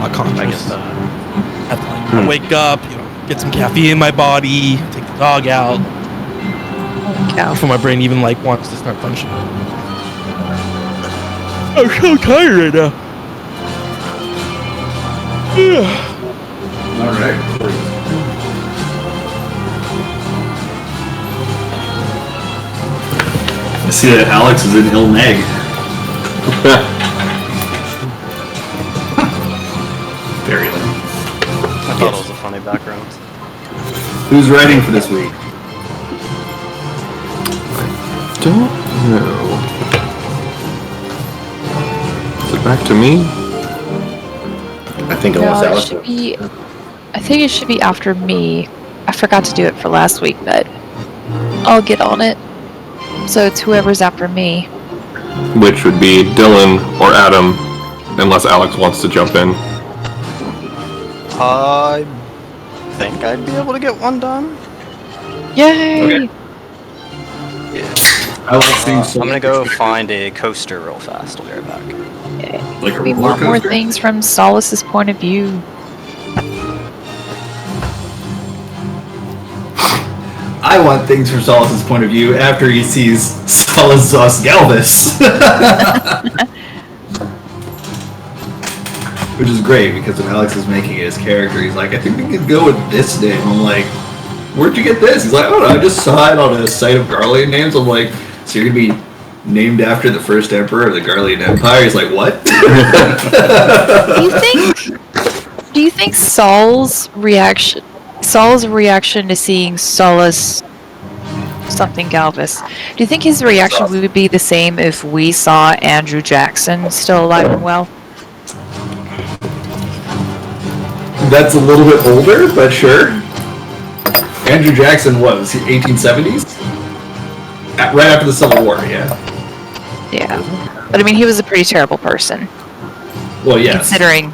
not conscious. I guess Have to like, wake up, get some caffeine in my body, take the dog out. Before my brain even like wants to start functioning. I'm so tired right now. All right. I see that Alex is in ill neg. Very late. I thought it was a funny background. Who's writing for this week? Don't know. Is it back to me? I think it was No, it Alex. should be. I think it should be after me. I forgot to do it for last week, but I'll get on it. So it's whoever's after me. Which would be Dylan or Adam, unless Alex wants to jump in. I think I'd be able to get one done. Yay! Okay. I like seeing I'm gonna go find a coaster real fast. I'll be right back. like a We roller want more coaster. things from Solace's point of view. I want things from Solace's point of view after he sees Solace Galvis. Which is great, because when Alex is making his character, he's like, I think we could go with this name. I'm like, where'd you get this? He's like, oh no, I just saw it on a site of Garlean names. I'm like, so you're going to be named after the first emperor of the Garlean Empire? He's like, what? Do you think Saul's reaction to seeing Solace something Galvis, do you think his reaction would be the same if we saw Andrew Jackson still alive and well? That's a little bit older, but sure. Andrew Jackson was he 1870s? Right after the Civil War, yeah. Yeah. But I mean, he was a pretty terrible person. Well, yes. Considering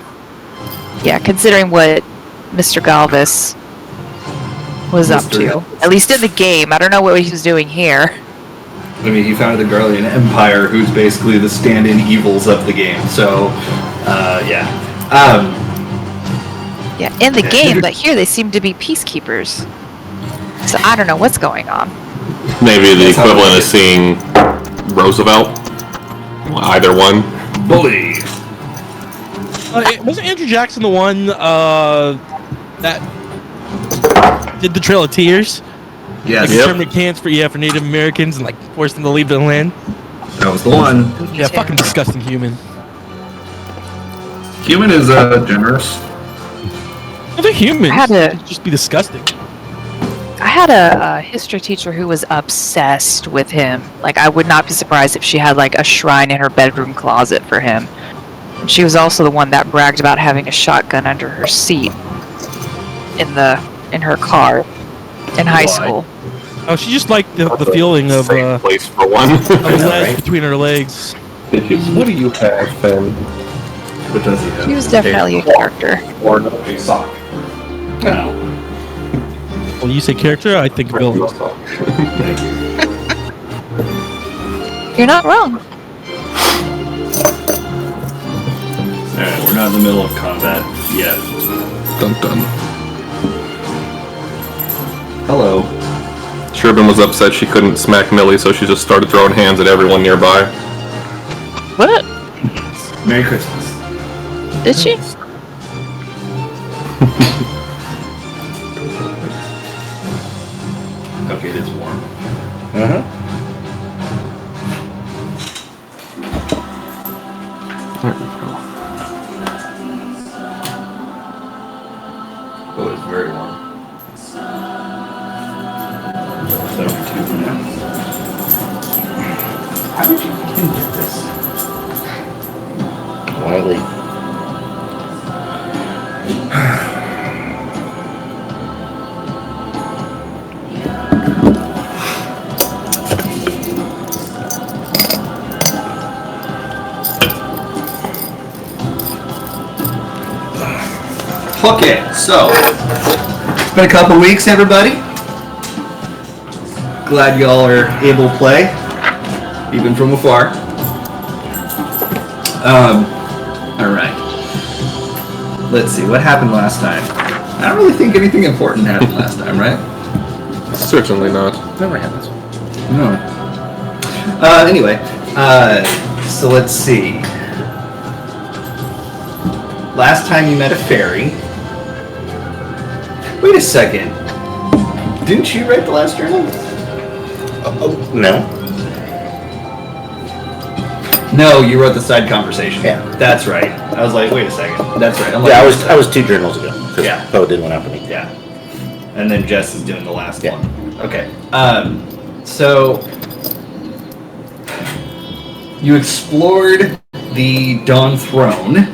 what Mr. Galvis was up to. At least in the game. I don't know what he was doing here. I mean, he founded the Garlean Empire, who's basically the stand-in evils of the game. So, yeah. Yeah, in the game, but here they seem to be peacekeepers. So I don't know what's going on. Maybe the equivalent of seeing Roosevelt. Either one. Bully. Wasn't Andrew Jackson the one that did the Trail of Tears? Yes. Like internment camps for Native Americans and like forced them to leave the land. That was the one. Yeah, fucking disgusting human. Human is generous. Well, they're humans. They'd just be disgusting. I had a history teacher who was obsessed with him. Like, I would not be surprised if she had like a shrine in her bedroom closet for him. And she was also the one that bragged about having a shotgun under her seat in her car in high school. Oh, she just liked the feeling of place for one. of lead between her legs. What do you have, then? What does he have? He was definitely a character. Or a sock? No. When you say character, I think of villains. Thank you. You're not wrong. Alright, we're not in the middle of combat yet. Dun dun. Hello. Sherbin was upset she couldn't smack Millie, so she just started throwing hands at everyone nearby. What? Merry Christmas. Did she? Okay, it is warm. Uh-huh. There we go. Oh, it's very warm. 72 now. How did you get this? Wiley. Okay, so it's been a couple weeks, everybody. Glad y'all are able to play, even from afar. All right. let's see, what happened last time? I don't really think anything important happened last time, right? Certainly not. Never happens. No. Anyway, so let's see. Last time you met a fairy. Wait a second. Didn't you write the last journal? No. No, you wrote the side conversation. Yeah. That's right. I was like, wait a second. That's right. I'm like, Yeah, I was 2 journals ago. Because Yeah. Poe did one after me. Yeah. And then Jess is doing the last Yeah. one. Okay. So you explored the Dawn Throne.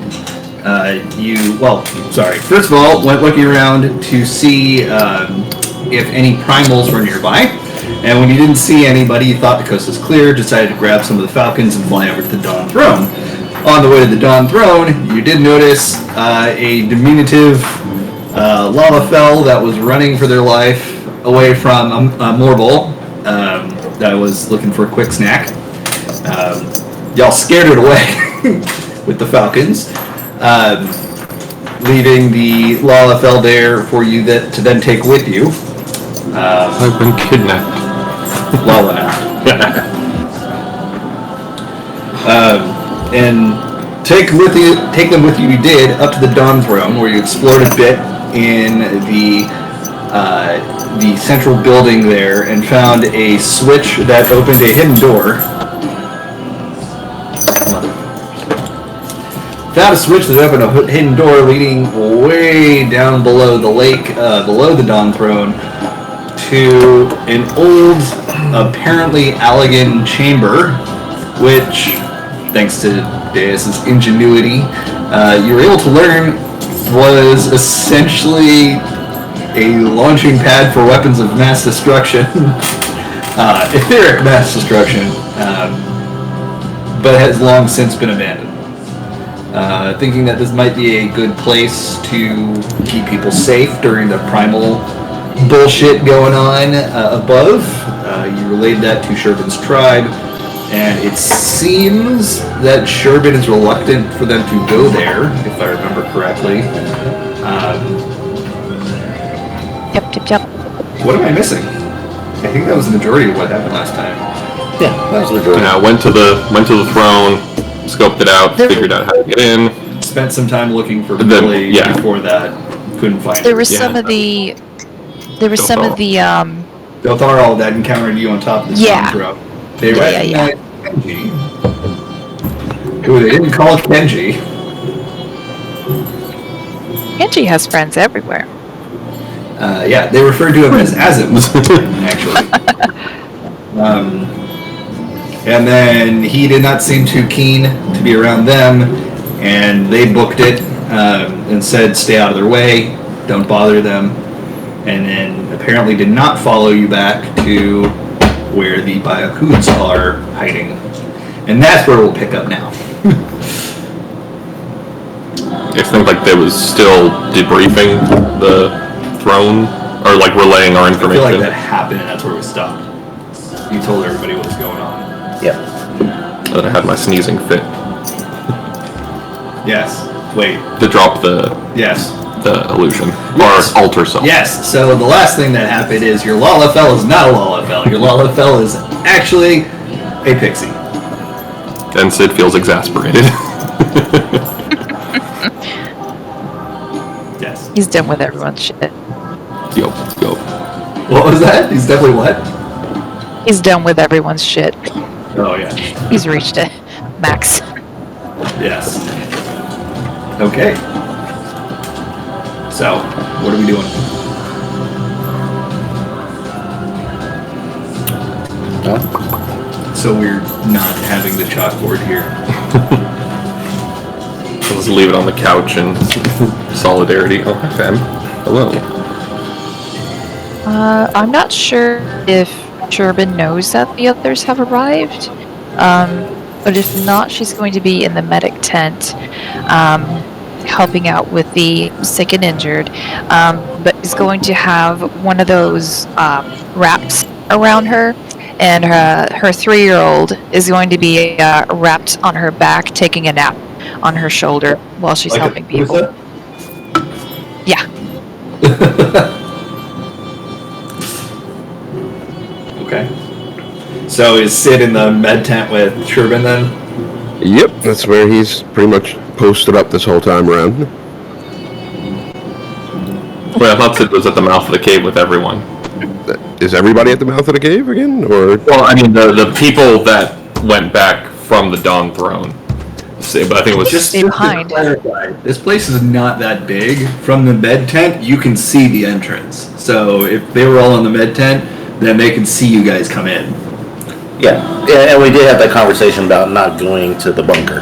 First of all, went looking around to see if any primals were nearby. And when you didn't see anybody, you thought the coast was clear, decided to grab some of the falcons and fly over to the Dawn Throne. On the way to the Dawn Throne, you did notice a diminutive Lalafell that was running for their life away from a Morbol that was looking for a quick snack. Y'all scared it away with the falcons, leaving the Lalafell there for you to then take with you. I've been kidnapped. Lala now. And take them with you. You did up to the Dawn Throne, where you explored a bit in the central building there, and found a switch that opened a hidden door. Found a switch that opened a hidden door leading way down below the lake, below the Dawn Throne, to an old, apparently Allegan chamber, which, thanks to Deus's ingenuity, you were able to learn was essentially a launching pad for weapons of mass destruction, etheric mass destruction, but has long since been abandoned. Thinking that this might be a good place to keep people safe during the primal bullshit going on above. You relayed that to Sherbin's tribe, and it seems that Sherbin is reluctant for them to go there, if I remember correctly. Yep. What am I missing? I think that was the majority of what happened last time. Yeah, that was the majority. Yeah, went to the throne, scoped it out, figured out how to get in. Spent some time looking for Then, Billy yeah. before that. Couldn't find There her. was some of the. There was some of the Deltharl that encountered you on top of the Yeah. throne. They Yeah. recognized Kenji. Who they didn't call Kenji. Angie has friends everywhere. Yeah, they referred to him as Azim, actually. And then he did not seem too keen to be around them, and they booked it and said stay out of their way, don't bother them, and then apparently did not follow you back to where the Byakuts are hiding. And that's where we'll pick up now. It seemed like they was still debriefing the throne, or like relaying our I feel information. like that happened, and that's where we stopped. You told everybody what was going on. Yep. That I had my sneezing fit Yes. Wait. to drop the Yes. illusion Yes. or alter self. Yes. So the last thing that happened is your Lalafell is not a Lalafell. Your Lalafell is actually a pixie. And Sid feels exasperated. Yes. He's done with everyone's shit. Yo. What was that? He's definitely what? He's done with everyone's shit. Oh yeah. He's reached it. Max. Yes. Okay. So, what are we doing? So we're not having the chalkboard here. I'll just leave it on the couch in solidarity. Oh, hi, fam. Hello. I'm not sure if Sherbin knows that the others have arrived. But if not, she's going to be in the medic tent, helping out with the sick and injured. But is going to have one of those wraps around her, and her 3-year-old is going to be wrapped on her back, taking a nap on her shoulder while she's helping people. Okay. So is Sid in the med tent with Sherman then? Yep, that's where he's pretty much posted up this whole time around. Wait, I thought Sid was at the mouth of the cave with everyone. Is everybody at the mouth of the cave again, or? Well, I mean, the people that went back from the Dawn Throne. But I think it was Just Stay to behind. clarify, this place is not that big. From the med tent, you can see the entrance. So if they were all in the med tent, then they can see you guys come in. Yeah, and we did have that conversation about not going to the bunker.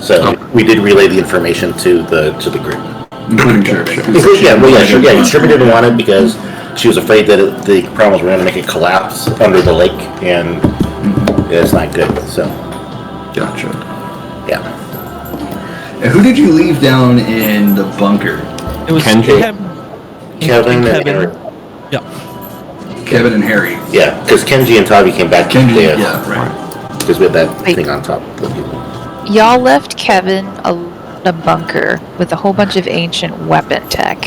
So we did relay the information to the group. Including Sherman. Yeah, Sherman didn't want it because she was afraid that the problems were going to make it collapse under the lake, and it's not good. So, Gotcha. yeah. And who did you leave down in the bunker? It was Kenji. Kevin and Harry. Yeah. Kevin and Harry. Yeah, because Kenji and Tavi came back. Kenji, yeah, right. Because we had that Wait. thing on top of the people. Y'all left Kevin a bunker with a whole bunch of ancient weapon tech.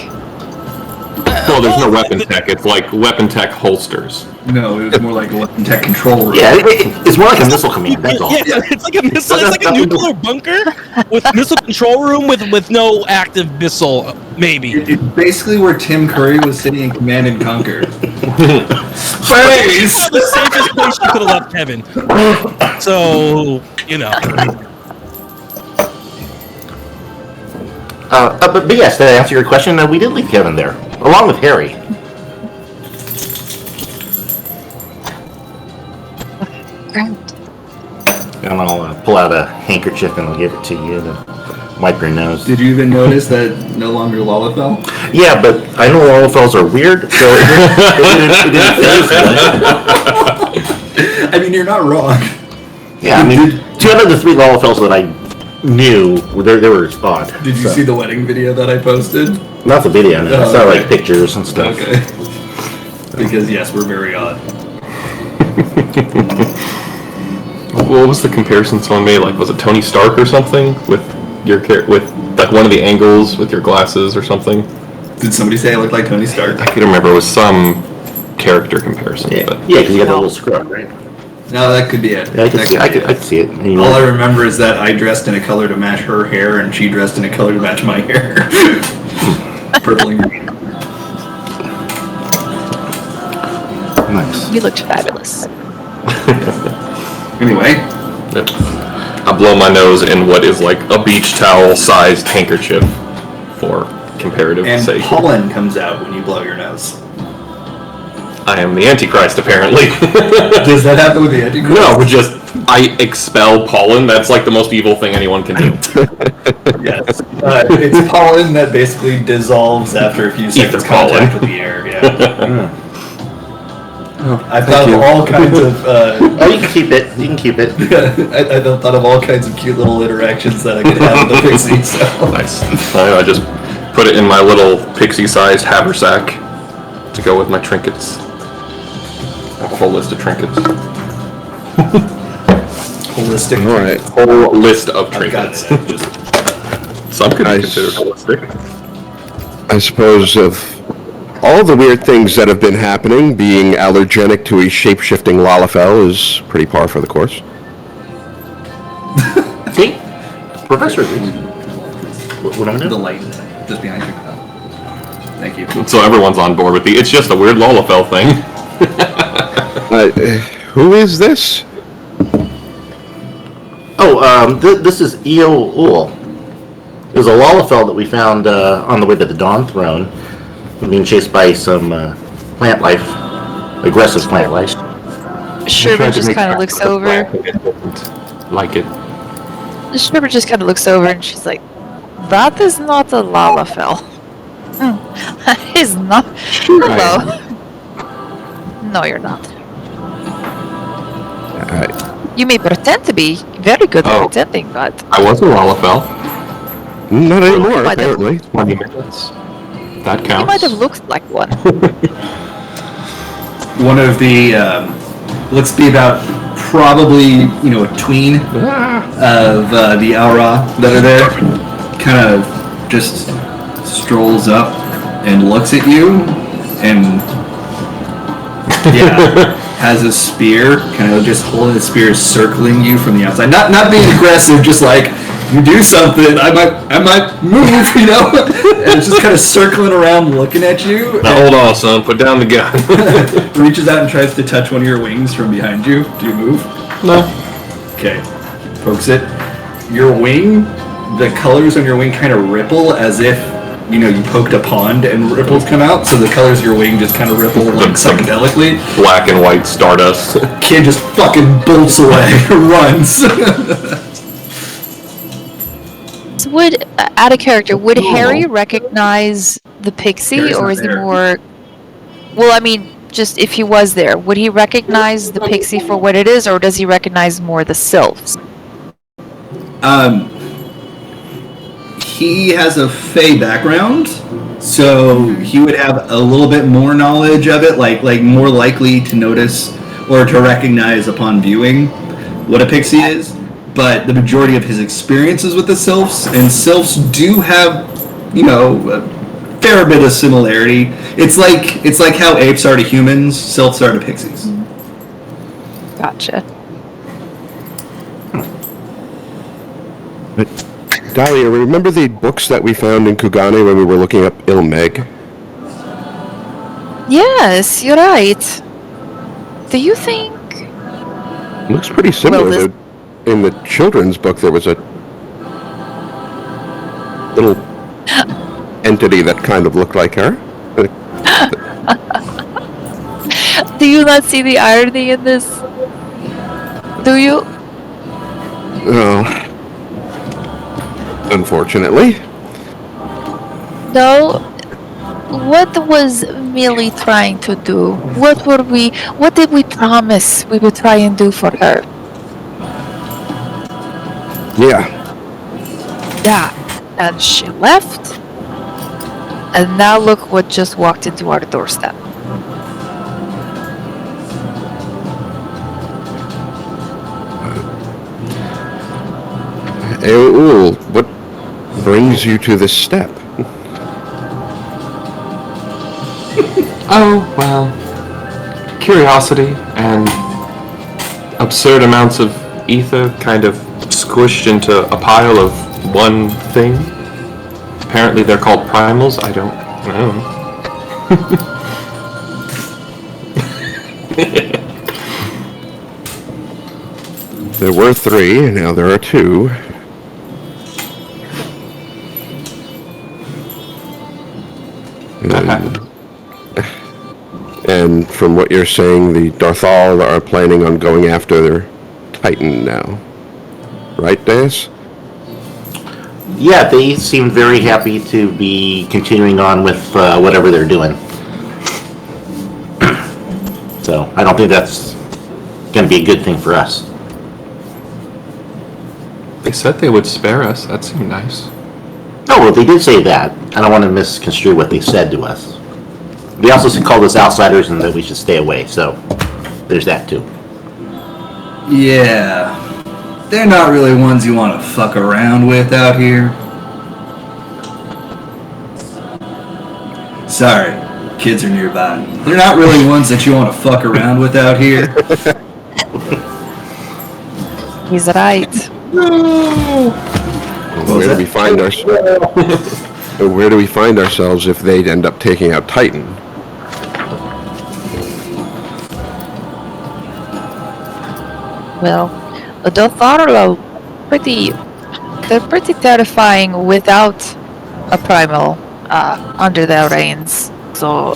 well, there's no weapon tech. It's like weapon tech holsters. No, it was more like a weapon tech control room. Yeah, it's more like a missile command. That's all. Yeah, it's like a missile. It's like a nuclear bunker with missile control room with no active missile. Maybe. It's basically where Tim Curry was sitting in Command and Conquer. It's the safest place you could have left Kevin. So you know. But yes, to answer your question, we did leave Kevin there, along with Harry. And I'll pull out a handkerchief and I'll give it to you to wipe your nose. Did you even notice that no longer Lalafell? Yeah, but I know Lalafells are weird, so it didn't phase me. I mean, you're not wrong. Yeah, I mean, 2 out of the 3 Lalafells that I knew, they were odd. Did you see the wedding video that I posted? Not the video, no. I Oh, saw okay. like pictures and stuff. Okay. Because yes, we're very odd. What was the comparison someone made? Like, was it Tony Stark or something with your with like one of the angles with your glasses or something? Did somebody say I look like Tony Stark? I can't remember. It was some character comparison. Yeah, But because you got that little scrub, right? No, that could be it. Yeah, I That could could be see it. You All I know, remember is that I dressed in a color to match her hair, and she dressed in a color to match my hair. Purple and green. nice. You looked fabulous. Anyway, I blow my nose in what is like a beach towel-sized handkerchief for comparative and sake. pollen comes out when you blow your nose. I am the Antichrist, apparently. Does that happen with the Antichrist? No, just I expel pollen. That's like the most evil thing anyone can do. Yes. It's pollen that basically dissolves after a few seconds pollen. contact with the air. Yeah. I thought of all kinds of. Oh, you can keep it. You can keep it. I thought of all kinds of cute little interactions that I could have with the pixie. So. Nice. I just put it in my little pixie-sized haversack to go with my trinkets. A full list of trinkets. Holistic. All right. Whole list of I've got trinkets. it. Just Some could be Nice. considered holistic. I suppose of all the weird things that have been happening, being allergenic to a shape-shifting Lalafell is pretty par for the course. See? Professor. What am I the doing? light just behind you. Thank you. So everyone's on board with it's just a weird Lalafell thing. Who is this? Oh, this is Eo Ul. It was a Lalafell that we found on the way to the Dawn Throne, being chased by some plant life, aggressive plant life. Sherman just kind of looks over. Like it. Sherman just kind of looks over and she's like, "That is not a Lalafell. That is not. Hello. No, you're not. You may pretend to be very good at Oh. pretending, but I was a Lalafell. Not anymore, Might have- apparently. 20 minutes. That you counts. might have looked like one." One of the looks to be about probably a tween of the Aura that are there. Kind of just strolls up and looks at you and has a spear, kind of just holding the spear, circling you from the outside. Not being aggressive, just like, you do something, I might move, you know? And it's just kind of circling around looking at you. Now hold on, son. Put down the gun. Reaches out and tries to touch one of your wings from behind you. Do you move? No. Okay. Pokes it. Your wing, the colors on your wing kind of ripple as if, you know, you poked a pond and ripples come out. So the colors of your wing just kind of ripple like psychedelically. Black and white stardust. Kid just fucking bolts away, runs. Would, out of character, would Harry recognize the pixie, Harry's or not is he there. more... Well, I mean, just if he was there, would he recognize the pixie for what it is, or does he recognize more the sylphs? He has a Fey background, so he would have a little bit more knowledge of it, like more likely to notice or to recognize upon viewing what a pixie is. But the majority of his experiences with the sylphs, and sylphs do have, you know, a fair bit of similarity. It's like how apes are to humans, sylphs are to pixies. Gotcha. But, Dahlia, remember the books that we found in Kugane when we were looking up Ilmeg? Yes, you're right. Do you think... It looks pretty similar. Well, In the children's book, there was a little entity that kind of looked like her. Do you not see the irony in this? Do you? Oh, unfortunately. No. What was Millie trying to do? What did we promise we would try and do for her? Yeah. Yeah. And she left. And now look what just walked into our doorstep. Eul, what brings you to this step? Oh, well, curiosity and absurd amounts of ether kind of squished into a pile of one thing. Apparently they're called primals. I don't know. There were 3, and now there are 2. That happened. And from what you're saying, the Darthal are planning on going after their Titan now. Right, Deus? Yeah, they seem very happy to be continuing on with whatever they're doing. So, I don't think that's going to be a good thing for us. They said they would spare us. That seemed nice. No, well, they did say that. I don't want to misconstrue what they said to us. They also called us outsiders and that we should stay away, so there's that too. Yeah. They're not really ones you want to fuck around with out here. Sorry, kids are nearby. They're not really ones that you want to fuck around with out here. He's right. Where do we find ourselves? Where do we find ourselves if they'd end up taking out Titan? Well, the Darthal they're pretty terrifying without a primal under their reigns. So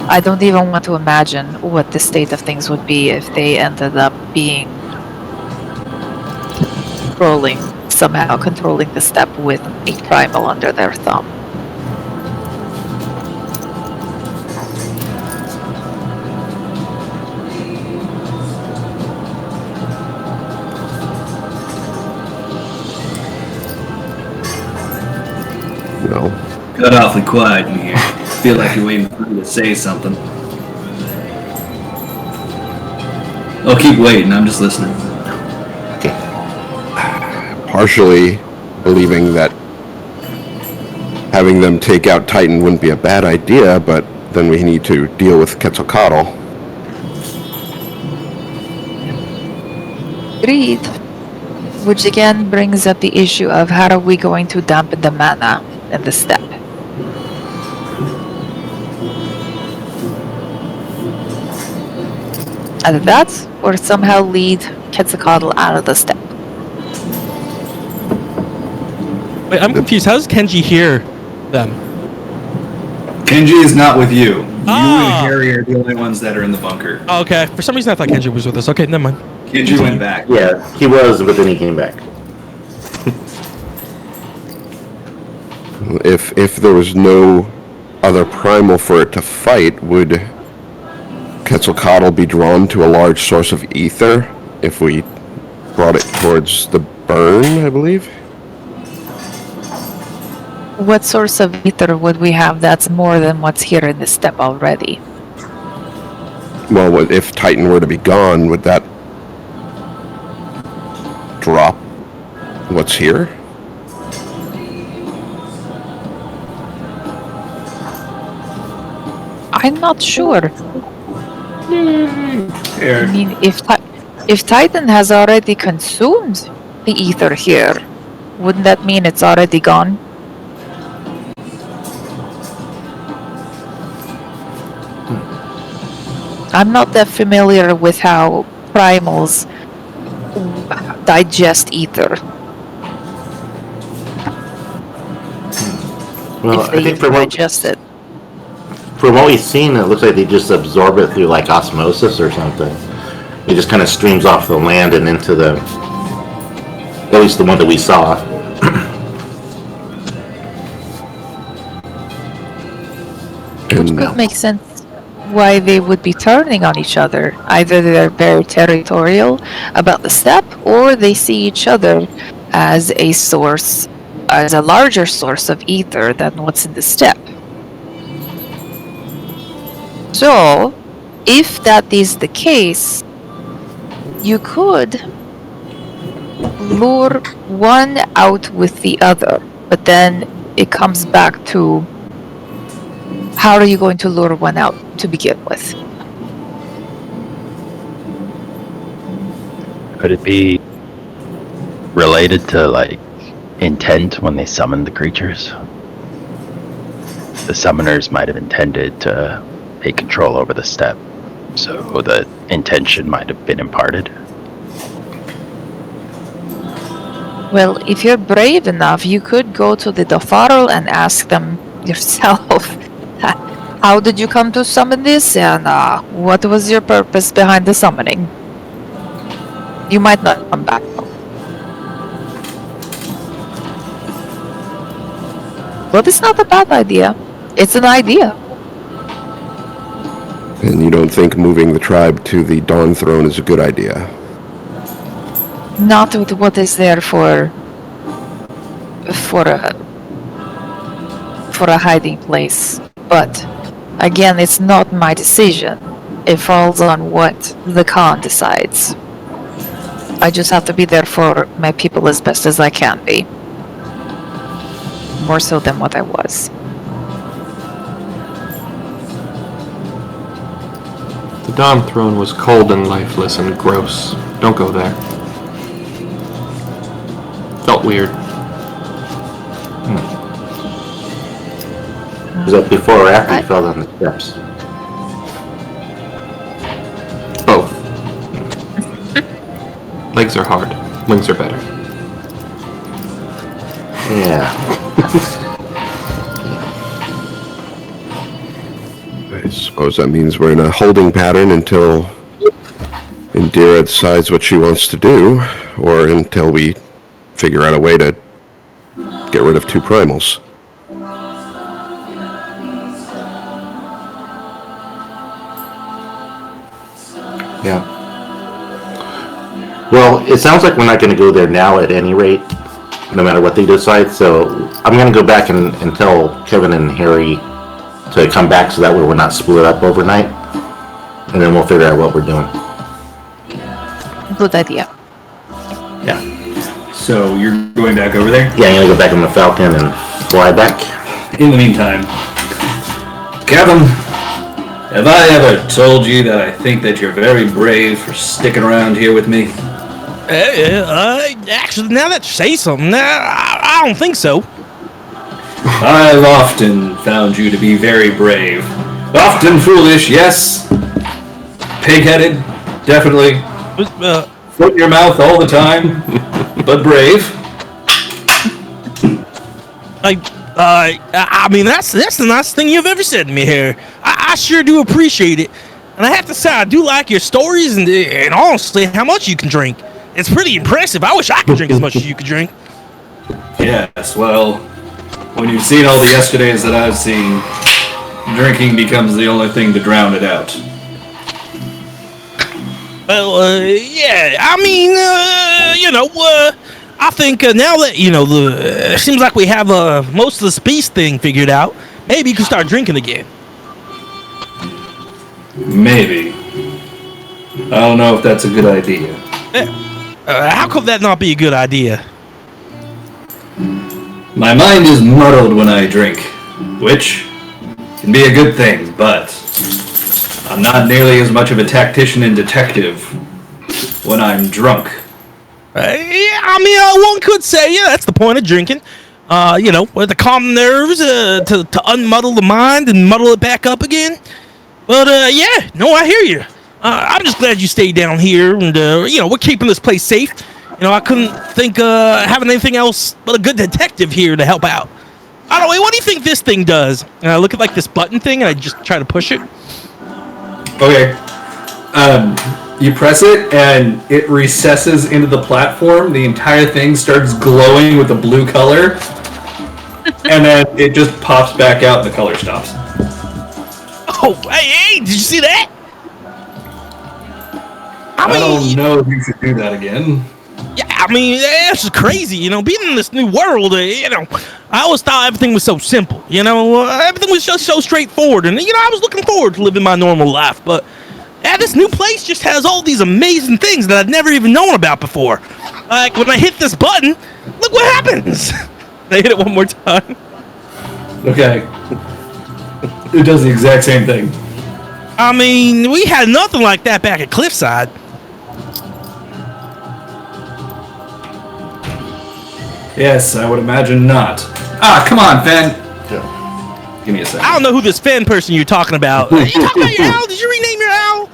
I don't even want to imagine what the state of things would be if they ended up being somehow controlling the steppe with a primal under their thumb. No. Got awfully quiet in here. Feel like you're waiting for me to say something. I'll keep waiting, I'm just listening. Partially believing that having them take out Titan wouldn't be a bad idea, but then we need to deal with Quetzalcoatl. Agreed. Which again brings up the issue of how are we going to dump the mana in the steppe? Either that, or somehow lead Quetzalcoatl out of the steppe. Wait, I'm confused. How does Kenji hear them? Kenji is not with you. You Ah. and Harry are the only ones that are in the bunker. Oh, okay. For some reason, I thought Kenji was with us. Okay, never mind. Kenji went back. Yeah, he was, but then he came back. If there was no other primal for it to fight, would Quetzalcoatl be drawn to a large source of ether if we brought it towards the burn, I believe? What source of ether would we have that's more than what's here in the steppe already? Well, if Titan were to be gone, would that drop what's here? I'm not sure. Here. I mean, if Titan has already consumed the ether here, wouldn't that mean it's already gone? I'm not that familiar with how primals digest ether. Well, if I they think even digest it. from what we've seen, it looks like they just absorb it through like osmosis or something. It just kind of streams off the land and into the, at least the one that we saw. Which could make sense why they would be turning on each other. Either they're very territorial about the steppe, or they see each other as a source, as a larger source of ether than what's in the steppe. So, if that is the case, you could lure one out with the other, but then it comes back to how are you going to lure one out to begin with? Could it be related to, like, intent when they summoned the creatures? The summoners might have intended to take control over the steppe, so the intention might have been imparted. Well, if you're brave enough, you could go to the Dotharl and ask them yourself, how did you come to summon this, and what was your purpose behind the summoning? You might not come back. But it's not a bad idea. It's an idea. And you don't think moving the tribe to the Dawn Throne is a good idea? Not with what is there for a hiding place. But again, it's not my decision. It falls on what the Khan decides. I just have to be there for my people as best as I can be. More so than what I was. The Dawn Throne was cold and lifeless and gross. Don't go there. Felt weird. Was that before or after you fell down the steps? Both. Legs are hard. Wings are better. Yeah. I suppose that means we're in a holding pattern until Indira decides what she wants to do, or until we figure out a way to get rid of two primals. Yeah. Well, it sounds like we're not going to go there now at any rate, no matter what they decide. So I'm going to go back and tell Kevin and Harry to come back so that way we're not split up overnight. And then we'll figure out what we're doing. Good idea. Yeah. So you're going back over there? Yeah, I'm going to go back on the Falcon and fly back. In the meantime, Kevin, have I ever told you that I think that you're very brave for sticking around here with me? Actually, now that you say something, I don't think so. I've often found you to be very brave. Often foolish, yes. Pig-headed, definitely. Foot in your mouth all the time, but brave. I mean, that's the nicest thing you've ever said to me here. I sure do appreciate it. And I have to say, I do like your stories and honestly, how much you can drink. It's pretty impressive. I wish I could drink as much as you could drink. Yes, well, when you've seen all the yesterdays that I've seen, drinking becomes the only thing to drown it out. Well, yeah, I mean, I think now that, it seems like we have most of the space thing figured out, maybe you can start drinking again. Maybe. I don't know if that's a good idea. How could that not be a good idea? My mind is muddled when I drink, which can be a good thing, but I'm not nearly as much of a tactician and detective when I'm drunk. Yeah, I mean, one could say, yeah, that's the point of drinking. To calm the nerves, to unmuddle the mind and muddle it back up again. But, yeah, no, I hear you. I'm just glad you stayed down here, and, we're keeping this place safe. I couldn't think having anything else but a good detective here to help out. I don't know, what do you think this thing does? And I look at, like, this button thing, and I just try to push it. Okay. You press it, and it recesses into the platform. The entire thing starts glowing with a blue color. And then it just pops back out, and the color stops. Oh, hey, did you see that? I don't know if you should do that again. Yeah, I mean, it's just crazy, being in this new world, I always thought everything was so simple, everything was just so straightforward, and, I was looking forward to living my normal life, but, yeah, this new place just has all these amazing things that I'd never even known about before. Like, when I hit this button, look what happens! I hit it one more time. Okay. It does the exact same thing. I mean, we had nothing like that back at Cliffside. Yes, I would imagine not. Ah, come on, Fen. Give me a second. I don't know who this Fen person you're talking about. You talking about your owl? Did you rename your owl?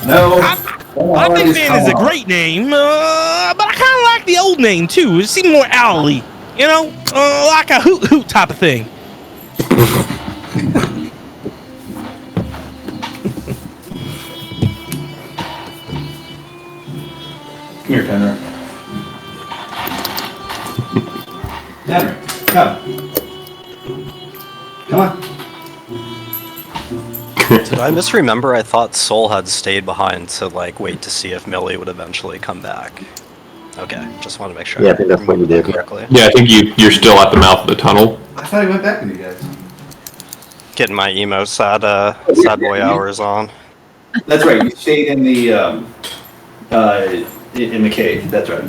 No. I think Fen is a great name, but I kind of like the old name too. It seemed more owly, like a hoot hoot type of thing. Come here, Penner. Penner, come. Come on. Did I misremember? I thought Soul had stayed behind to wait to see if Millie would eventually come back. Okay, just want to make sure. Yeah, I think that's what you did. Correctly. Yeah, I think you're still at the mouth of the tunnel. I thought he went back with you guys. Getting my emo sad boy hours on. That's right. You stayed in the cave. That's right.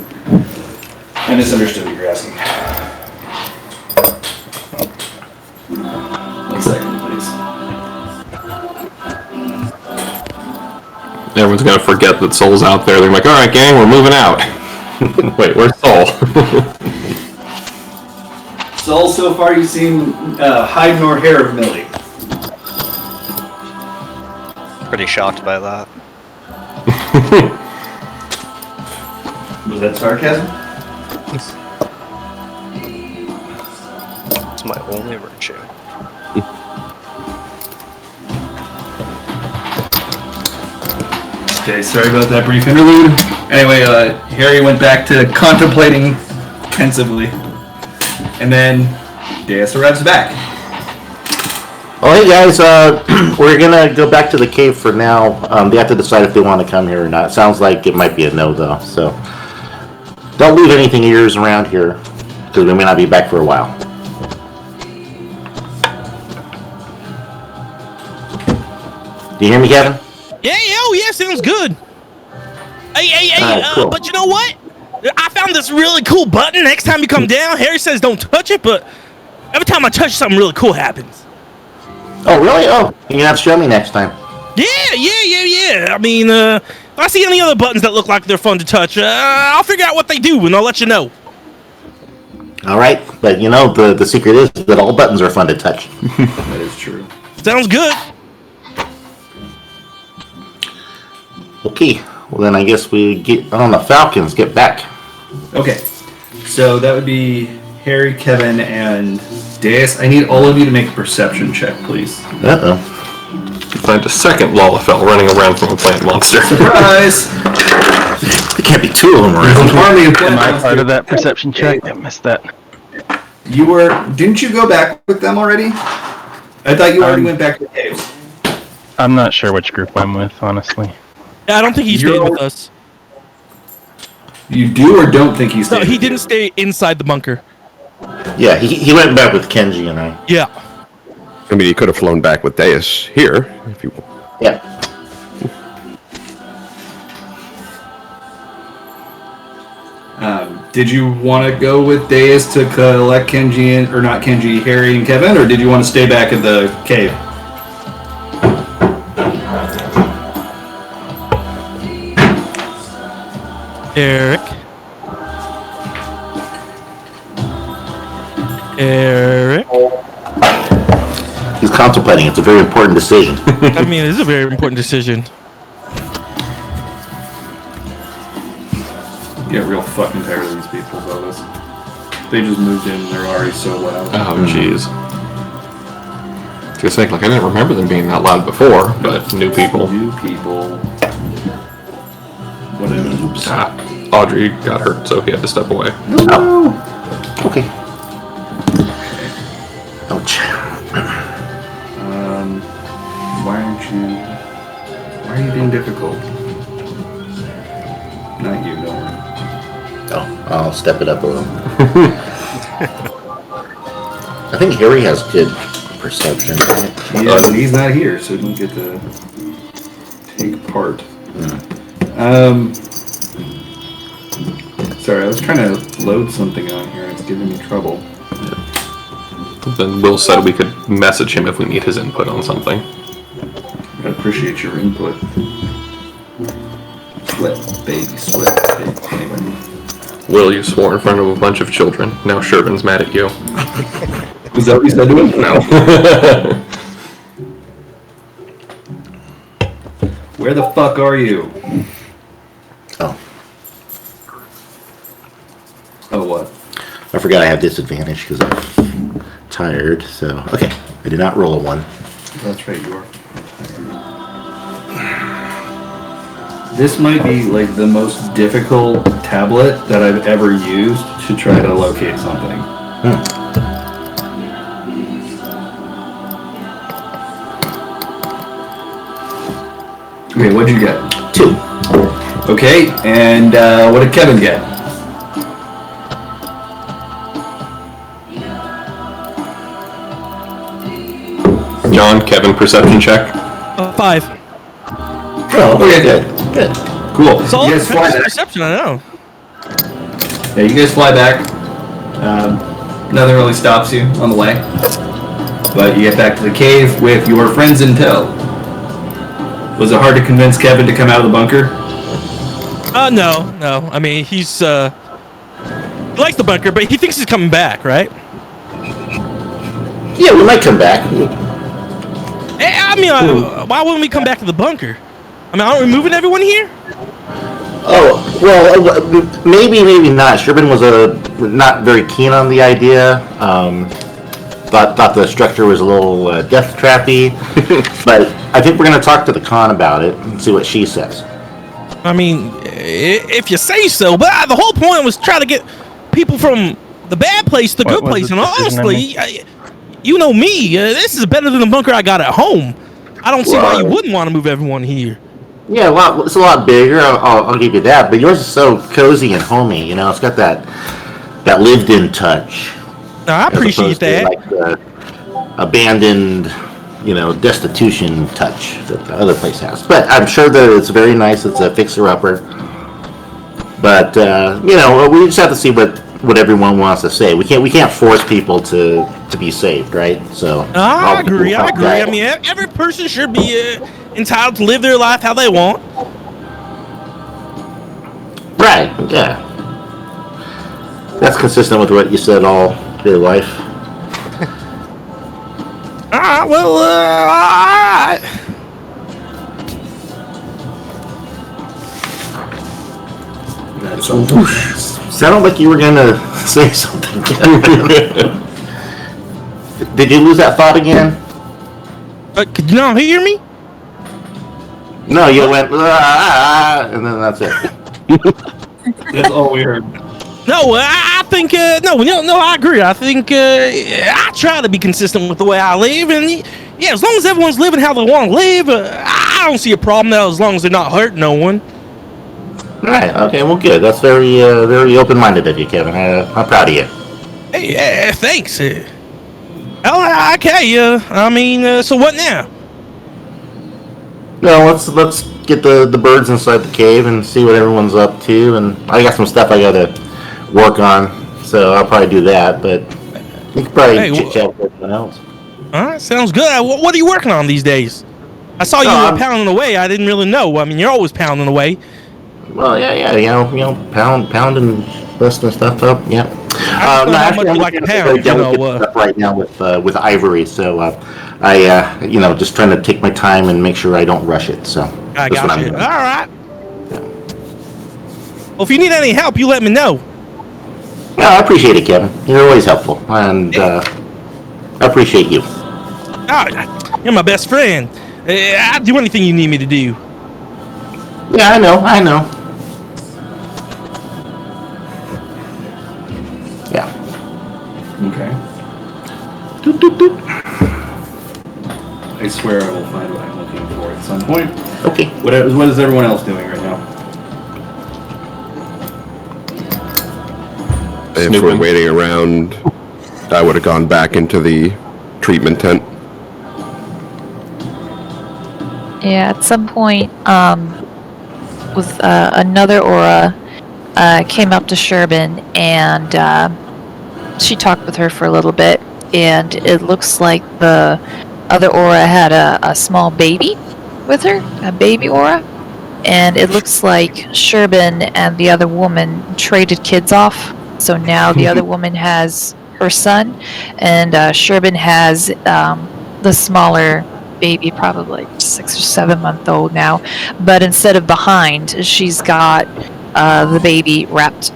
I misunderstood what you're asking. 1 second, please. Everyone's gonna forget that Soul's out there. They're like, all right, gang, we're moving out. Wait, where's Soul? Soul, so far you've seen hide nor hair of Millie. Pretty shocked by that. Was that sarcasm? It's my only virtue. Okay, sorry about that brief interlude. Anyway, Harry went back to contemplating pensively. And then Deus arrives back. Oh, hey guys, we're gonna go back to the cave for now. They have to decide if they want to come here or not. Sounds like it might be a no, though. So don't leave anything of yours around here, because we may not be back for a while. Do you hear me, Kevin? Yeah, sounds good. Hey, cool. but you know what? I found this really cool button. Next time you come down, Harry says don't touch it, but Every time I touch something really cool happens. Oh, really? Oh, you're gonna have to show me next time. Yeah. I mean, if I see any other buttons that look like they're fun to touch, I'll figure out what they do and I'll let you know. All right, but you know the secret is that all buttons are fun to touch. That is true. Sounds good. Okay, well then I guess we get on the Falcons. Get back. Okay, so that would be Harry, Kevin, and Deus. I need all of you to make a perception check, please. Uh-oh. You find a second Lalafell running around from a plant monster. Surprise! There can't be two of them There's an around. army of Am I plant part of monsters. that perception check? I missed that. You were... Didn't you go back with them already? I thought you already went back to the caves. I'm not sure which group I'm with, honestly. Yeah, I don't think he stayed with us. You do or don't think he's... No, he didn't stay inside the bunker. Yeah, he went back with Kenji and I. Yeah. I mean, he could have flown back with Deus here, if you... Yeah. Did you want to go with Deus to collect Kenji and... Or not Kenji, Harry and Kevin? Or did you want to stay back at the cave? Eric. He's contemplating. It's a very important decision. I mean, it is a very important decision. Get real fucking tired of these people, fellas. They just moved in and they're already so loud. Oh, jeez. I was gonna say, like, I didn't remember them being that loud before, but new people. New people. Whatever. Audrey got hurt, so he had to step away. Oh. Okay. Ouch. Why are you being difficult? Not you, don't worry. Oh, I'll step it up a little. I think Harry has good perception, right? Yeah, but he's not here, so he don't get to take part. Sorry, I was trying to load something on here. It's giving me trouble. Then Will said we could message him if we need his input on something. I appreciate your input. Sweat, baby, sweat, baby. Anyway. Will, you swore in front of a bunch of children. Now Shervin's mad at you. Was that what you said to him? No. Where the fuck are you? Oh, Oh, what? I forgot I have disadvantage because I'm tired. So, okay. I did not roll a 1. That's right, you are. This might be like the most difficult tablet that I've ever used to try to locate something. Okay, what'd you get? 2. Okay, and what did Kevin get? John, Kevin, perception check. 5. Oh, Okay, good. Cool. Solid You guys fly back. perception, I know. Yeah, you guys fly back. Nothing really stops you on the way. But you get back to the cave with your friends in tow. Was it hard to convince Kevin to come out of the bunker? No. I mean, he's, he likes the bunker, but he thinks he's coming back, right? Yeah, we might come back. I mean, why wouldn't we come back to the bunker? I mean, aren't we moving everyone here? Oh, well, maybe not. Sherman was not very keen on the idea. Thought the structure was a little death trappy. But I think we're going to talk to the con about it and see what she says. I mean, if you say so, but the whole point was try to get people from the bad place to the good was place. the And decision honestly, you know me, this is better than the bunker I got at home. I don't see why you wouldn't want to move everyone here. Yeah, it's a lot bigger. I'll give you that. But yours is so cozy and homey. You know, it's got that lived-in touch. I as appreciate opposed to, that. like the abandoned, destitution touch that the other place has. But I'm sure that it's very nice. It's a fixer-upper. But we just have to see what what everyone wants to say. We can't force people to be saved, right? So I agree. I mean, every person should be entitled to live their life how they want. Right. Yeah. That's consistent with what you said all your life. Well, all right. That's all. Sounded like you were gonna say something. Did you lose that thought again? Could you not hear me? No, you went, and then that's it. That's all we heard. No, I think no, I agree. I think I try to be consistent with the way I live, and yeah, as long as everyone's living how they want to live, I don't see a problem now. As long as they're not hurting no one. Right. Okay. Well, good. That's very open-minded of you, Kevin. I'm proud of you. Hey, thanks. Okay. I mean, so what now? No, let's get the birds inside the cave and see what everyone's up to. And I got some stuff I gotta work on, so I'll probably do that. But you can probably chit chat with everyone else. All right, sounds good. What are you working on these days? I saw you were pounding away. I didn't really know. I mean, you're always pounding away. Well, yeah, you know, pounding, busting stuff up. Yeah. I don't know how much you like to pound. Stuff right now with Ivory, so I just trying to take my time and make sure I don't rush it. So I got you. All right. Well, if you need any help, you let me know. Yeah, I appreciate it, Kevin. You're always helpful, and I appreciate you. Oh, you're my best friend. I'll do anything you need me to do. Yeah, I know. Yeah. Okay. Doot, doot, doot. I swear I will find what I'm looking for at some point. Okay. What is everyone else doing right now? If we're waiting around, I would have gone back into the treatment tent. Yeah, at some point, with another aura, came up to Sherbin, and she talked with her for a little bit, and it looks like the other aura had a small baby with her, a baby aura, and it looks like Sherbin and the other woman traded kids off, so now the other woman has her son, and Sherbin has the smaller baby, probably 6 or 7 month old now, but instead of behind, she's got the baby wrapped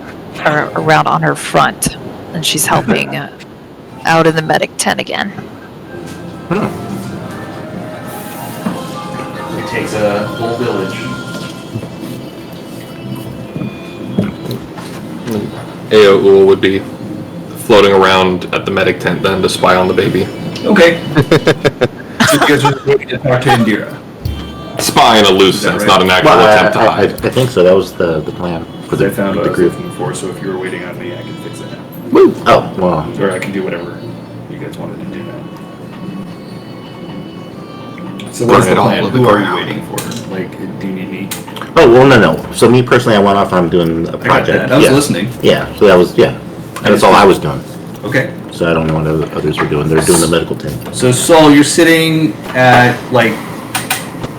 around on her front, and she's helping out in the medic tent again. It takes a whole village. Aoul would be floating around at the medic tent then to spy on the baby. Okay. So you guys are looking to talk to Indira. Spy in a loose sense, not an actual attempt to hide. I think so. That was the plan for Because I found what I the was group. looking for, so if you were waiting on me, I can fix it now. Woo! Oh, well. Or I can do whatever you guys wanted to do now. So what's the plan? Who are you waiting for? Like, do you need me? Oh, well, no. So me personally, I went off. I'm doing a I got project. that. I was listening. Yeah. So that was that's all I was doing. Okay. So I don't know what others were doing. They're doing the medical team. So Saul, you're sitting at like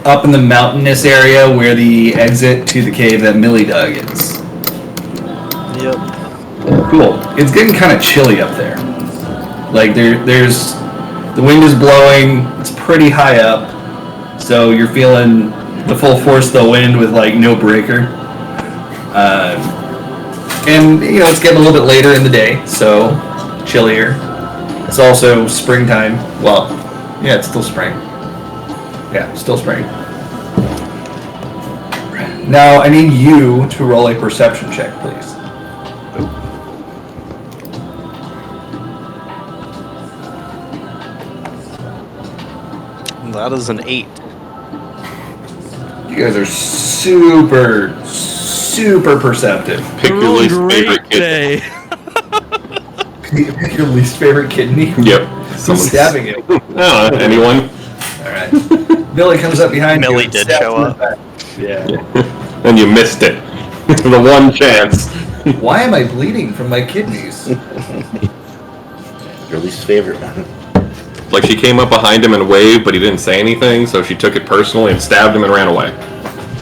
up in the mountainous area where the exit to the cave that Millie dug is. Yep. Cool. It's getting kind of chilly up there. Like there's the wind is blowing. It's pretty high up, so you're feeling the full force of the wind with like no breaker. And it's getting a little bit later in the day, so chillier. It's also springtime. Well, yeah, it's still spring. Yeah, still spring. Now I need you to roll a perception check, please. That is an 8. You guys are super perceptive. Pick your least favorite kid. Day. Pick your least favorite kidney. Yep. Who's stabbing you? Anyone? Alright. Millie comes up behind you. Millie and did stabs show you in up. the back. Yeah. And you missed it. The one chance. Why am I bleeding from my kidneys? Your least favorite, man. Like she came up behind him and waved, but he didn't say anything, so she took it personally and stabbed him and ran away.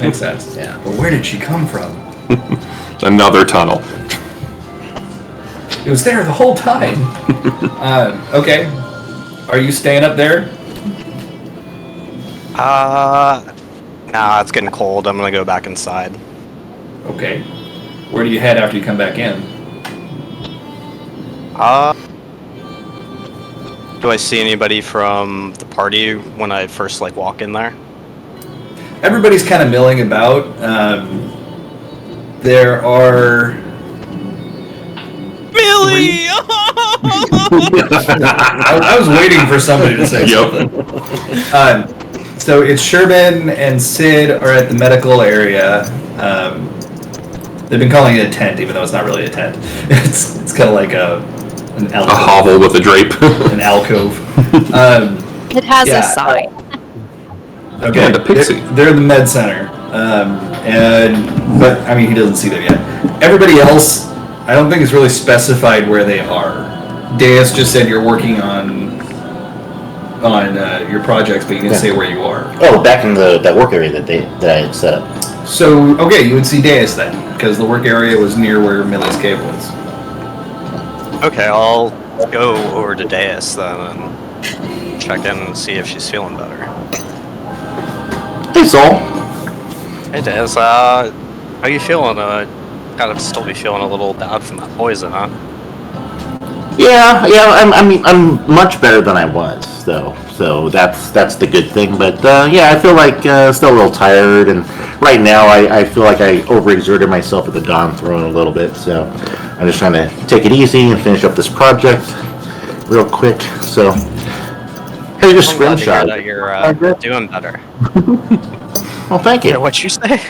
Makes sense. Yeah. But where did she come from? Another tunnel. It was there the whole time. Okay. Are you staying up there? Nah, it's getting cold. I'm gonna go back inside. Okay. Where do you head after you come back in? Do I see anybody from the party when I first like walk in there? Everybody's kind of milling about. There are. Millie! I was waiting for somebody to say Yep. something. So it's Sherbin and Sid are at the medical area. They've been calling it a tent, even though it's not really a tent. It's kind of like an alcove. A hovel with a drape. An alcove. It has Yeah. a sign. Okay, And a pixie. They're the med center, but I mean he doesn't see them yet. Everybody else, I don't think it's really specified where they are. Deus just said you're working on your projects, but you didn't say where you are. Oh, back in that work area that I had set up. So okay, you would see Deus then, because the work area was near where Millie's cave was. Okay, I'll go over to Deus then and check in and see if she's feeling better. Hey, Saul. Hey Deus, how you feeling? Gotta still be feeling a little bad from that poison, huh? Yeah. I'm much better than I was, though. So that's the good thing. But yeah, I feel like still a little tired, and right now I feel like I overexerted myself at the Dawn Throne a little bit. So I'm just trying to take it easy and finish up this project real quick. So hey, just I'm glad to hear screenshot. that you're doing better. Well, thank you. Yeah, what'd you say?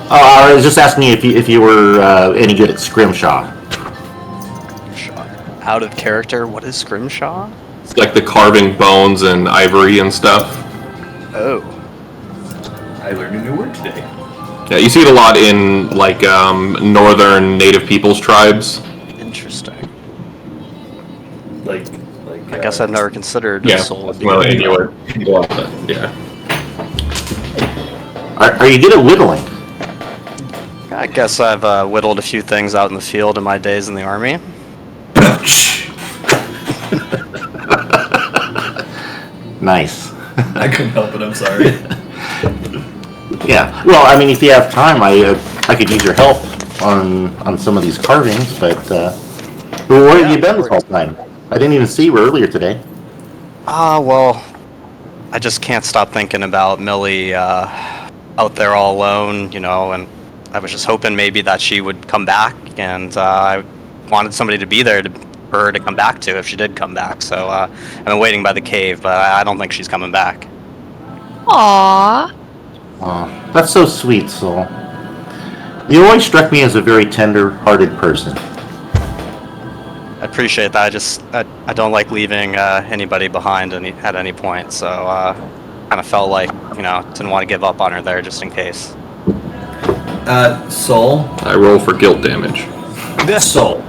I was just asking if you were any good at scrimshaw. Out of character, what is Scrimshaw? It's like the carving bones and ivory and stuff. Oh. I learned a new word today. Yeah, you see it a lot in like northern native peoples tribes. Interesting. Like I guess I've never considered Yeah, soul. well, Inuit. Yeah. Are you good at whittling? I guess I've whittled a few things out in the field in my days in the army. Nice. I couldn't help it. I'm sorry. Yeah. Well, I mean, if you have time, I could use your help on some of these carvings. But where have you been this whole time? I didn't even see you earlier today. Well, I just can't stop thinking about Millie out there all alone, you know, and I was just hoping maybe that she would come back, and I wanted somebody to be there for her to come back to if she did come back. So I've been waiting by the cave, but I don't think she's coming back. Aww. Oh, that's so sweet, Soul. You always struck me as a very tender-hearted person. I appreciate that. I don't like leaving anybody behind at any point, so kind of felt like, you know, didn't want to give up on her there just in case. Soul. I roll for guilt damage. Soul.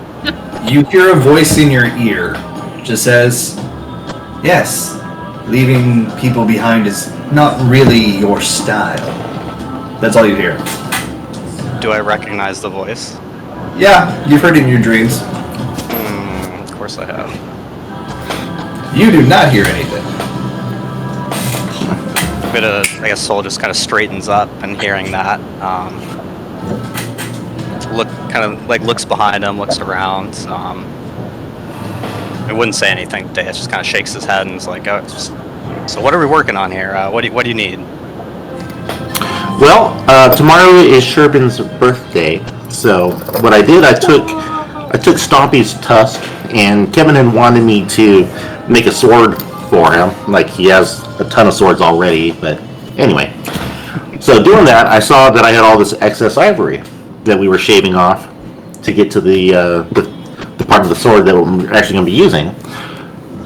You hear a voice in your ear. Just says, "Yes, leaving people behind is not really your style." That's all you hear. Do I recognize the voice? Yeah, you've heard it in your dreams. Of course I have. You do not hear anything. I guess Soul just kind of straightens up and hearing that. Looks behind him, looks around. I wouldn't say anything today. It just kind of shakes his head and is like, "Oh, so what are we working on here? What do you need?" Well, tomorrow is Sherbin's birthday, so what I did, I took Stompy's tusk, and Kevin had wanted me to make a sword for him. Like, he has a ton of swords already, but anyway. So doing that, I saw that I had all this excess ivory that we were shaving off to get to the part of the sword that we're actually going to be using.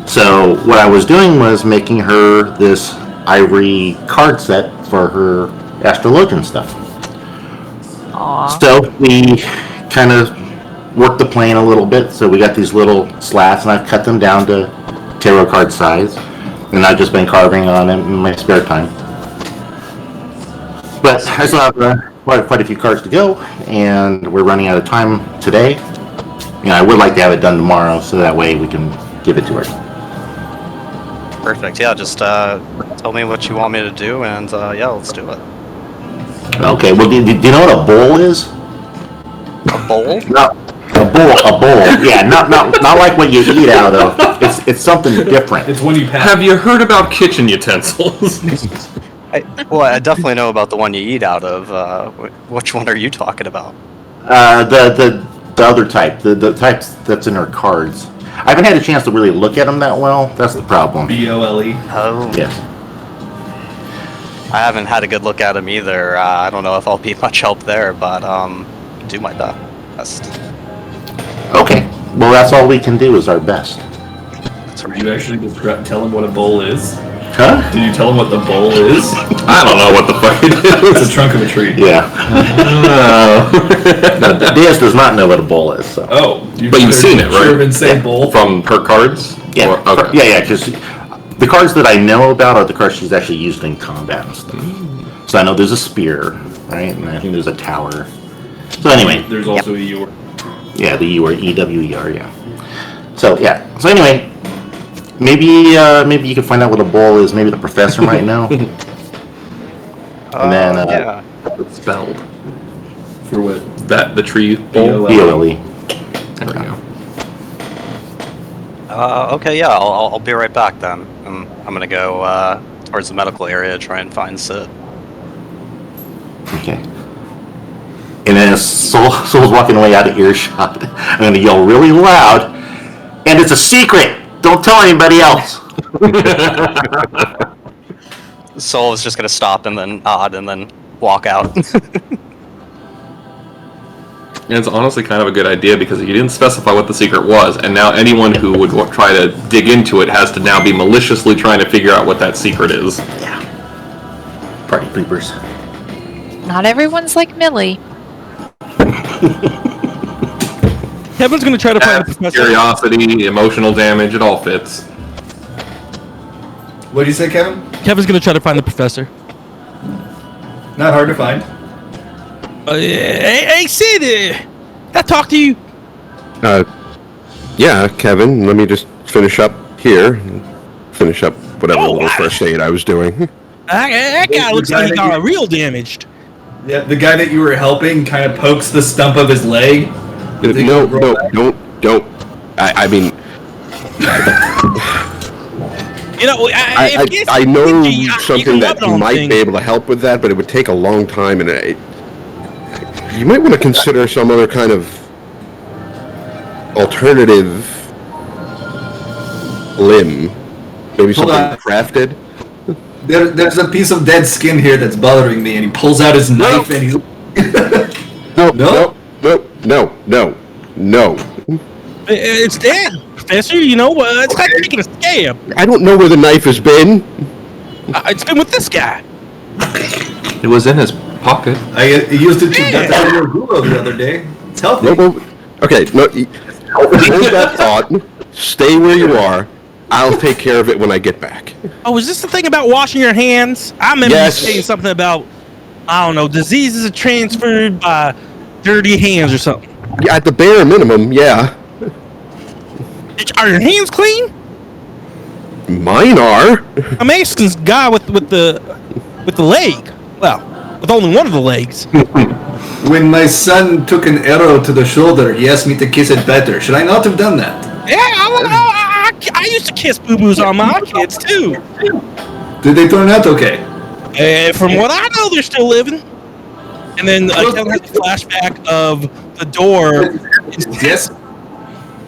So what I was doing was making her this ivory card set for her astrologian stuff. Aw. So we kind of worked the plane a little bit. So we got these little slats, and I've cut them down to tarot card size, and I've just been carving on them in my spare time. But I still have quite a few cards to go, and we're running out of time today. And I would like to have it done tomorrow, so that way we can give it to her. Perfect. Yeah, just tell me what you want me to do, and yeah, let's do it. Okay. Well, do you know what a bowl is? A bowl? No, a bowl. Yeah, not like what you eat out of. It's something different. It's when you pass. Have you heard about kitchen utensils? I definitely know about the one you eat out of. Which one are you talking about? The other type, the type that's in her cards. I haven't had a chance to really look at them that well. That's the problem. BOLE. Oh. Yes. I haven't had a good look at them either. I don't know if I'll be much help there, but do my best. Okay. Well, that's all we can do is our best. That's Did you actually tell him what a bowl is? Huh? Did you tell him what the bowl is? I don't know what the fuck it is. It's a trunk of a tree. Yeah. Diaz does not know what a bowl is. So. Oh, But you've seen it, right? Sure been saying bowl. From her cards? Yeah. Or- okay. Yeah. Because the cards that I know about are the cards she's actually used in combat and stuff. So I know there's a spear, right? And I think there's a tower. So anyway. There's also a Ewer. Yeah, the Ewer, EWER, yeah. So yeah. So anyway, maybe you can find out what a bowl is. Maybe the professor might know. And then yeah. It's spelled. For what? That, the tree bowl? BOLE. There we go. Okay, yeah, I'll be right back then. I'm gonna go towards the medical area to try and find Sid. Okay. And then as Soul's walking away out of earshot, I'm going to yell really loud, and it's a secret! Don't tell anybody else! Soul is just gonna stop and then nod and then walk out. And it's honestly kind of a good idea because you didn't specify what the secret was, and now anyone who would try to dig into it has to now be maliciously trying to figure out what that secret is. Yeah. Party creepers. Not everyone's like Millie. Kevin's gonna try to find the professor. Curiosity, emotional damage, it all fits. What did you say, Kevin? Kevin's gonna try to find the professor. Not hard to find. Hey, Sid, can I talk to you? Yeah, Kevin, let me just finish up here. Finish up whatever Oh, little first aid I was doing. That guy looks like he got real damaged. Yeah, the guy that you were helping kind of pokes the stump of his leg. No, don't. I mean, You know, I know something that you might be able to help with that, but it would take a long time, and you might want to consider some other kind of alternative limb. Maybe Hold something on. crafted. There's a piece of dead skin here that's bothering me, and he pulls out his knife and he's. No. It's dead, Professor. You know, it's like taking a scab. I don't know where the knife has been. It's been with this guy. It was in his pocket. I used it to get out of your gulo the other day. It's healthy. Okay, hold that thought. Stay where you are. I'll take care of it when I get back. Oh, is this the thing about washing your hands? I remember you saying something about, I don't know, diseases are transferred by dirty hands or something. Yeah, at the bare minimum, yeah. Are your hands clean? Mine are. I'm asking this guy with the leg. Well, with only one of the legs. When my son took an arrow to the shoulder, he asked me to kiss it better. Should I not have done that? Yeah, I used to kiss boo-boos on my kids, too. Did they turn out okay? From what I know, they're still living. And then Kevin has a flashback of the door. Yes.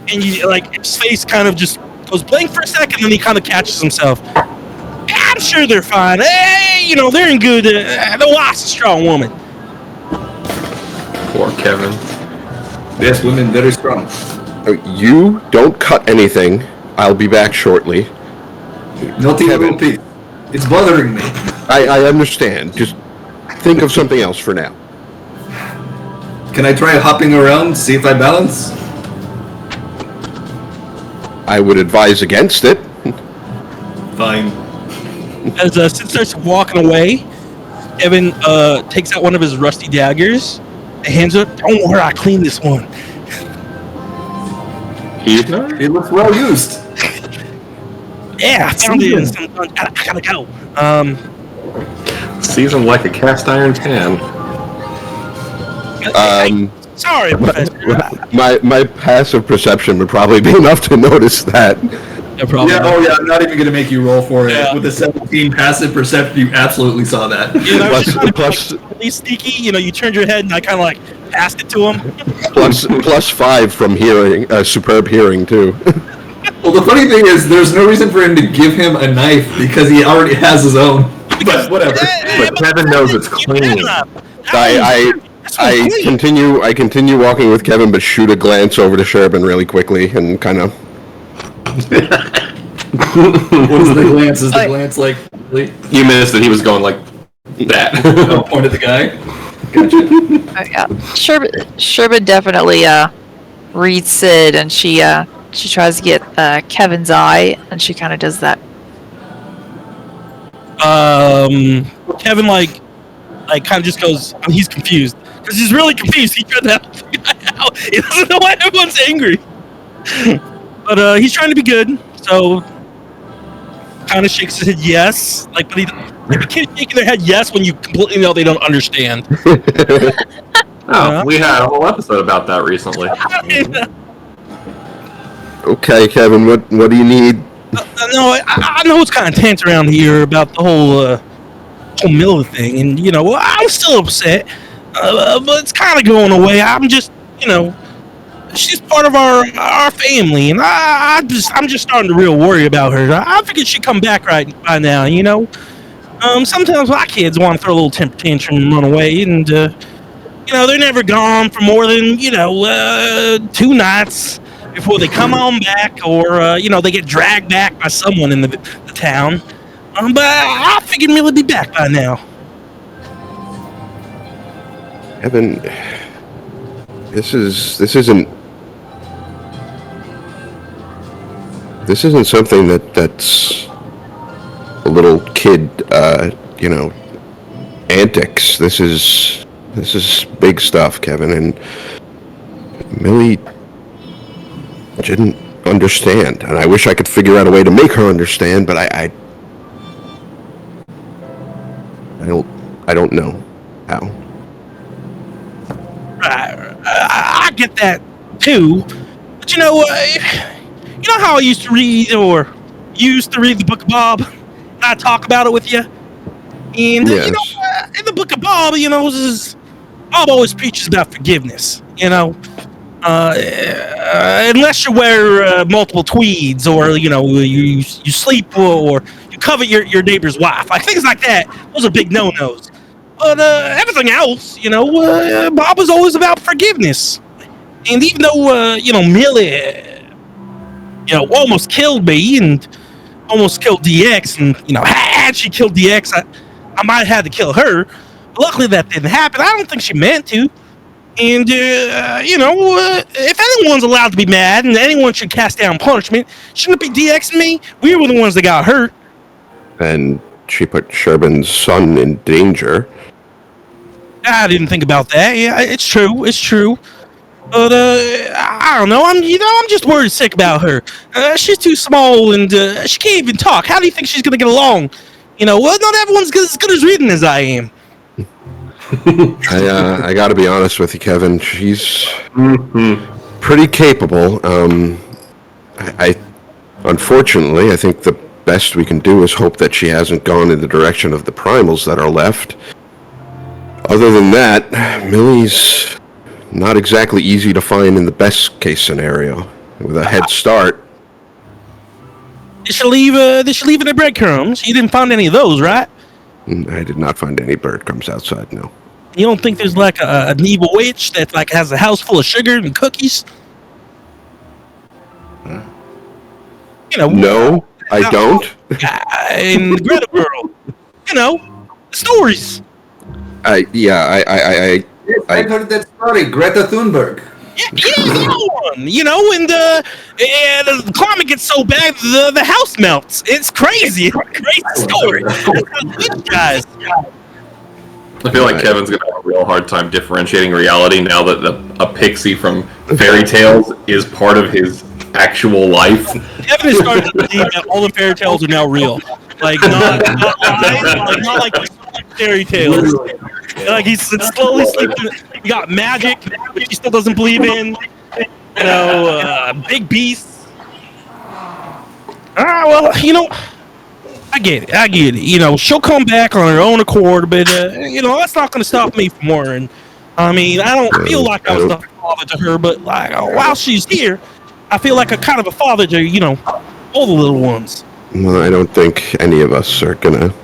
And you, like, his face kind of just goes blank for a second, and then he kind of catches himself. Yeah, I'm sure they're fine. Hey, you know, they're in good. The wife's a strong woman. Poor Kevin. Yes, women very strong. You don't cut anything. I'll be back shortly. Not even a little piece. It's bothering me. I understand. Just think of something else for now. Can I try hopping around, see if I balance? I would advise against it. Fine. As Sid starts walking away, Kevin takes out one of his rusty daggers and hands it. Don't worry, I cleaned this one. It looks well used. Yeah, I found it in some. I gotta go. Seasoned like a cast iron pan. Sorry, Professor. My passive perception would probably be enough to notice that. No problem. Yeah, oh yeah, I'm not even gonna make you roll for it. Yeah. With the 17 passive perception, you absolutely saw that. You know, I was just trying to be, Plus- like, really sneaky. You know, you turned your head and I kind of like passed it to him. plus 5 from hearing, superb hearing too. Well, the funny thing is, there's no reason for him to give him a knife because he already has his own. But whatever. But Kevin knows it's clean. I continue walking with Kevin, but shoot a glance over to Sherbin really quickly and kind of. What is the glance? Is the glance like? You missed that he was going like that. Oh, point at the guy. Gotcha. Oh, yeah. Sherbin definitely reads Sid, and she tries to get Kevin's eye, and she kind of does that. Kevin like kind of just goes. He's confused because he's really confused. He tried to help the guy out. He doesn't know why everyone's angry. But he's trying to be good, so kind of shakes his head yes. But a kid shaking their head yes when you completely know they don't understand. Oh, we had a whole episode about that recently. Okay, Kevin, what do you need? No, I know it's kind of tense around here about the whole Miller thing, and I'm still upset, but it's kind of going away. I'm just, she's part of our family, and I'm just starting to real worry about her. I figured she'd come back right by now, Sometimes my kids want to throw a little temper tantrum and run away, and they're never gone for more than 2 nights before they come on back, or they get dragged back by someone in the town. But I figured Millie would be back by now. Kevin, this isn't something that's a little kid, antics. This is big stuff, Kevin, and Millie didn't understand, and I wish I could figure out a way to make her understand, but I don't know how. Right, I get that too, but you know how I used to read the Book of Bob, and I talk about it with you, and Yes. In the Book of Bob, Bob always preaches about forgiveness, unless you wear multiple tweeds, or you sleep, or you covet your neighbor's wife, like things like that. Those are big no-nos. But everything else, Bob was always about forgiveness. And even though Millie, almost killed me and almost killed DX, and had she killed DX, I might have had to kill her. Luckily, that didn't happen. I don't think she meant to. And, if anyone's allowed to be mad and anyone should cast down punishment, shouldn't it be DX and me? We were the ones that got hurt. And she put Sherbin's son in danger. I didn't think about that. Yeah, it's true. But, I don't know. I'm just worried sick about her. She's too small and, she can't even talk. How do you think she's gonna get along? Not everyone's as good as reading as I am. I gotta be honest with you, Kevin. She's pretty capable. Unfortunately, I think the best we can do is hope that she hasn't gone in the direction of the primals that are left. Other than that, Millie's not exactly easy to find in the best case scenario. With a head start. Did she leave any breadcrumbs? You didn't find any of those, right? I did not find any breadcrumbs outside, no. You don't think there's like an evil witch that like has a house full of sugar and cookies? No, I don't. In the Greta world, stories. I Yes, I've heard that story. Greta Thunberg. And the climate gets so bad, the house melts. It's crazy. It's a crazy story. That's how good, guys. I feel like Kevin's gonna have a real hard time differentiating reality now that a pixie from fairy tales is part of his actual life. Kevin is starting to believe that all the fairy tales are now real. Like, not like fairy tales. Like, he's slowly sleeping. He got magic, which he still doesn't believe in. Big beasts. I get it. She'll come back on her own accord, but that's not going to stop me from worrying. I mean, I don't feel like I was a father to her, but while she's here, I feel like a kind of a father to all the little ones. Well, I don't think any of us are gonna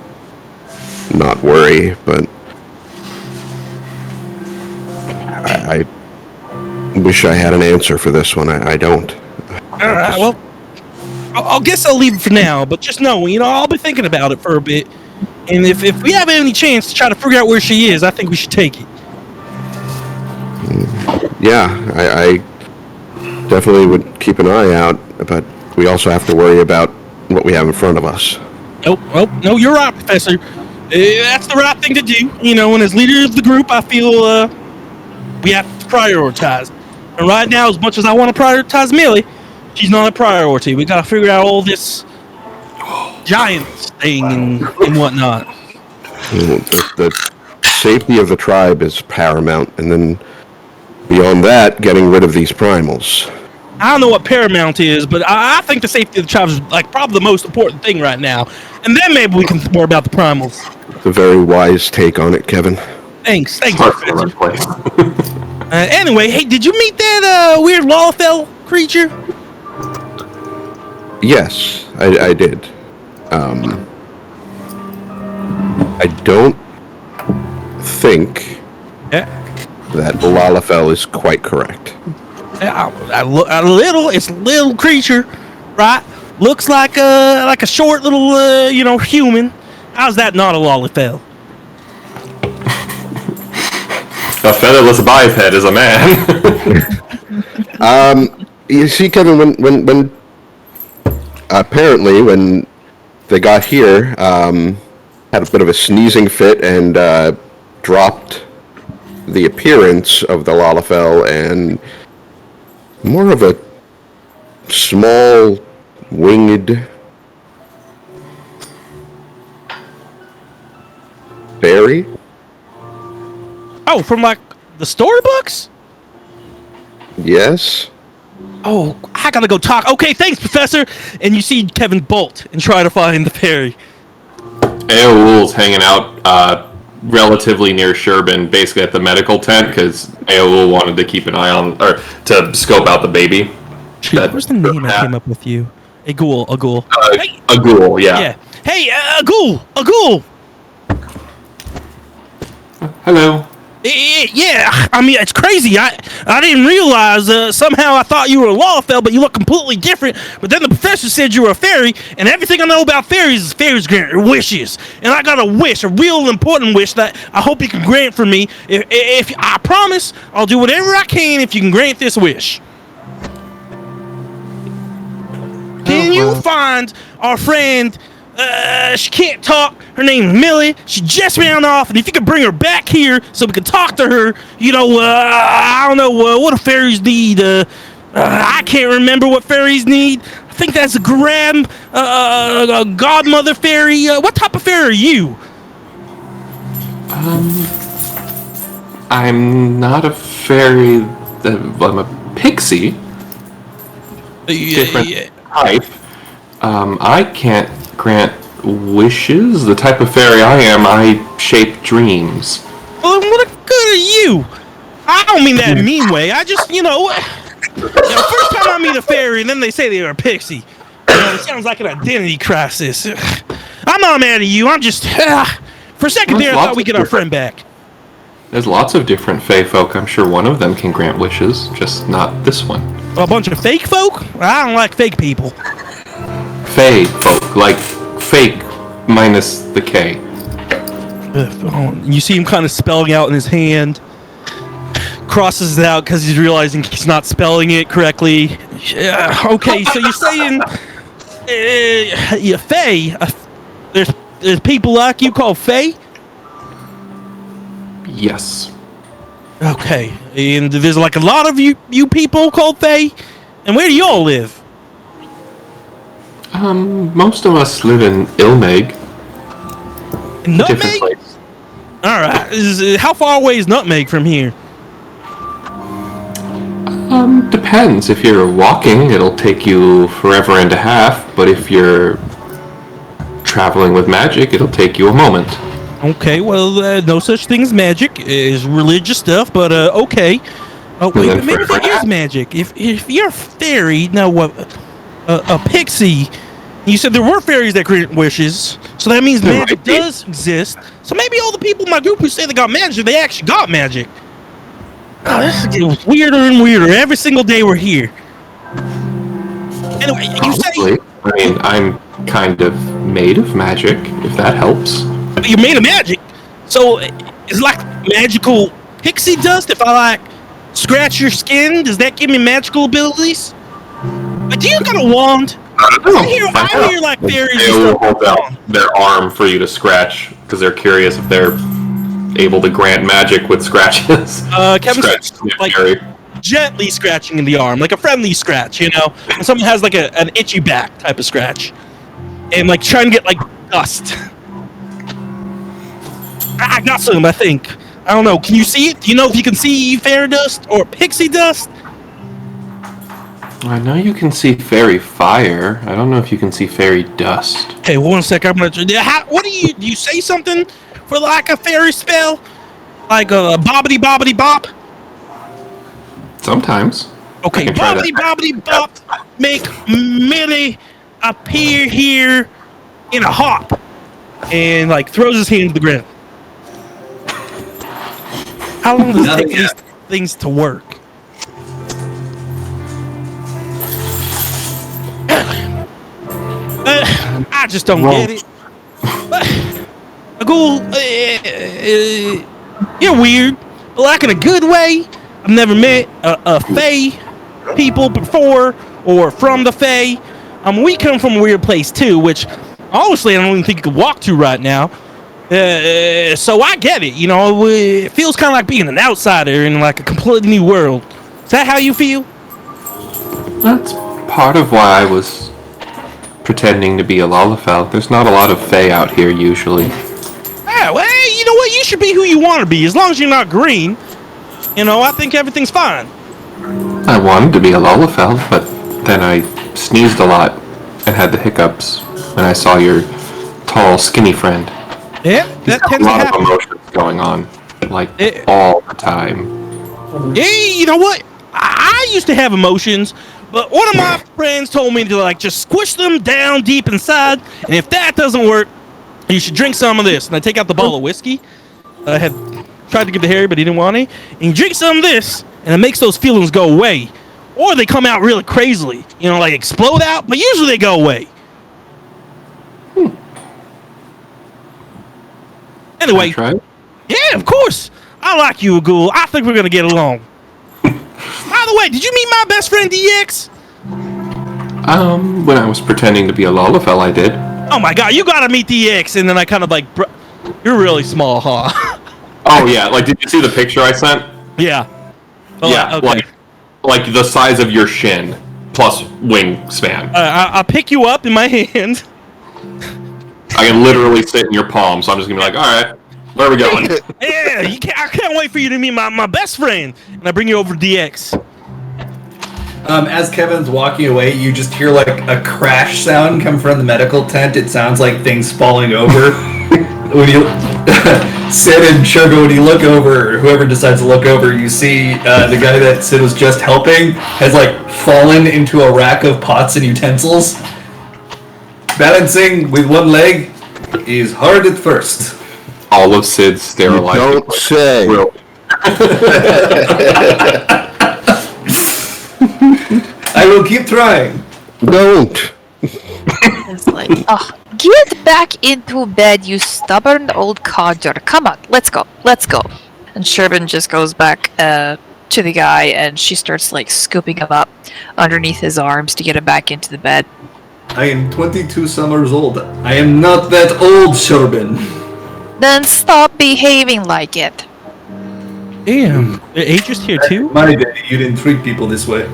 not worry, but I wish I had an answer for this one. I don't. All right, well, I guess I'll leave it for now, but just know, I'll be thinking about it for a bit, and if we have any chance to try to figure out where she is, I think we should take it. Yeah, I definitely would keep an eye out, but we also have to worry about what we have in front of us. No, you're right, Professor. That's the right thing to do. And as leader of the group, I feel we have to prioritize. And right now, as much as I want to prioritize Millie, she's not a priority. We got to figure out all this giants thing and whatnot. The safety of the tribe is paramount, and then beyond that, getting rid of these primals. I don't know what paramount is, but I think the safety of the tribe is probably the most important thing right now. And then maybe we can think more about the primals. It's a very wise take on it, Kevin. Thanks. Anyway, hey, did you meet that weird Lalafell creature? Yes, I did. I don't think that Lalafell is quite correct. It's a little creature, right? Looks like a short little human. How's that not a Lalafell? A featherless biped is a man. You see, Kevin, when apparently when they got here, had a bit of a sneezing fit and dropped the appearance of the Lalafell and more of a small winged fairy. Oh, from the storybooks? Yes. Oh, I gotta go talk. Okay, thanks, Professor. And you see Kevin bolt and try to find the fairy. Aoul's hanging out relatively near Sherbin, basically at the medical tent, because Aoul wanted to keep an eye on, or to scope out the baby. Where's the name I came up with you? A ghoul. Hey. A ghoul, yeah. Hey, a ghoul. Hello. Yeah, I mean, it's crazy. I didn't realize, somehow I thought you were a Lalafell, but you look completely different. But then the professor said you were a fairy, and everything I know about fairies is fairies grant wishes. And I got a wish, a real important wish that I hope you can grant for me. If I promise, I'll do whatever I can if you can grant this wish. Can you find our friend? She can't talk. Her name's Millie. She just ran off, and if you could bring her back here so we can talk to her, I don't know what do fairies need. I can't remember what fairies need. I think that's a godmother fairy. What type of fairy are you? I'm not a fairy. I'm a pixie. Different type. I can't grant wishes. The type of fairy I am, I shape dreams. Well, what good are you? I don't mean that in a mean way. I just, first time I meet a fairy and then they say they're a pixie. It sounds like an identity crisis. I'm not mad at you. I'm just, for a second there, I thought we'd get our friend back. There's lots of different fae folk. I'm sure one of them can grant wishes, just not this one. A bunch of fake folk? I don't like fake people. Fae folk, like fake minus the K. You see him kind of spelling out in his hand. crosses it out because he's realizing he's not spelling it correctly. Okay, so you're saying you're Fae. There's people like you called Fae? Yes. Okay, and there's like a lot of you people called Fae? And where do you all live? Most of us live in Ilmeg. Different Nutmeg? place. Alright, how far away is Nutmeg from here? Depends. If you're walking, it'll take you forever and a half, but if you're traveling with magic, it'll take you a moment. Okay, well, no such thing as magic. It's religious stuff, but okay. Oh, wait, but maybe there is magic. If you're a fairy, now what? A pixie. You said there were fairies that grant wishes, so that means magic does exist. So maybe all the people in my group who say they got magic, they actually got magic. Oh, this is getting weirder and weirder every single day we're here. Anyway, you say... I mean, I'm kind of made of magic, if that helps. You're made of magic? So, it's like magical pixie dust? If I, like, scratch your skin, does that give me magical abilities? Like, do you got a wand? I don't know. I hear like fairies They will hold out their arm for you to scratch, because they're curious if they're able to grant magic with scratches. Kevin's like gently scratching in the arm, like a friendly scratch, you know? And someone has like an itchy back type of scratch. And like trying to get like dust. I got some, I think. I don't know. Can you see it? Do you know if you can see fairy dust or pixie dust? I know you can see fairy fire. I don't know if you can see fairy dust. Hey, 1 sec. I'm gonna. What do you say something for like a fairy spell? Like a bobbity bobbity bop? Sometimes. Okay, bobbity bobbity bop. Make Millie appear here in a hop, and like throws his hand to the ground. How long does it take for these things to work? I just don't get it. Ghoul, you're weird, but like in a good way. I've never met a Fae people before or from the Fae. We come from a weird place too, which honestly I don't even think you could walk to right now. So I get it. You know, it feels kind of like being an outsider in like a completely new world. Is that how you feel? That's part of why I was pretending to be a Lalafell. There's not a lot of Fae out here usually. Ah, well, hey, you know what? You should be who you want to be, as long as you're not green. You know, I think everything's fine. I wanted to be a Lalafell, but then I sneezed a lot and had the hiccups when I saw your tall, skinny friend. Yeah, that tends to happen. A lot of emotions going on, like all the time. Hey, you know what? I used to have emotions, but one of my friends told me to like just squish them down deep inside, and if that doesn't work, you should drink some of this. And I take out the bottle of whiskey. I had tried to give to Harry, but he didn't want any. And you drink some of this, and it makes those feelings go away. Or they come out really crazily. You know, like explode out, but usually they go away. Anyway, yeah, of course. I like you, Ghoul. I think we're going to get along. By the way, did you meet my best friend, DX? When I was pretending to be a Lalafell, I did. Oh my god, you gotta meet DX, and then I kind of like, you're really small, huh? Oh yeah, like did you see the picture I sent? Yeah. Oh, yeah, okay. like the size of your shin plus wingspan. I'll pick you up in my hand. I can literally sit in your palm, so I'm just gonna be like, all right, where are we going? Yeah, I can't wait for you to meet my best friend, and I bring you over to DX. As Kevin's walking away, you just hear like a crash sound come from the medical tent. It sounds like things falling over. When you, Sid and Sugar, when you look over, or whoever decides to look over, you see the guy that Sid was just helping has like fallen into a rack of pots and utensils. Balancing with one leg is hard at first. All of Sid's sterilized. Don't say. I will keep trying. Don't. It's like, oh, get back into bed, you stubborn old codger. Come on, let's go. And Sherbin just goes back to the guy, and she starts like scooping him up underneath his arms to get him back into the bed. I am 22 summers old. I am not that old, Sherbin. Then stop behaving like it. Damn. Aegis here too? My day, you didn't treat people this way.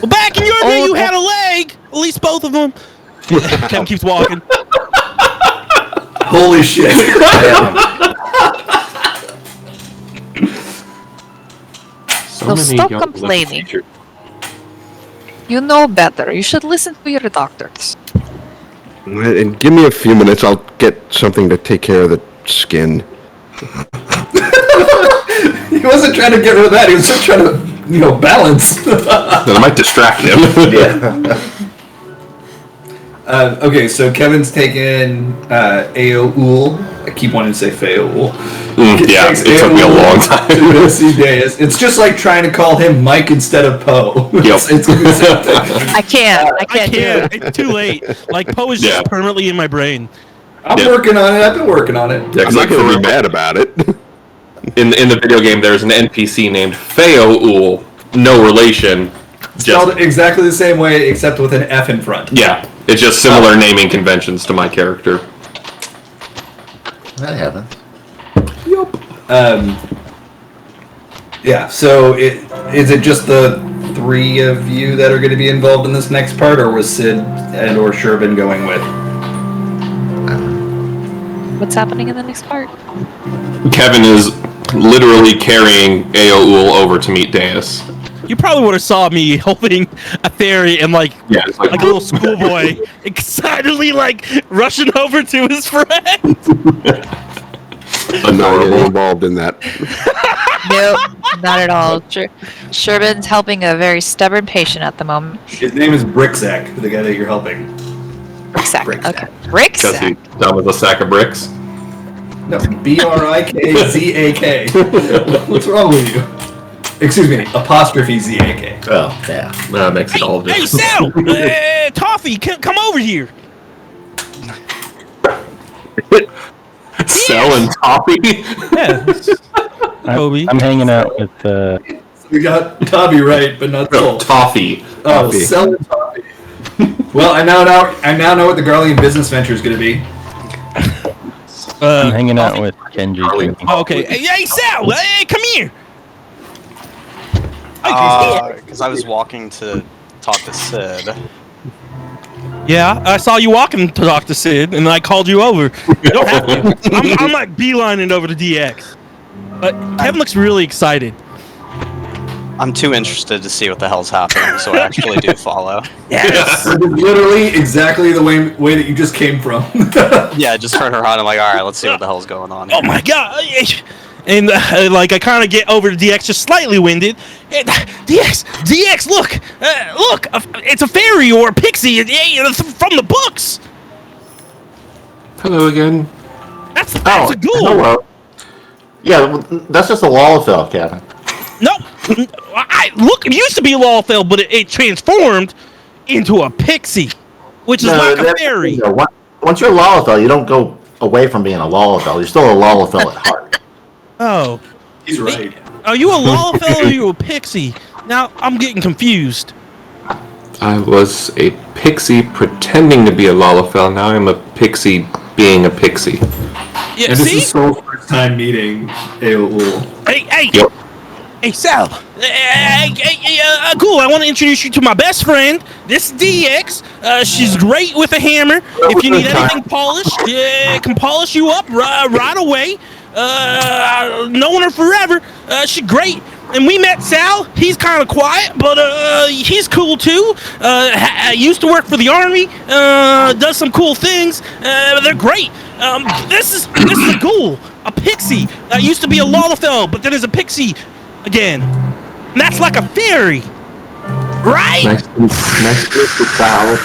Well, back in your day, you had a leg. At least both of them. Kevin keeps walking. Holy shit. So stop complaining. You know better. You should listen to your doctors. And give me a few minutes, I'll get something to take care of the skin. He wasn't trying to get rid of that, he was just trying to, balance. That might distract him. Okay, so Kevin's taken Aoul. I keep wanting to say Faoul. Yeah, it took me a long time. It's just like trying to call him Mike instead of Poe. Yep. It's the same thing. I can't do it. It's too late. Like, Poe is just permanently in my brain. I'm working on it. I've been working on it. I'm not going to be mad about it. In the video game, there's an NPC named Faoul, no relation. Spelled exactly the same way, except with an F in front. Yeah, it's just similar naming conventions to my character. That happens. Yeah, so is it just the three of you that are going to be involved in this next part, or was Sid and or Sherbin going with? What's happening in the next part? Kevin is literally carrying Aoul over to meet Deus. You probably would have saw me holding a fairy and like Yeah, it's a little schoolboy excitedly like rushing over to his friend. I'm not getting involved in that. Nope, not at all. Sherbin's helping a very stubborn patient at the moment. His name is Bricksack, the guy that you're helping. Bricksack. Bricksack. Okay. Because he's Bricksack. done with a sack of bricks. No, Brickzak. What's wrong with you? Excuse me, apostrophe ZAK. Oh, yeah. That makes it all Hey, different. Sal! Toffee, come over here. Selling toffee? Yeah. Kobe. I'm hanging out with We got Toby right, but not No, Soul. toffee. Oh, Toffee. selling Toby. Well, I now know what the Garlean business venture is going to be. I'm hanging out with Kenji. drinking. Okay. Hey, Sal! Hey, come here. Okay. Because I was walking to talk to Sid. Yeah, I saw you walking to talk to Sid, and I called you over. You don't have to. I'm like beelining over to DX. But Kevin looks really excited. I'm too interested to see what the hell's happening, so I actually do follow. Yes. It is literally exactly the way that you just came from. Yeah, I just heard her on. I'm like, all right, let's see what the hell's going on. Oh my god. And like I kind of get over to DX just slightly winded. And, DX, look, it's a fairy or a pixie from the books. Hello again. That's a ghoul. Hello. Yeah, well, that's just a Lalafell, Kevin. No, look, it used to be a Lawfell, but it transformed into a pixie, which is like a that's- fairy. you know, once you're a Lalafell, you don't go away from being a Lalafell. You're still a Lalafell at heart. Oh, He's right. are you a Lawfell or are you a pixie? Now I'm getting confused. I was a pixie pretending to be a Lalafell. Now I'm a pixie being a pixie. Yeah, And this see? is Soul's first time meeting Aoul. Hey, Yep. hey, Sal. Cool. I want to introduce you to my best friend. This is DX. She's great with a hammer. If you need anything polished, can polish you up right away. Known her forever. She's great. And we met Sal. He's kind of quiet, but he's cool too. Used to work for the army. Does some cool things. They're great. This is a ghoul, a pixie. Used to be a Lalafell, but then is a pixie again. And that's like a fairy, right? Nice to meet you, Sal.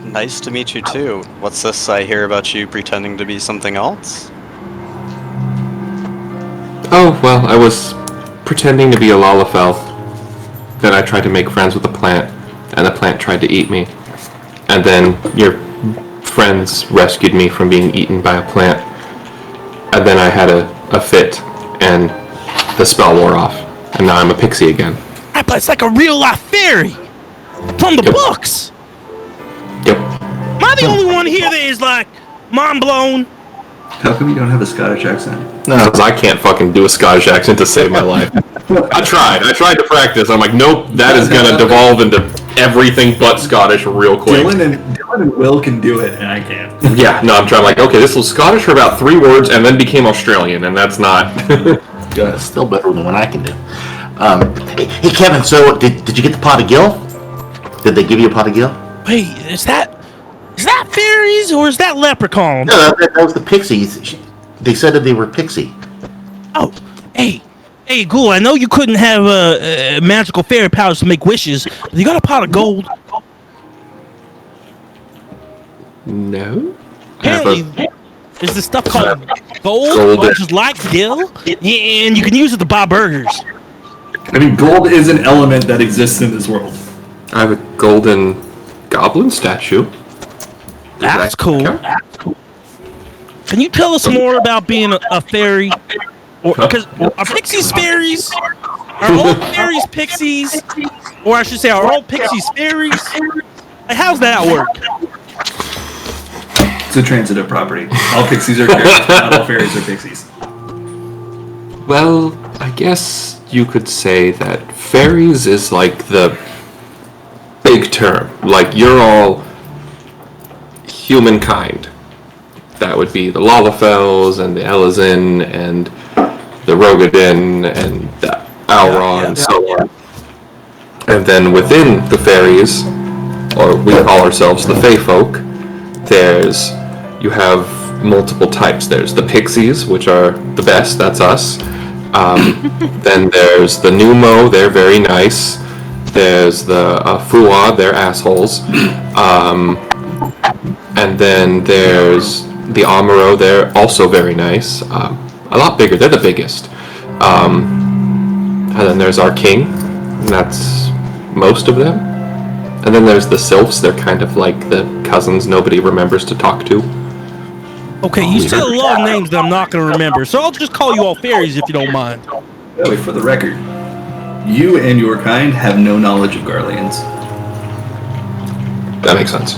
Nice to meet you too. What's this I hear about you pretending to be something else? Oh, well, I was pretending to be a Lalafell. Then I tried to make friends with the plant, and the plant tried to eat me. And then your friends rescued me from being eaten by a plant. and then I had a fit, and the spell wore off, and now I'm a pixie again. Right, but it's like a real life fairy from the Yep. books. Yep. Am I the only one here that is like mind blown? How come you don't have a Scottish accent? No, Because I can't fucking do a Scottish accent to save my life. I tried to practice. I'm like, nope, that is gonna devolve into everything but Scottish real quick. Dylan and Will can do it, and I can't. Yeah, no, I'm trying like, okay, this was Scottish for about 3 words and then became Australian, and that's not. it's still better than what I can do. Hey Kevin, so did you get the pot of gill? Did they give you a pot of gill? Wait, is that fairies or is that leprechauns? No, that was the pixies. They said that they were pixie. Oh, hey, Ghoul, I know you couldn't have magical fairy powers to make wishes, but you got a pot of gold. No. I have Apparently, there's this stuff called gold, Gold. which is like gill, and you can use it to buy burgers. I mean, gold is an element that exists in this world. I have a golden goblin statue. That's cool. Can you tell us more about being a fairy? Because are pixies fairies? Are all fairies pixies? Or I should say, are all pixies fairies? Like, how's that work? It's a transitive property. All pixies are fairies, not all fairies are pixies. Well, I guess you could say that fairies is like the big term. Like, you're all humankind. That would be the Lalafels and the Elizin and the Rogadin and the Aura and so on. And then within the fairies, or we call ourselves the Fae folk, you have multiple types. There's the pixies, which are the best, that's us. Then there's the Numo, they're very nice. There's the Fua, they're assholes. And then there's the Amuro, they're also very nice. A lot bigger, they're the biggest. And then there's our king, and that's most of them. And then there's the Sylphs, they're kind of like the cousins nobody remembers to talk to. Okay, you said a lot of names that I'm not going to remember, so I'll just call you all fairies if you don't mind. Wait, for the record, you and your kind have no knowledge of Garleans. That makes sense.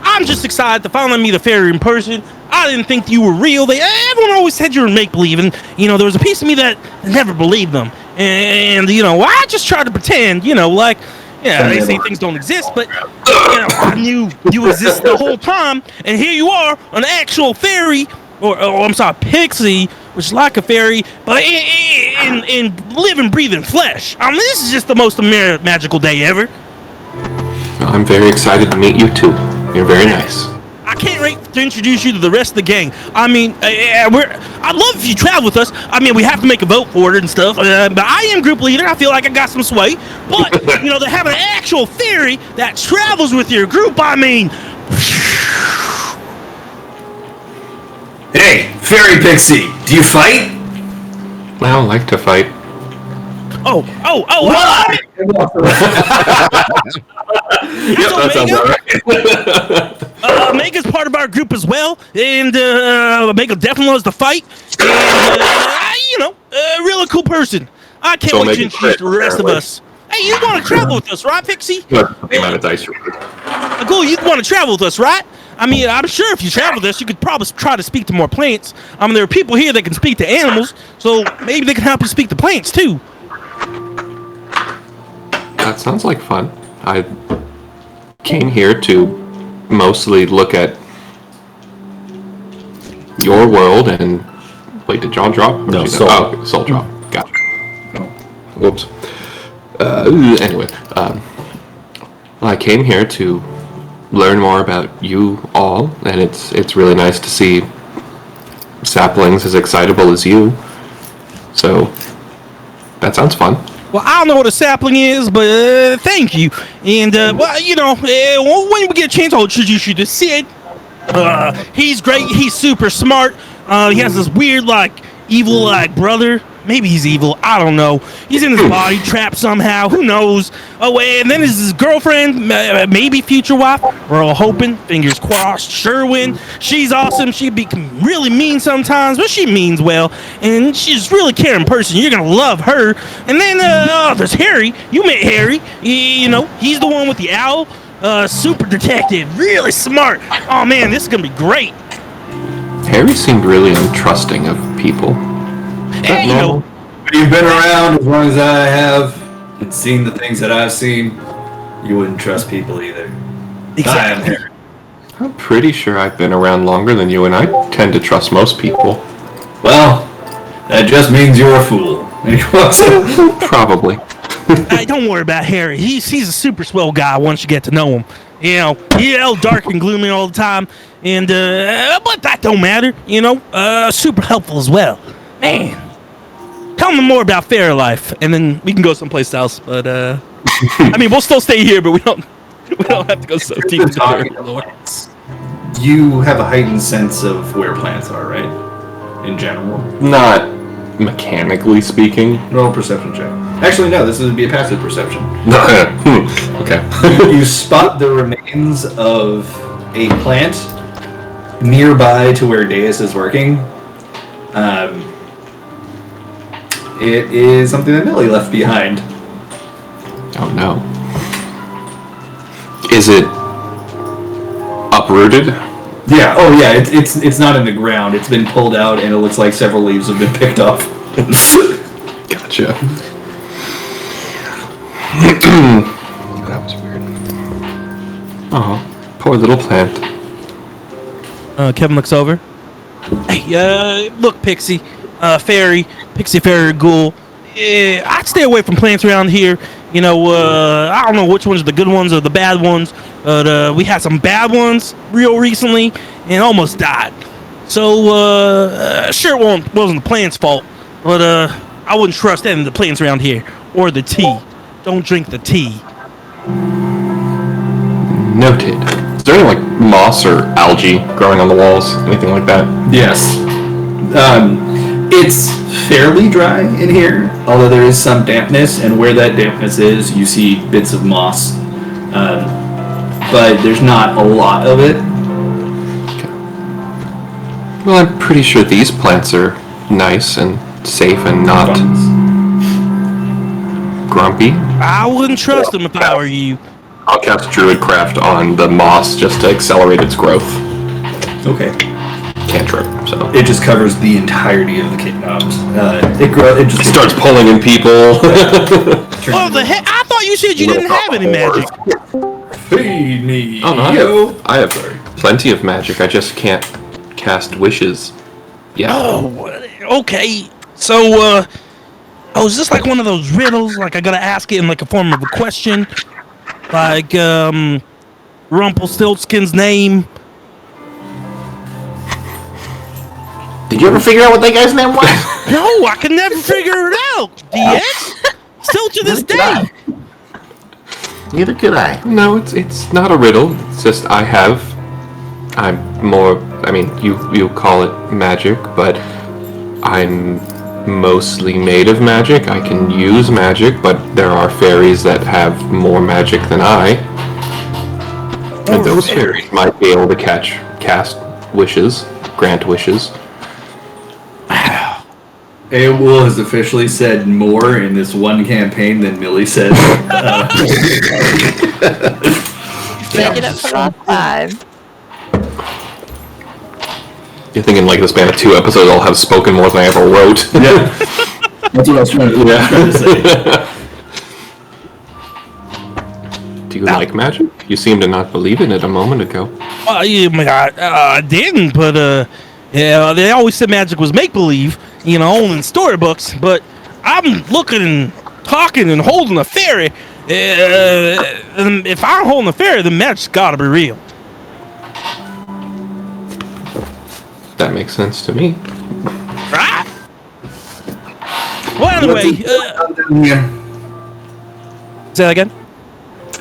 I'm just excited to finally meet a fairy in person. I didn't think you were real. Everyone always said you were make-believe, and, there was a piece of me that never believed them. And, I just tried to pretend, they say things don't exist, but, I knew you existed the whole time, and here you are, an actual fairy, or I'm sorry, pixie, which is like a fairy, but in living, breathing flesh. I mean, this is just the most magical day ever. I'm very excited to meet you too. You're very nice. I can't wait to introduce you to the rest of the gang. I mean, I'd love if you travel with us. I mean, we have to make a vote for it and stuff. But I am group leader. I feel like I got some sway. But, to have an actual fairy that travels with your group, I mean... Hey, fairy pixie, do you fight? I don't like to fight. What? Yep, that sounds alright. Mega's part of our group as well, and Mega definitely loves to fight. And a really cool person. I can't wait to introduce the rest of us. Hey, you want to travel with us, right, Pixie? Cool, you want to travel with us, right? I mean, I'm sure if you travel with us, you could probably try to speak to more plants. I mean, there are people here that can speak to animals, so maybe they can help you speak to plants too. That sounds like fun. I came here to mostly look at your world and... Wait, did John drop? No, Soul. Oh, Soul drop. Gotcha. Whoops. Anyway, I came here to learn more about you all, and it's really nice to see saplings as excitable as you. So, that sounds fun. Well, I don't know what a sapling is, but thank you. And, when we get a chance, I'll introduce you to Sid. He's great. He's super smart. He has this weird, evil, brother Maybe he's evil. I don't know. He's in his body, trapped somehow. Who knows? Oh, and then is his girlfriend, maybe future wife. We're all hoping. Fingers crossed. Sherwin. She's awesome. She be really mean sometimes, but she means well. And she's a really caring person. You're going to love her. And then there's Harry. You met Harry. You know, he's the one with the owl. Super detective. Really smart. Oh, man, this is going to be great. Harry seemed really untrusting of people. Hey, you know. But you've been around as long as I have and seen the things that I've seen, you wouldn't trust people either. Exactly. I am Harry. I'm pretty sure I've been around longer than you, and I tend to trust most people. Well, that just means you're a fool. Probably. Hey, don't worry about Harry. He's a super swell guy once you get to know him. You know, he's all dark and gloomy all the time, and but that don't matter. You know, super helpful as well. Man, tell me more about Fairlife, and then we can go someplace else. But I mean, we'll still stay here, but we don't have to go so deep into the You have a heightened sense of where plants are, right? In general. Not mechanically speaking. Roll perception check. Actually, no. This would be a passive perception. Okay. You spot the remains of a plant nearby to where Deus is working. It is something that Millie left behind. Oh no. Is it uprooted? Yeah. Oh yeah. It's not in the ground. It's been pulled out, and it looks like several leaves have been picked off. Gotcha. That was weird. Oh, poor little plant. Kevin looks over. Hey, look, Pixie, Fairy, Pixie, Fairy, Ghoul. I'd stay away from plants around here. You know, I don't know which ones are the good ones or the bad ones, but we had some bad ones real recently and almost died. So, sure it wasn't the plant's fault, but I wouldn't trust any of the plants around here or the tea. Don't drink the tea. Noted. Is there any, like, moss or algae growing on the walls? Anything like that? Yes. It's fairly dry in here, although there is some dampness, and where that dampness is, you see bits of moss. But there's not a lot of it. Okay. Well, I'm pretty sure these plants are nice and safe and not grumpy. I wouldn't trust them if I were you. I'll cast Druidcraft on the moss just to accelerate its growth. Okay. Cantrip, so. It just covers the entirety of the kit. It just Starts pulling in people. Oh, the heck? I thought you said you didn't have any magic. Feed me. Oh no, I have plenty of magic. I just can't cast wishes. Yeah. Oh, okay. So, is this like one of those riddles? Like I gotta ask it in like a form of a question? Like, Rumpelstiltskin's name? Did you ever figure out what that guy's name was? No, I can never figure it out. DX? Still to this day. Neither could I. No, it's not a riddle. It's just I'm more. I mean, you call it magic, but I'm mostly made of magic. I can use magic, but there are fairies that have more magic than I. And those fairies might be able to cast wishes, grant wishes. Aoul has officially said more in this one campaign than Millie said. Make it up for last time. You're thinking like the span of 2 episodes I'll have spoken more than I ever wrote. Yeah. That's what I was trying to say. Do you like magic? You seem to not believe in it a moment ago. I didn't, but yeah, they always said magic was make believe, you know, only in storybooks. But I'm looking and talking and holding a fairy. And if I'm holding a fairy, then magic's gotta be real. That makes sense to me. Right? Well, anyway, say that again.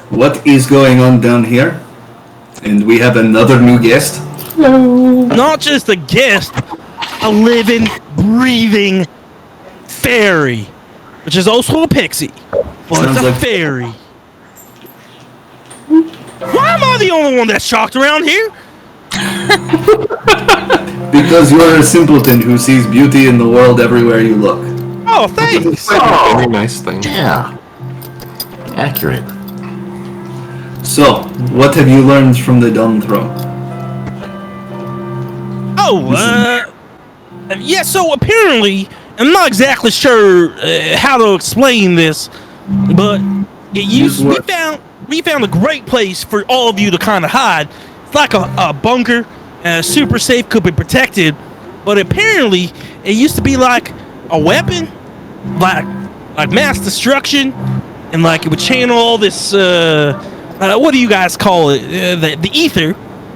What is going on down here? And we have another new guest. Not just a guest, a living, breathing fairy, which is also a pixie, but Sounds it's a like- fairy. Why am I the only one that's shocked around here? Because you're a simpleton who sees beauty in the world everywhere you look. Oh, thanks. Very nice thing. Yeah. Accurate. So, what have you learned from the Dawn Throne? Yeah, so apparently, I'm not exactly sure how to explain this, but we found a great place for all of you to kind of hide. It's like a bunker, super safe, could be protected, but apparently it used to be like a weapon, like mass destruction, and like it would channel all this, what do you guys call it, the ether,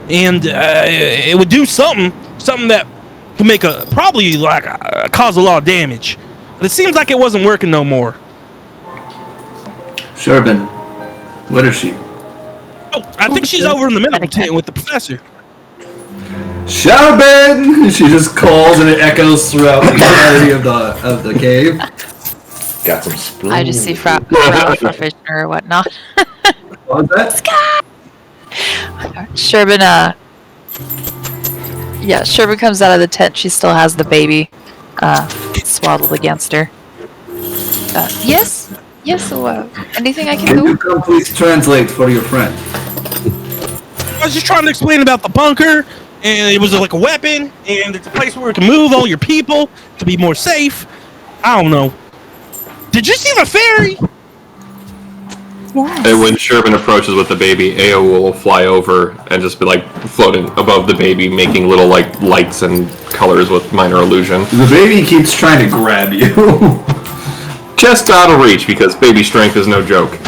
and it would do something that could make cause a lot of damage. But it seems like it wasn't working no more. Sherbin, where is she? Oh, I think she's over in the middle tent with the professor. Sherbin! She just calls and it echoes throughout the entirety of the cave. Got some spoons. I just see Frau or whatnot. What was that? Sherbin, Sherbin comes out of the tent. She still has the baby swaddled against her. Yes? So, anything I can Can do? you come please translate for your friend? I was just trying to explain about the bunker, and it was like a weapon, and it's a place where we can move all your people to be more safe. I don't know. Did you see the fairy? And when Sherbin approaches with the baby, Ao will fly over and just be like floating above the baby, making little like lights and colors with minor illusion. The baby keeps trying to grab you. Just out of reach because baby strength is no joke.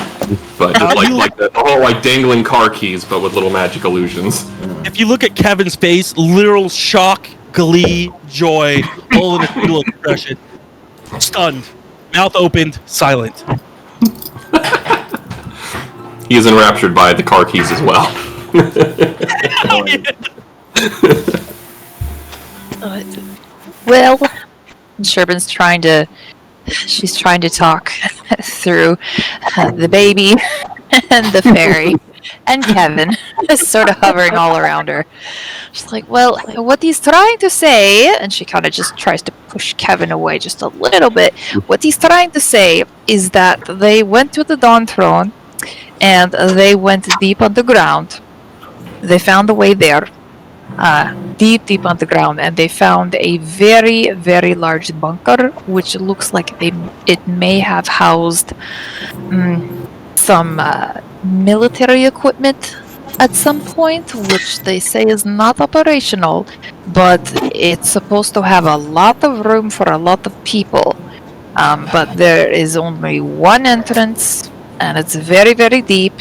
But just like the whole like dangling car keys, but with little magic illusions. If you look at Kevin's face, literal shock, glee, joy, all in a single expression. Stunned, mouth opened, silent. He is enraptured by the car keys as well. Well, Sherbin's she's trying to talk through the baby and the fairy and Kevin, sort of hovering all around her. She's like, well, what he's trying to say, and she kind of just tries to push Kevin away just a little bit. What he's trying to say is that they went to the Dawn Throne and they went deep underground. They found a way there, deep underground, and they found a very, very large bunker, which looks like it may have housed some military equipment at some point, which they say is not operational, but it's supposed to have a lot of room for a lot of people. But there is only one entrance, and it's very, very deep,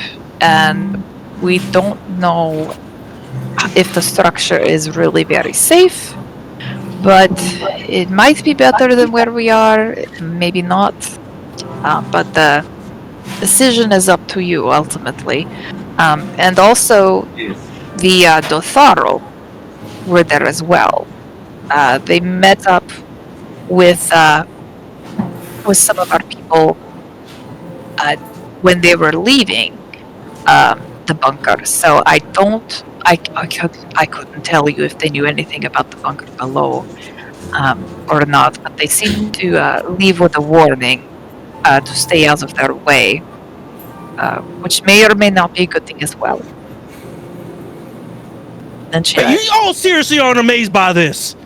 and we don't know if the structure is really very safe, but it might be better than where we are, maybe not. But the decision is up to you, ultimately. And also, the Dotharo were there as well. They met up with some of our people when they were leaving the bunker. So I couldn't tell you if they knew anything about the bunker below or not. But they seemed to leave with a warning to stay out of their way, which may or may not be a good thing as well. And she, You all seriously aren't amazed by this?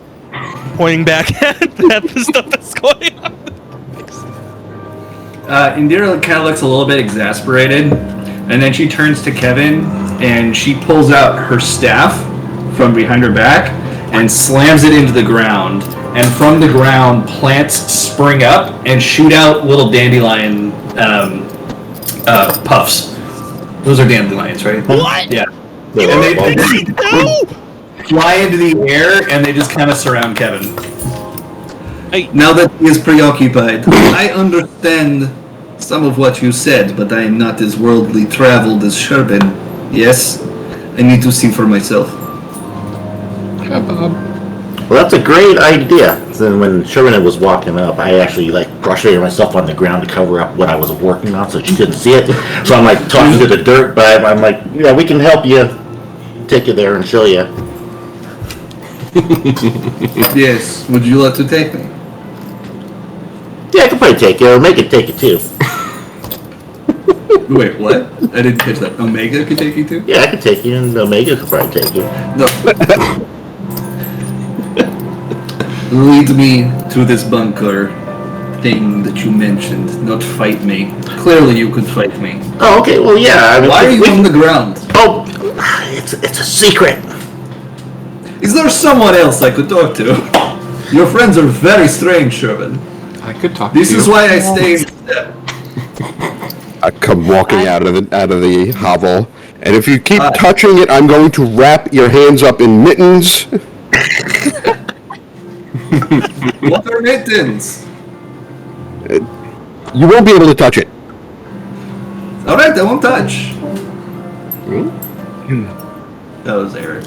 Pointing back at the stuff that's going on. Indira kind of looks a little bit exasperated, and then she turns to Kevin and she pulls out her staff from behind her back and slams it into the ground. And from the ground, plants spring up and shoot out little dandelion puffs. Those are dandelions, right? What? Yeah. And they fly into the air and they just kind of surround Kevin. Hey. Now that he is preoccupied, I understand some of what you said, but I am not as worldly traveled as Sherbin. Yes, I need to see for myself. Yeah, Bob. Well, that's a great idea. So when Sherman was walking up, I actually prostrated myself on the ground to cover up what I was working on, so she couldn't see it. So I'm talking to the dirt, but I'm like, yeah, we can help you, take you there and show you. Yes. Would you like to take me? Yeah, I could probably take you, or make it take you too. Wait, what? I didn't catch that. Omega could take you too? Yeah, I could take you, and Omega could probably take you. No. Lead me to this bunker thing that you mentioned, not fight me. Clearly you could fight me. Oh, okay. Well, yeah. I mean, Why are you on the ground? Oh, it's a secret. Is there someone else I could talk to? Your friends are very strange, Sherman. I could talk This to you. is why I stay in step. I come walking out of the hovel, and if you keep touching it, I'm going to wrap your hands up in mittens. What are mittens? You won't be able to touch it. Alright, I won't touch. That was Eric.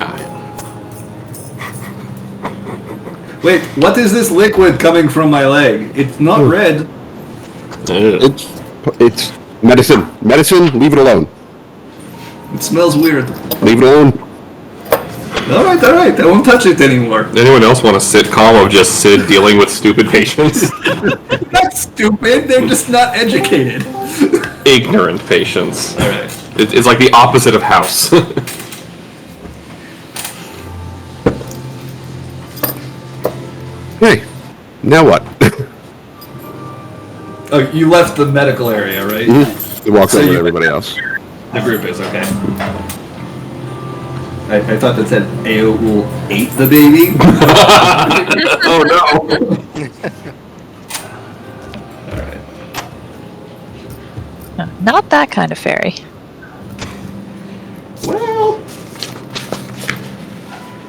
Wait, what is this liquid coming from my leg? It's not red. It's medicine. Medicine, leave it alone. It smells weird. Leave it alone. Alright, I won't touch it anymore. Anyone else want a sitcom of just Sid dealing with stupid patients? Not stupid, they're just not educated. Ignorant patients. Alright. It's like the opposite of House. Hey, now what? Oh, you left the medical area, right? You walk So over to you- everybody else. The group is, okay. I thought that said Aoul ate the baby. Oh no! Alright. Not that kind of fairy. Well...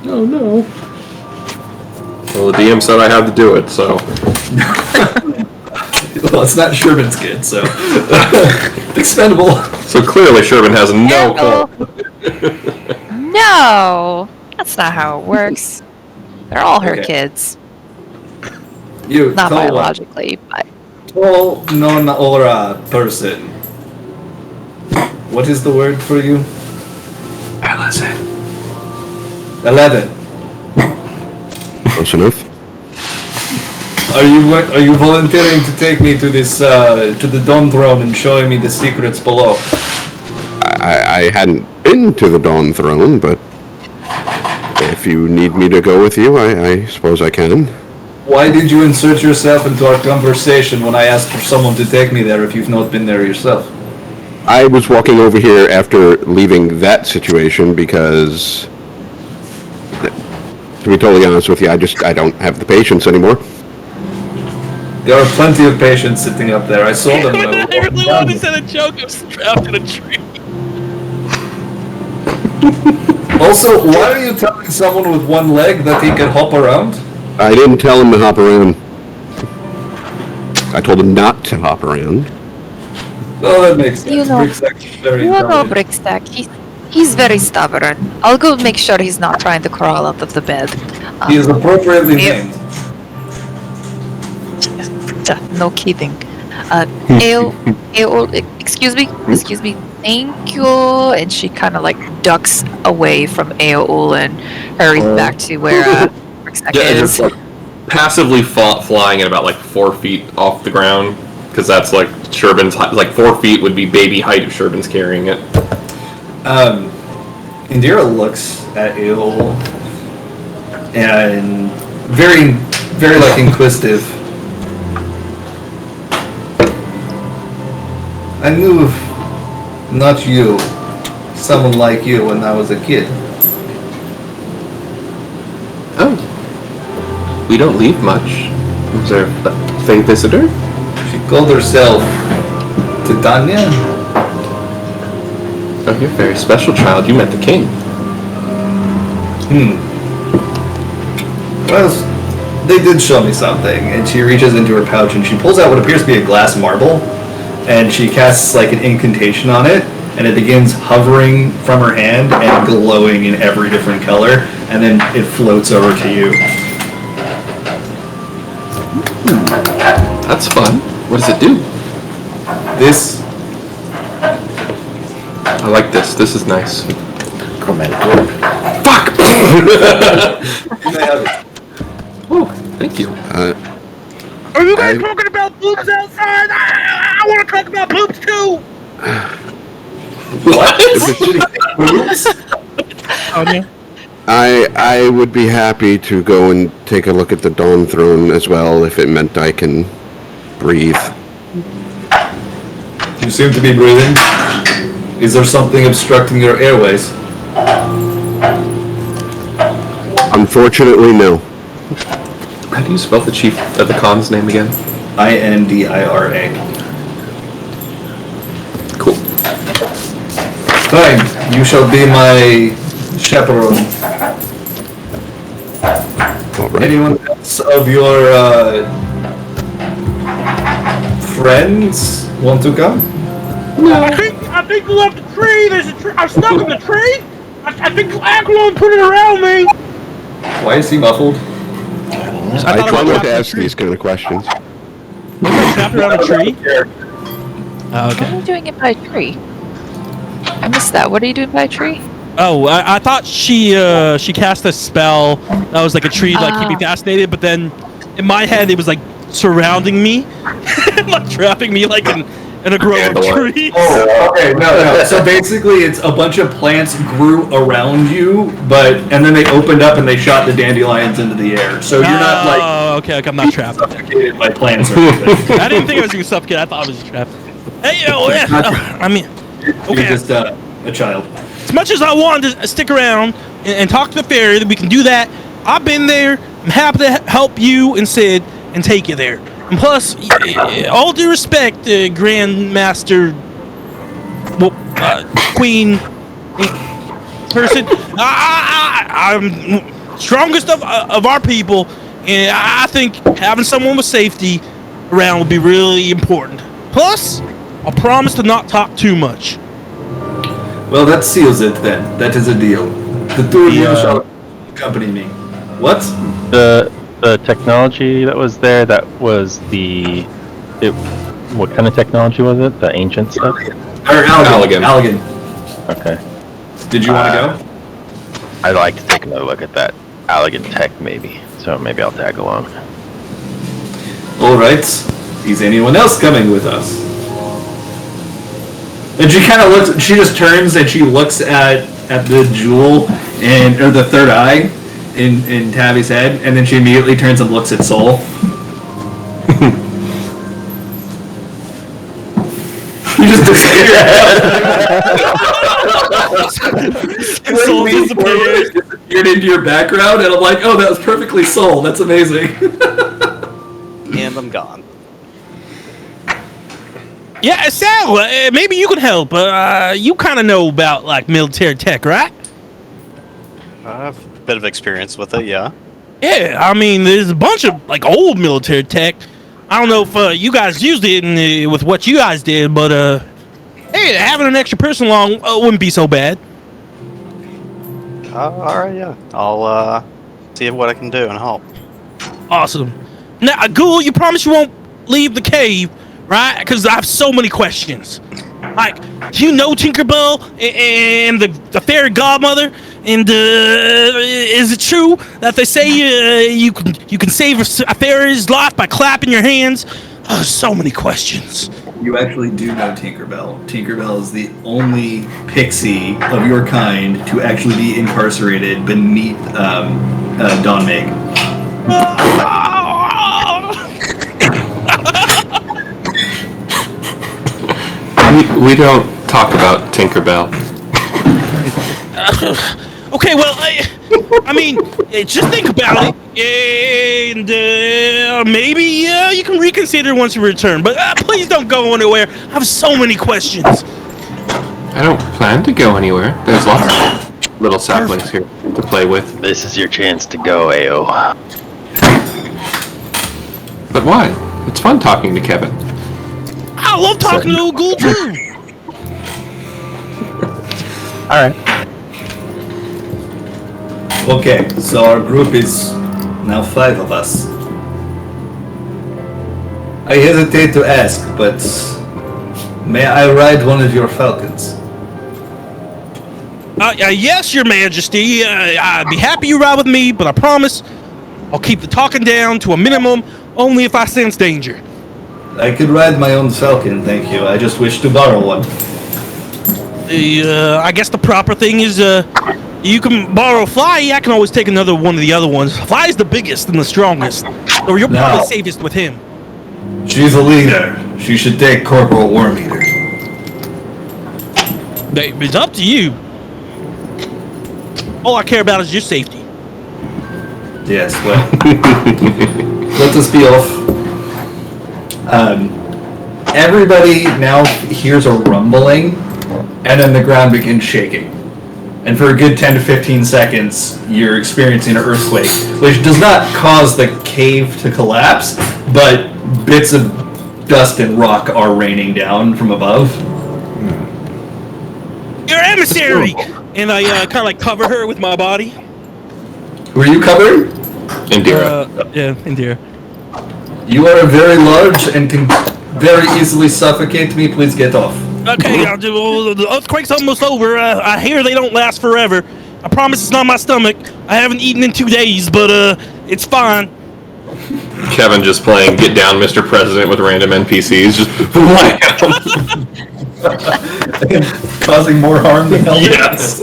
Oh no. Well, the DM said I had to do it, so. Well, it's not Sherman's kid, so... Expendable. So clearly Sherman has no Careful. clue. No! That's not how it works. They're all her Okay. kids. You, Not tall one. biologically, but... Tall, non-aura person. What is the word for you? 11. Close enough. Are you volunteering to take me to this to the Dawn Throne and showing me the secrets below? I hadn't been to the Dawn Throne, but if you need me to go with you, I suppose I can. Why did you insert yourself into our conversation when I asked for someone to take me there if you've not been there yourself? I was walking over here after leaving that situation because, to be totally honest with you, I don't have the patience anymore. There are plenty of patients sitting up there. I saw them. I when really walked wanted to down. say a joke. I was trapped in a tree. Also, why are you telling someone with one leg that he can hop around? I didn't tell him to hop around. I told him not to hop around. Oh, that makes sense. You know- Bricksack is very You know intelligent. Brickstack, he's very stubborn. I'll go make sure he's not trying to crawl out of the bed. He is appropriately Yeah. named. No kidding. Excuse me, thank you. And she kind of ducks away from Aoul and hurries back to where Brickstack Yeah, and is. it's passively flying at about 4 feet off the ground, because that's Sherban's height. 4 feet would be baby height if Sherban's carrying it. Indira looks at Aoul and very, very inquisitive. I knew of not you, someone like you when I was a kid. Oh. We don't leave much. Is there a thing visitor? She called herself Titania. Oh, you're a very special child. You met the king. Well, they did show me something, and she reaches into her pouch and she pulls out what appears to be a glass marble, and she casts an incantation on it, and it begins hovering from her hand and glowing in every different color, and then it floats over to you. That's fun. What does it do? This. I like this. This is nice. Chromatic orb. Fuck! You may have it. Oh, thank you. Are you guys talking about boobs outside? I want to talk about boobs too. What? Oops. I would be happy to go and take a look at the Dawn Throne as well if it meant I can breathe. You seem to be breathing. Is there something obstructing your airways? Unfortunately, no. How do you spell the chief of the Khan's name again? Indira. Cool. Fine. You shall be my chaperone. All right. Anyone else of your friends want to come? I think you left the tree. There's a tree. I'm stuck in the tree. I think Aquilon put it around me. Why is he muffled? I try not to ask these kind of questions. Trapped around a tree. Oh, What are you doing it by a tree? I missed that. What are you doing by a tree? Oh, I thought she cast a spell that was like a tree, like keep me fascinated. But then in my head, it was like surrounding me, like trapping me, like in a grove of trees. Oh, okay, no. So basically, it's a bunch of plants grew around you, and then they opened up and they shot the dandelions into the air. So you're not like okay, I'm not trapped. suffocated by plants or anything. I didn't think I was being suffocated. I thought I was trapped. Hey, I mean, You're just a child. as much as I wanted to stick around and talk to the fairy, that we can do that. I've been there. I'm happy to help you and Sid and take you there. And plus, all due respect, Grandmaster, Queen person, I'm strongest of our people, and I think having someone with safety around would be really important. Plus, I'll promise to not talk too much. Well, that seals it then. That is a deal. The two of you shall accompany me. What? The technology that was there, that was what kind of technology was it? The ancient stuff? Or Allegan. Okay. Did you want to go? I'd like to take another look at that Allegan tech, maybe. So maybe I'll tag along. All right. Is anyone else coming with us? And she kind of looks. She just turns and she looks at the jewel or the third eye in Tabby's head, and then she immediately turns and looks at Soul. You just Soul disappeared into your background, and I'm like, oh, that was perfectly Soul. That's amazing. And I'm gone. Yeah, Sal, maybe you can help. You kind of know about like military tech, right? I have a bit of experience with it, yeah. Yeah, I mean, there's a bunch of like old military tech. I don't know if you guys used it with what you guys did, but hey, having an extra person along wouldn't be so bad. All right, yeah. I'll see what I can do and help. Awesome. Now, Ghoul, you promise you won't leave the cave, right? Because I have so many questions. Like, do you know Tinkerbell and the fairy godmother? And is it true that they say you can save a fairy's life by clapping your hands? Oh, so many questions. You actually do know Tinkerbell. Tinkerbell is the only pixie of your kind to actually be incarcerated beneath Don Meg. We don't talk about Tinkerbell. Okay, well, I mean, just think about it, and maybe you can reconsider once you return. But please don't go anywhere. I have so many questions. I don't plan to go anywhere. There's lots of little saplings here to play with. This is your chance to go, AO. But why? It's fun talking to Kevin. I love talking to Ghoul too. Alright. Okay, so our group is now 5 of us. I hesitate to ask, but may I ride one of your falcons? Yes, Your Majesty. I'd be happy you ride with me, but I promise I'll keep the talking down to a minimum, only if I sense danger. I could ride my own falcon, thank you. I just wish to borrow one. I guess the proper thing is, you can borrow Fly. I can always take another one of the other ones. Fly's the biggest and the strongest, so you're probably No. safest with him. She's a leader. She should take Corporal Wormeater. It's up to you. All I care about is your safety. Yes, well, let us be off. Everybody now hears a rumbling, and then the ground begins shaking. And for a good 10 to 15 seconds, you're experiencing an earthquake, which does not cause the cave to collapse, but bits of dust and rock are raining down from above. Your emissary! And I kind of like cover her with my body. Who are you covering? Indira. Yeah, Indira. You are very large and can very easily suffocate me. Please get off. Okay, I'll do. Oh, the earthquake's almost over. I hear they don't last forever. I promise it's not my stomach. I haven't eaten in 2 days, but it's fine. Kevin just playing Get Down, Mr. President with random NPCs. Just Causing more harm than help. yes.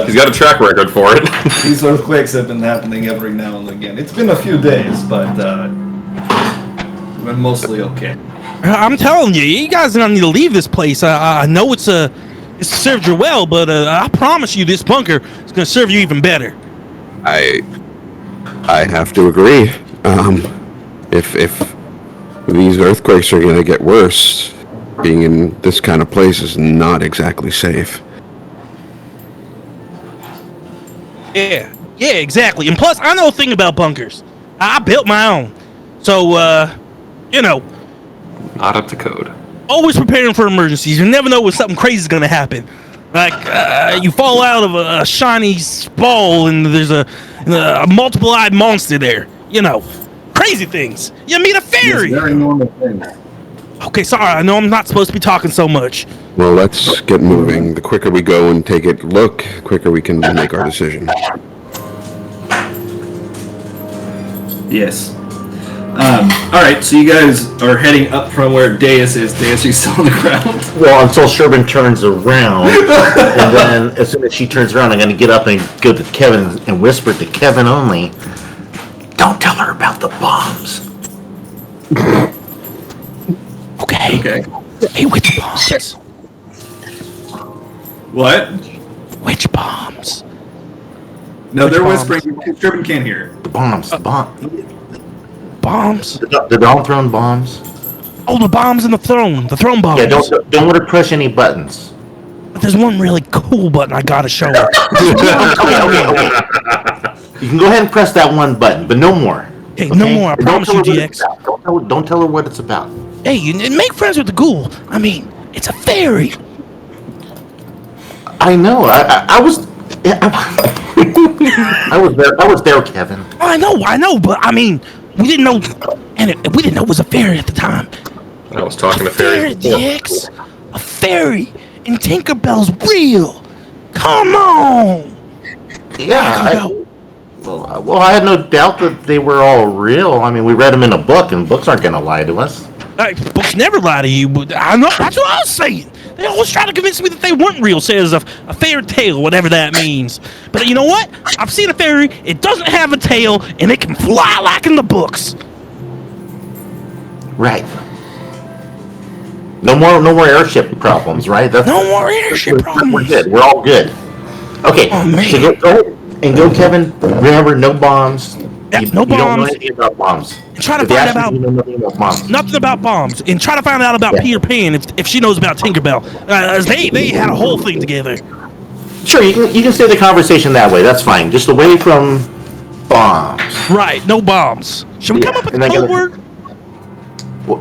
He's got a track record for it. These earthquakes have been happening every now and again. It's been a few days, but we're mostly okay. I'm telling you, you guys don't need to leave this place. I know it's served you well, but I promise you, this bunker is going to serve you even better. I have to agree. If these earthquakes are going to get worse, being in this kind of place is not exactly safe. Yeah, exactly. And plus, I know a thing about bunkers. I built my own. So, Not up to code. always preparing for emergencies. You never know when something crazy is going to happen. Like, you fall out of a shiny ball and there's a multiple-eyed monster there. Crazy things. You meet a fairy. It's very normal thing. Okay, sorry. I know I'm not supposed to be talking so much. Well, let's get moving. The quicker we go and take a look, the quicker we can make our decision. Yes. Alright, so you guys are heading up from where Deus is. Deus, you still on the ground? Well, until Sherman turns around, and then as soon as she turns around, I'm going to get up and go to Kevin and whisper to Kevin only, "Don't tell her about the bombs." Okay. Okay. Hey, which bombs? What? Which bombs? No, they're bombs? whispering. Sherman can't hear. The bombs. Bombs? The Dawn Throne bombs. Oh, the bombs in the throne. The throne bombs. Yeah, don't let her push any buttons. But there's one really cool button I gotta show her. You can go ahead and press that one button, but no more. Hey, no more. I And promise you, GX. Don't tell her what it's about. Hey, you make friends with the ghoul. I mean, it's a fairy. I know. I was. I was there, Kevin. I know, but I mean, we didn't know, we didn't know it was a fairy at the time. I was talking to Fairy, fairies. GX. A fairy. And Tinkerbell's real. Come on. Yeah. Well, I had no doubt that they were all real. I mean, we read them in a book, and books aren't going to lie to us. Books never lie to you, but I know that's what I was saying. They always try to convince me that they weren't real, says a fairy tale, whatever that means. But you know what? I've seen a fairy, it doesn't have a tail, and it can fly like in the books. Right. No more airship problems, right? No more airship problems. We're good. We're all good. Okay, Oh, man. so go ahead and go, Kevin. Remember, no bombs. Yeah, You no don't know bombs. anything about bombs. And try to If they find ask you, out you know nothing about bombs. nothing about bombs, and try to find out about Yeah. Peter Pan if she knows about Tinkerbell. They had a whole thing together. Sure, you can stay the conversation that way. That's fine. Just away from bombs. Right, no bombs. Should we come Yeah, up with and a I code gotta- word?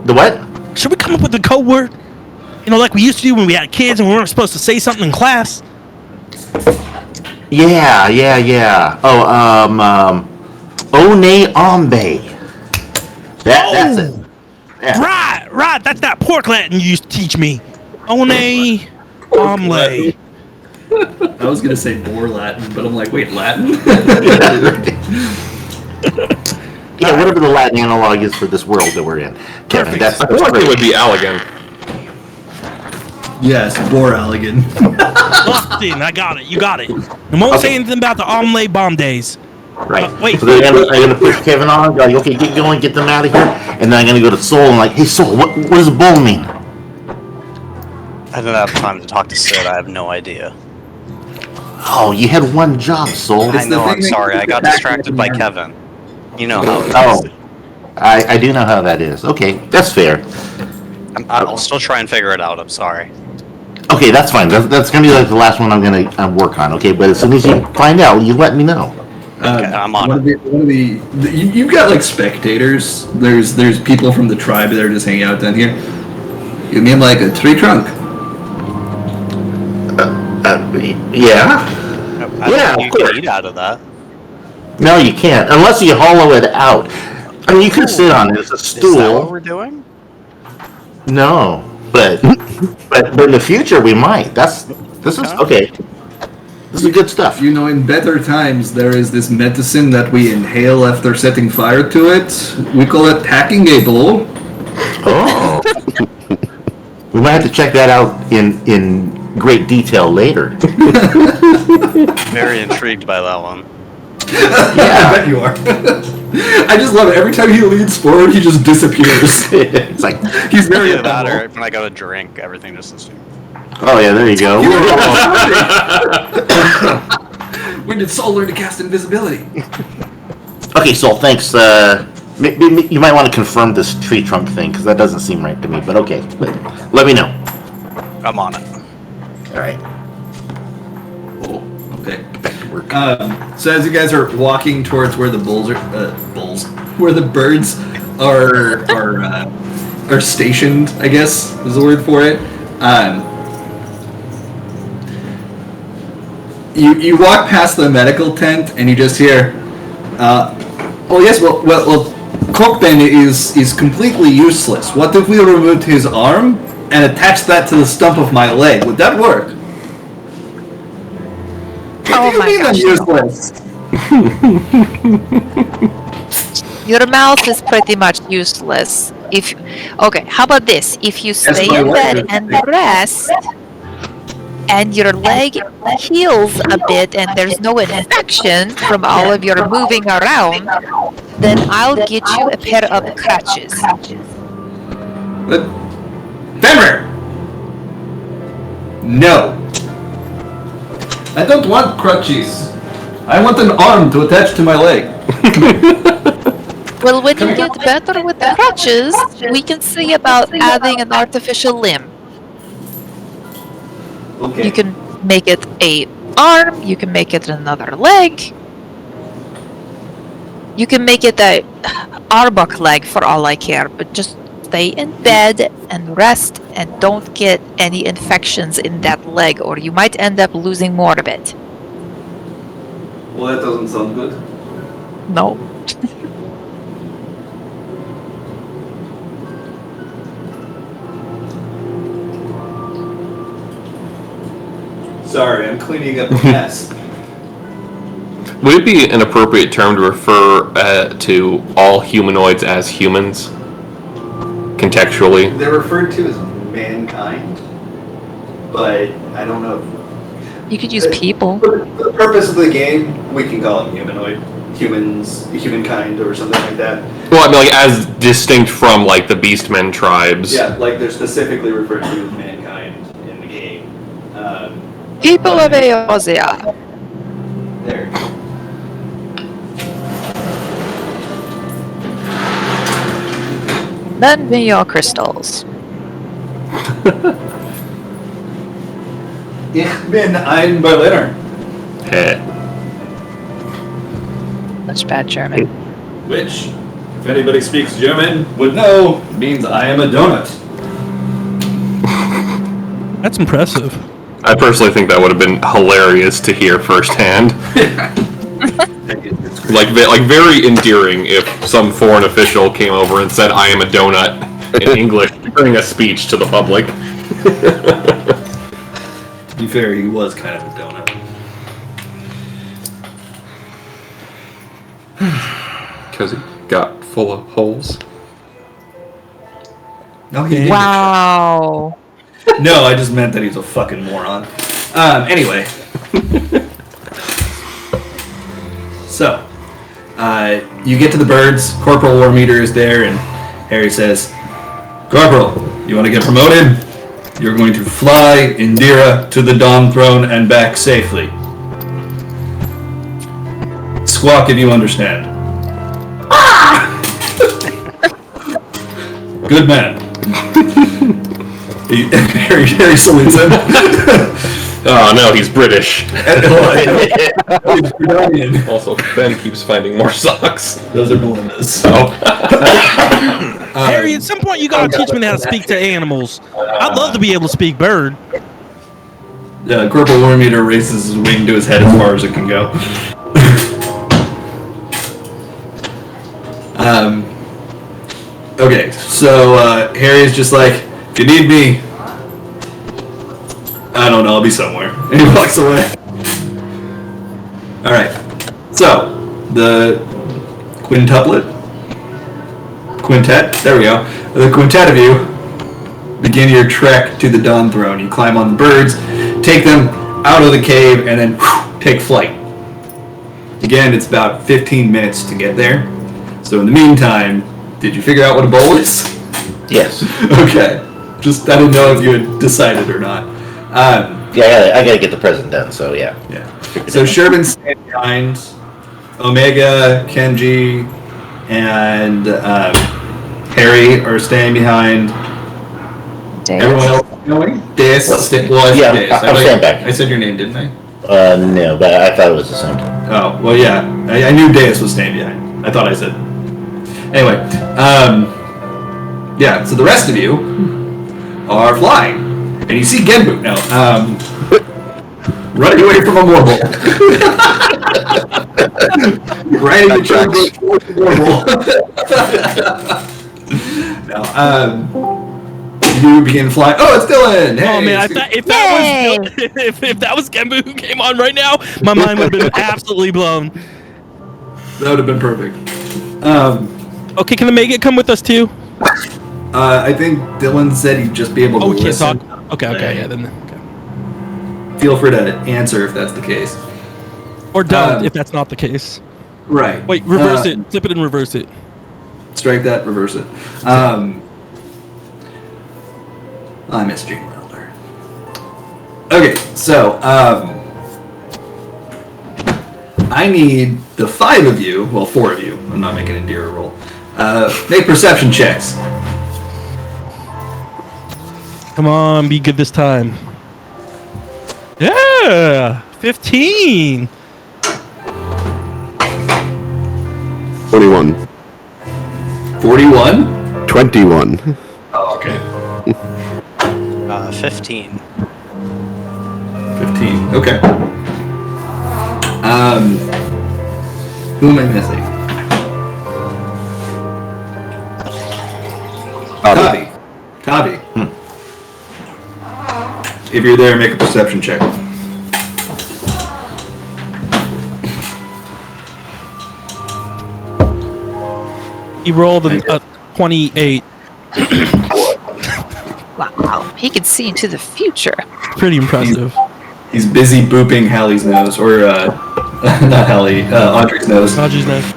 The what? Should we come up with a code word? Like we used to do when we had kids and we weren't supposed to say something in class. Yeah. Oh, One Ambe. That's it. Yeah. Right. That's that pork Latin you used to teach me. Omelette. Omelette. I was gonna say more Latin, but I'm like, wait, Latin? Yeah, whatever the Latin analog is for this world that we're in. Kevin, Perfect. I feel like it would be Allegan. Yes, more Allegan. Locked in. I got it. You got it. I won't say anything about the omelette bomb days. Right. Wait. So then I'm gonna push Kevin on. Like, okay, get going, get them out of here. And then I'm gonna go to Soul and like, hey Soul, what does bull mean? I didn't have time to talk to Sid. I have no idea. Oh, you had one job, Soul. I know. I'm sorry. I got distracted by Kevin. You know how it is. Oh, I do know how that is. Okay, that's fair. I'll still try and figure it out. I'm sorry. Okay, that's fine. That's gonna be like the last one I'm gonna work on. Okay, but as soon as you find out, you let me know. Okay, I'm on it. You've got like spectators. There's people from the tribe that are just hanging out down here. You mean like a tree trunk? Yeah. I Yeah, think of you course. can eat out of that. No, you can't unless you hollow it out. I mean, you could sit on it. It's a Is that what stool. we're doing? No, but in the future we might. This is okay. This is good stuff. You know, in better times, there is this medicine that we inhale after setting fire to it. We call it packing a bowl. Oh. We might have to check that out in great detail later. Very intrigued by that one. I bet you are. I just love it. Every time he leans forward, he just disappears. It's like, He's very Either that ephemeral. or when I go to drink, everything just is. oh yeah, there you go. When did Saul learn to cast invisibility? Okay, Soul, thanks. Maybe you might want to confirm this tree trunk thing because that doesn't seem right to me. But okay, let me know. I'm on it. All right. Okay. So as you guys are walking towards where the where the birds are stationed, I guess is the word for it. You walk past the medical tent and you just hear, oh yes, well, Cockben is completely useless. What if we removed his arm and attached that to the stump of my leg? Would that work? Oh my gosh. Useless. Your mouth is pretty much useless. How about this? If you stay my in bed wife. and rest, and your leg heals a bit, and there's no infection from all of your moving around, then I'll get you a pair of crutches. But Fenrir! No. I don't want crutches. I want an arm to attach to my leg. Well, when you get better with the crutches, we can see about adding an artificial limb. Okay. You can make it a arm, you can make it another leg. You can make it a Arbok leg for all I care, but just stay in bed and rest and don't get any infections in that leg or you might end up losing more of it. Well, that doesn't sound good. No. Sorry, I'm cleaning up a mess. Would it be an appropriate term to refer to all humanoids as humans? Contextually? They're referred to as mankind, but I don't know. You could use people. For the purpose of the game, we can call them humanoid. Humans, humankind, or something like that. Well, I mean, like, as distinct from, like, the Beastmen tribes. Yeah, like they're specifically referred to as mankind in the game. People of Eosia. There. Lend me your crystals. Ich bin ein Berliner. Heh. That's bad German. Which, if anybody speaks German, would know means I am a donut. That's impressive. I personally think that would have been hilarious to hear firsthand. Like very endearing if some foreign official came over and said, "I am a donut." in English during a speech to the public. To be fair, he was kind of a donut. Because he got full of holes. No, he didn't. Wow. No, I just meant that he's a fucking moron. Anyway. So, you get to the birds. Corporal War Meter is there, and Harry says, Corporal, you want to get promoted? You're going to fly Indira to the Dawn Throne and back safely. Squawk if you understand. Good man. Harry salutes him. Oh no, he's British. He's Brazilian. Also, Ben keeps finding more socks. Those are Belinda's. Oh. Harry, at some point you gotta teach me how to speak to animals. I'd love to be able to speak bird. Corporal War Meter raises his wing to his head as far as it can go. Okay, so Harry's just like, if you need me, I don't know, I'll be somewhere. And he walks away. Alright, so the quintet, there we go. The quintet of you begin your trek to the Dawn Throne. You climb on the birds, take them out of the cave, and then take flight. Again, it's about 15 minutes to get there. So in the meantime, did you figure out what a bowl is? Yes. Okay. Just, I didn't know if you had decided or not. Yeah, I gotta get the present done, so yeah. Yeah. So Sherman's staying behind. Omega, Kenji, and Harry are staying behind. Deus. Everyone else going? Deus. I'm staying back. I said your name, didn't I? No, but I thought it was the same. Oh, well, yeah. I knew Deus was staying behind. I thought I said. Anyway, yeah, so the rest of you are flying. And you see Genbu now, running away from a Morble. Riding the children towards the Morble. Now, you begin flying. Oh, it's Dylan! Hey, Oh man, I thought if that was Genbu who came on right now, my mind would have been absolutely blown. That would have been perfect. Okay, can the Omega come with us too? I think Dylan said he'd just be able to Oh, we can't listen. talk. Okay, yeah, then. Okay. Feel free to answer if that's the case. Or don't if that's not the case. Right. Wait, reverse it. Flip it and reverse it. Strike that, reverse it. I miss Gene Wilder. Okay, so, I need the 5 of you, well, 4 of you, I'm not making a Indira roll, make perception checks. Come on, be good this time. Yeah! 15! 21. 41? 21. Oh, okay. 15. 15, okay. Who am I missing? Tavi. If you're there, make a perception check. He rolled a 28. Wow. He can see into the future. Pretty impressive. He's busy booping Hallie's nose, or not Hallie, Audrey's nose. Audrey's nose.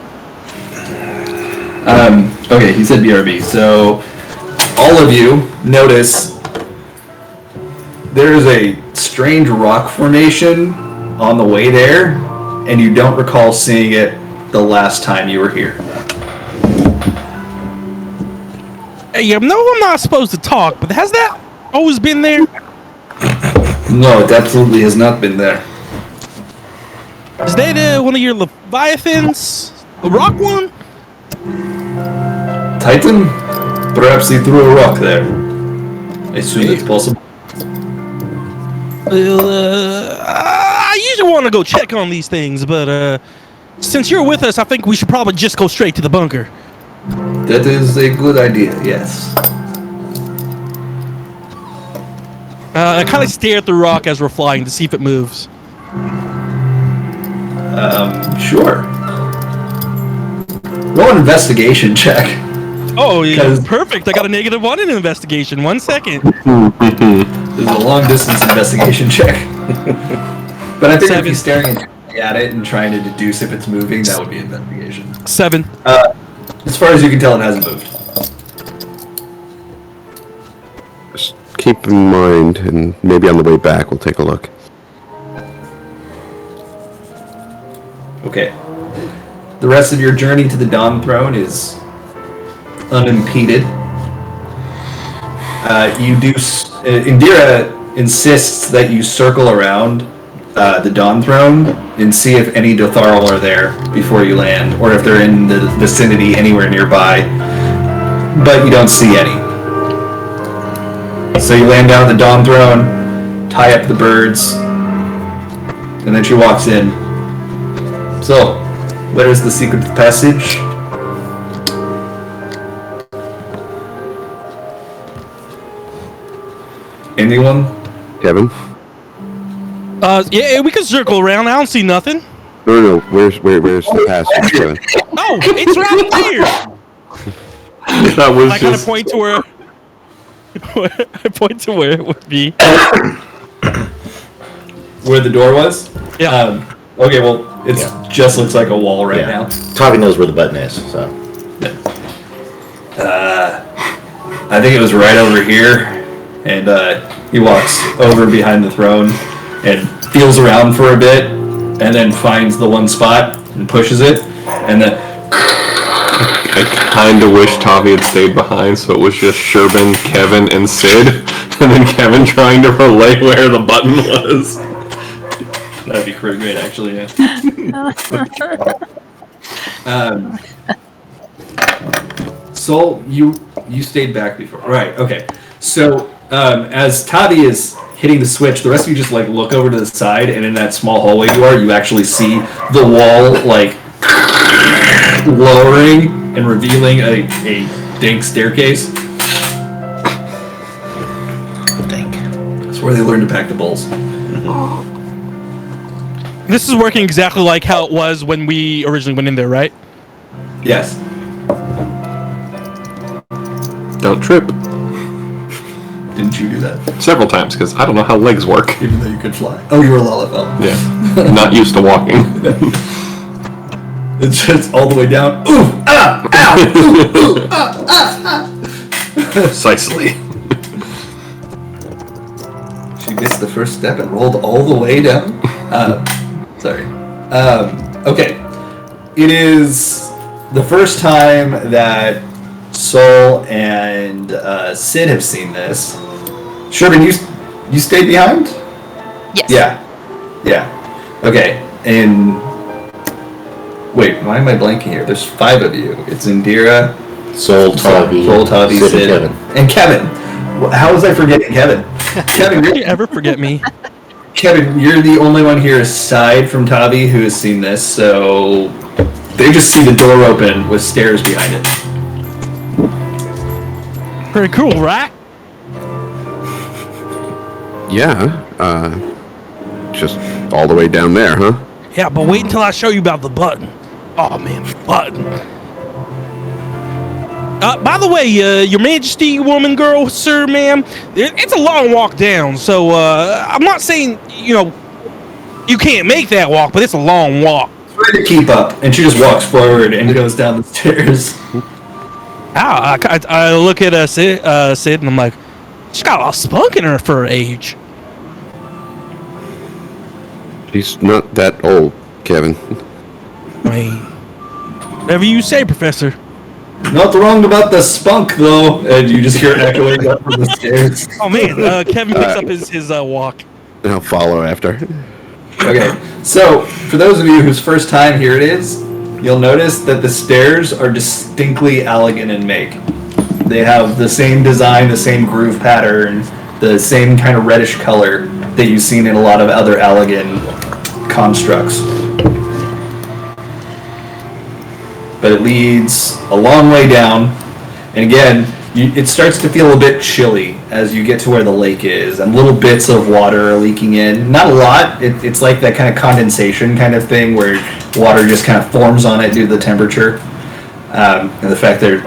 Okay, he said BRB. So all of you notice there is a strange rock formation on the way there, and you don't recall seeing it the last time you were here. Hey, I know I'm not supposed to talk, but has that always been there? No, it absolutely has not been there. Is that one of your Leviathans? The rock one? Titan? Perhaps he threw a rock there. I assume it's possible. I usually want to go check on these things, but since you're with us, I think we should probably just go straight to the bunker. That is a good idea, yes. I kind of stare at the rock as we're flying to see if it moves. Sure. Roll an investigation check. Oh, yeah, perfect. I got a -1 in investigation. 1 second. This is a long-distance investigation check. But I think if you're staring at it and trying to deduce if it's moving, that would be investigation. 7. As far as you can tell, it hasn't moved. Just keep in mind, and maybe on the way back we'll take a look. Okay. The rest of your journey to the Dawn Throne is unimpeded. Indira insists that you circle around the Dawn Throne and see if any Dotharl are there before you land, or if they're in the vicinity anywhere nearby, but you don't see any. So you land down at the Dawn Throne, tie up the birds, and then she walks in. So, where is the secret passage? Anyone? Kevin? Yeah, we can circle around. I don't see nothing. No. Where's the passage, Kevin? Oh, it's right here. That was I kind of point to where. I point to where it would be. Where the door was? Yeah. Okay, well, it just looks like a wall right now. Tavi knows where the button is, so. I think it was right over here. And he walks over behind the throne and feels around for a bit, and then finds the one spot and pushes it, and then... I kind of wish Tavi had stayed behind, so it was just Sherbin, Kevin, and Sid, and then Kevin trying to relay where the button was. That'd be pretty great, actually, yeah. Sol, you stayed back before. Right, okay. So, as Tavi is hitting the switch, the rest of you just, like, look over to the side, and in that small hallway you actually see the wall, like, lowering and revealing a dank staircase. Dank. That's where they learn to pack the bowls. This is working exactly like how it was when we originally went in there, right? Yes. Don't trip. Didn't you do that? Several times, because I don't know how legs work. Even though you could fly. Oh, you were a Lalafell. Yeah. Not used to walking. It's just all the way down. Ooh! Ah! Ow! Ooh! Ooh! Ah! Ah! Ah! Precisely. She missed the first step and rolled all the way down. Sorry. Okay. It is the first time that Sol and Sid have seen this. Sherbin, you stayed behind? Yes. Yeah. Okay. And wait, why am I blanking here? There's 5 of you. It's Indira, Sol, Tavi, Sid, and Kevin. How was I forgetting Kevin? Kevin, Did you ever forget me? Kevin, you're the only one here aside from Tavi who has seen this, so they just see the door open with stairs behind it. Pretty cool, right? Yeah, just all the way down there, huh? Yeah, but wait until I show you about the button. Oh man, the button. By the way, Your Majesty, woman, girl, sir, ma'am, it's a long walk down, so I'm not saying, you can't make that walk, but it's a long walk. Try to keep up, and she just walks forward and goes down the stairs. I look at Sid, and I'm like, she's got a lot of spunk in her for her age. She's not that old, Kevin. I mean, whatever you say, Professor. Not wrong about the spunk, though. And you just hear it echoing up from the stairs. Oh man, Kevin picks up his walk. And I'll follow after. Okay, so for those of you whose first time here it is, you'll notice that the stairs are distinctly Allegan in make. They have the same design, the same groove pattern, the same kind of reddish color that you've seen in a lot of other Allegan constructs. But it leads a long way down, and again, it starts to feel a bit chilly as you get to where the lake is, and little bits of water are leaking in. Not a lot. It's like that kind of condensation kind of thing where water just kind of forms on it due to the temperature. And the fact that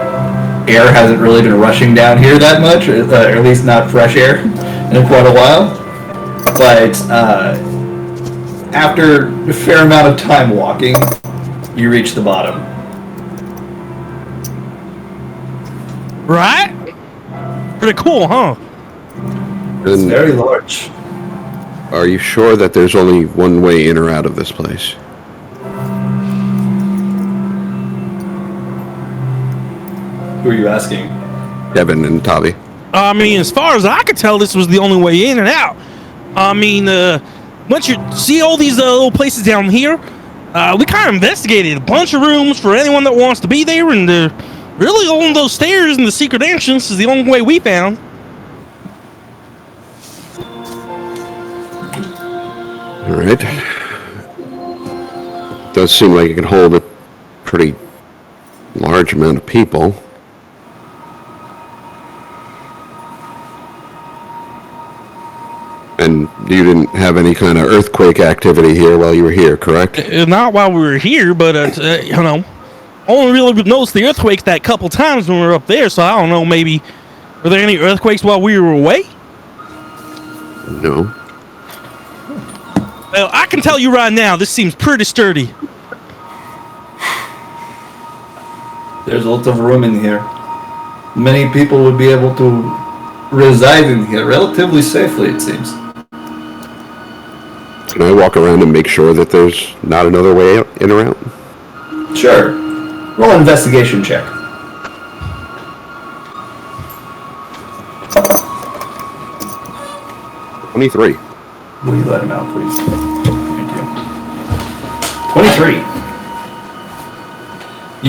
air hasn't really been rushing down here that much, or at least not fresh air, in quite a while. But after a fair amount of time walking, you reach the bottom. Right? Pretty cool, huh? It's And very large. are you sure that there's only one way in or out of this place? Who are you asking? Devin and Tavi. I mean, as far as I could tell, this was the only way in and out. I mean, once you see all these little places down here, we kind of investigated a bunch of rooms for anyone that wants to be there, and really on those stairs and the secret entrance is the only way we found. All right. Does seem like it can hold a pretty large amount of people. And you didn't have any kind of earthquake activity here while you were here, correct? Not while we were here, but, you know, only really noticed the earthquakes that couple times when we were up there, so I don't know, maybe, were there any earthquakes while we were away? No. Well, I can tell you right now, this seems pretty sturdy. There's lots of room in here. Many people would be able to reside in here relatively safely, it seems. Can I walk around and make sure that there's not another way out, in or out? Sure. Roll an investigation check. $23. Will you let him out, please? Thank you. 23.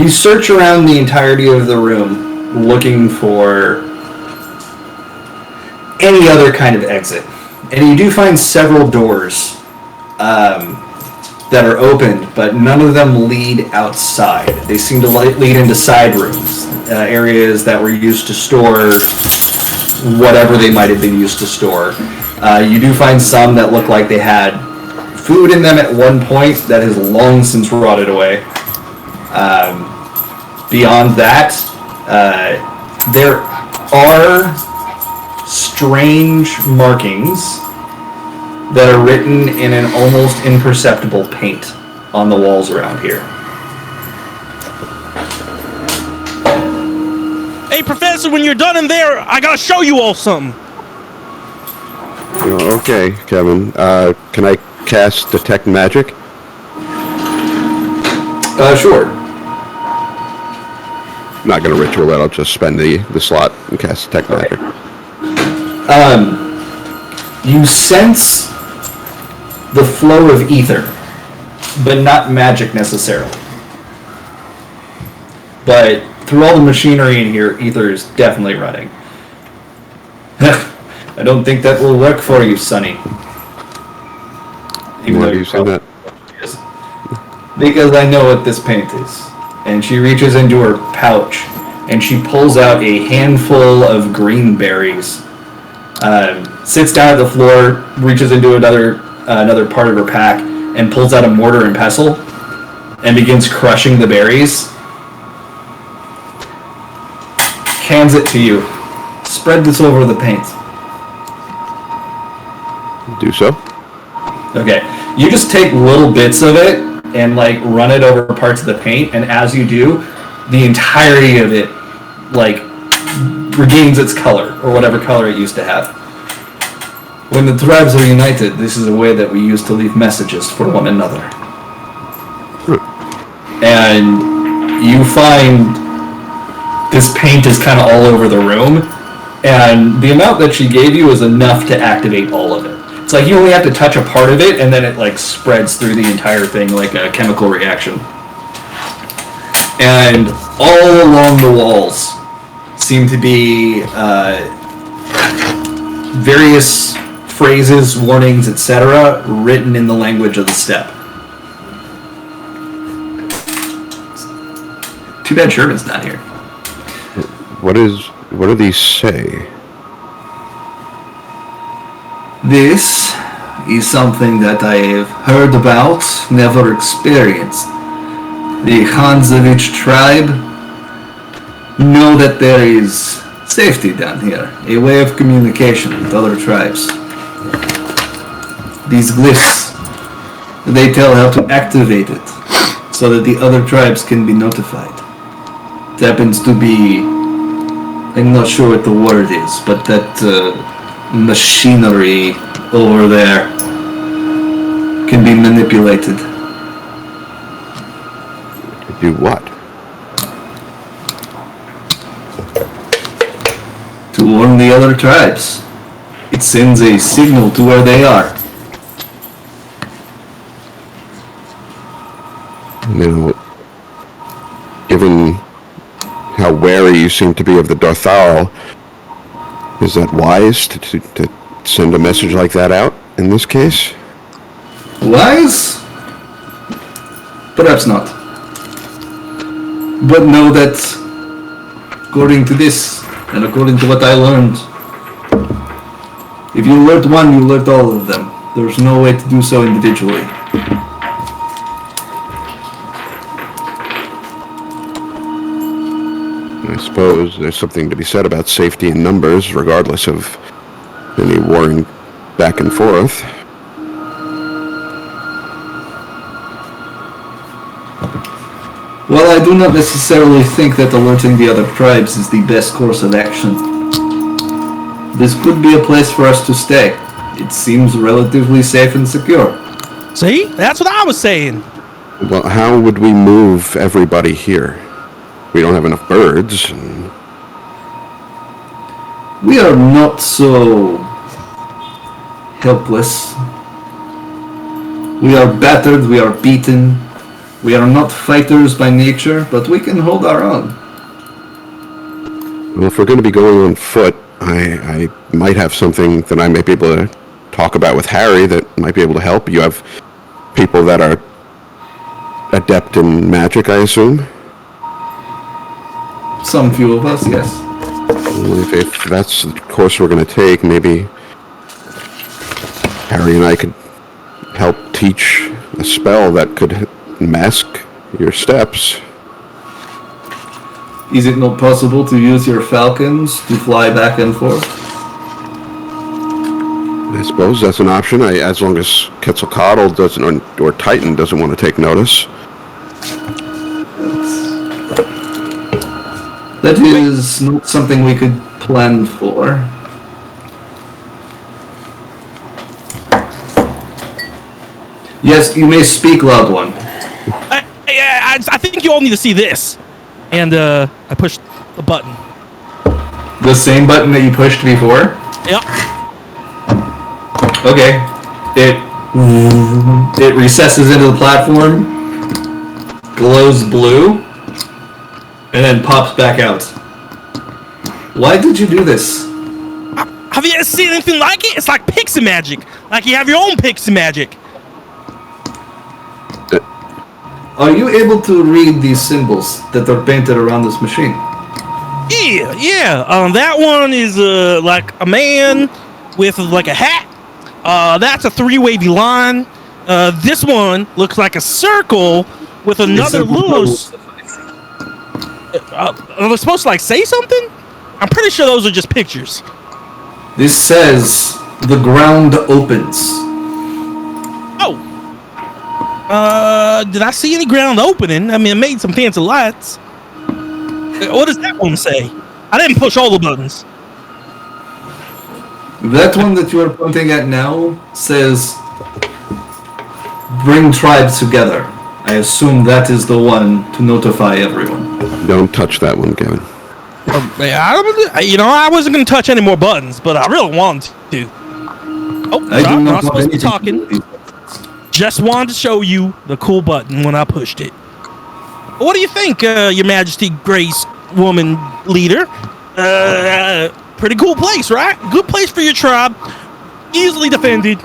You search around the entirety of the room looking for any other kind of exit. And you do find several doors that are opened, but none of them lead outside. They seem to lead into side rooms, areas that were used to store whatever they might have been used to store. You do find some that look like they had food in them at one point that has long since rotted away. Beyond that, there are strange markings that are written in an almost imperceptible paint on the walls around here. Hey, Professor, when you're done in there, I gotta show you all something. Okay, Kevin. Can I cast Detect Magic? Sure. I'm not going to ritual it. I'll just spend the slot and cast Detect Magic. You sense the flow of ether, but not magic necessarily. But through all the machinery in here, ether is definitely running. I don't think that will work for you, Sonny. Why do you say that? Because I know what this paint is. And she reaches into her pouch, and she pulls out a handful of green berries. Sits down at the floor, reaches into another part of her pack, and pulls out a mortar and pestle, and begins crushing the berries. Hands it to you. Spread this over the paint. Do so. Okay, you just take little bits of it and like run it over parts of the paint, and as you do, the entirety of it like regains its color, or whatever color it used to have. When the tribes are united, this is a way that we use to leave messages for one another. And you find this paint is kind of all over the room, and the amount that she gave you is enough to activate all of it. It's like you only have to touch a part of it, and then it like spreads through the entire thing like a chemical reaction. And all along the walls seem to be various phrases, warnings, etc., written in the language of the steppe. Too bad Sherman's not here. What is What do these say? This is something that I have heard about, never experienced. The Hanzovich tribe know that there is safety down here, a way of communication with other tribes. These glyphs, they tell how to activate it so that the other tribes can be notified. It happens to be, I'm not sure what the word is, but that machinery over there can be manipulated. Do what? To warn the other tribes. It sends a signal to where they are. Now, given how wary you seem to be of the Darthal, is that wise to send a message like that out in this case? Wise? Perhaps not. But know that, according to this, and according to what I learned, if you alert one, you alert all of them. There's no way to do so individually. I suppose there's something to be said about safety in numbers, regardless of any warring back and forth. Well, I do not necessarily think that alerting the other tribes is the best course of action. This could be a place for us to stay. It seems relatively safe and secure. See? That's what I was saying. Well, how would we move everybody here? We don't have enough birds. We are not so helpless. We are battered, we are beaten. We are not fighters by nature, but we can hold our own. Well, if we're going to be going on foot, I might have something that I might be able to talk about with Harry that might be able to help. You have people that are adept in magic, I assume? Some few of us, yes. Well, if that's the course we're going to take, maybe Harry and I could help teach a spell that could mask your steps. Is it not possible to use your falcons to fly back and forth? I suppose that's an option, as long as Quetzalcoatl doesn't, or Titan doesn't want to take notice. That is not something we could plan for. Yes, you may speak, loved one. I think you all need to see this. And I pushed the button. The same button that you pushed before? Yep. Okay. It recesses into the platform, glows blue, and then pops back out. Why did you do this? Have you ever seen anything like it? It's like pixie magic. Like you have your own pixie magic. Are you able to read these symbols that are painted around this machine? Yeah. That one is like a man with like a hat. That's a three-wavy line. This one looks like a circle with another little. Are they supposed to like say something? I'm pretty sure those are just pictures. This says the ground opens. Oh. Did I see any ground opening? I mean, it made some fancy lights. What does that one say? I didn't push all the buttons. That one that you are pointing at now says bring tribes together. I assume that is the one to notify everyone. Don't touch that one, Kevin. I wasn't going to touch any more buttons, but I really wanted to. Oh, I'm not supposed to be talking. Just wanted to show you the cool button when I pushed it. What do you think, Your Majesty, Grace, woman leader? Pretty cool place, right? Good place for your tribe. Easily defended.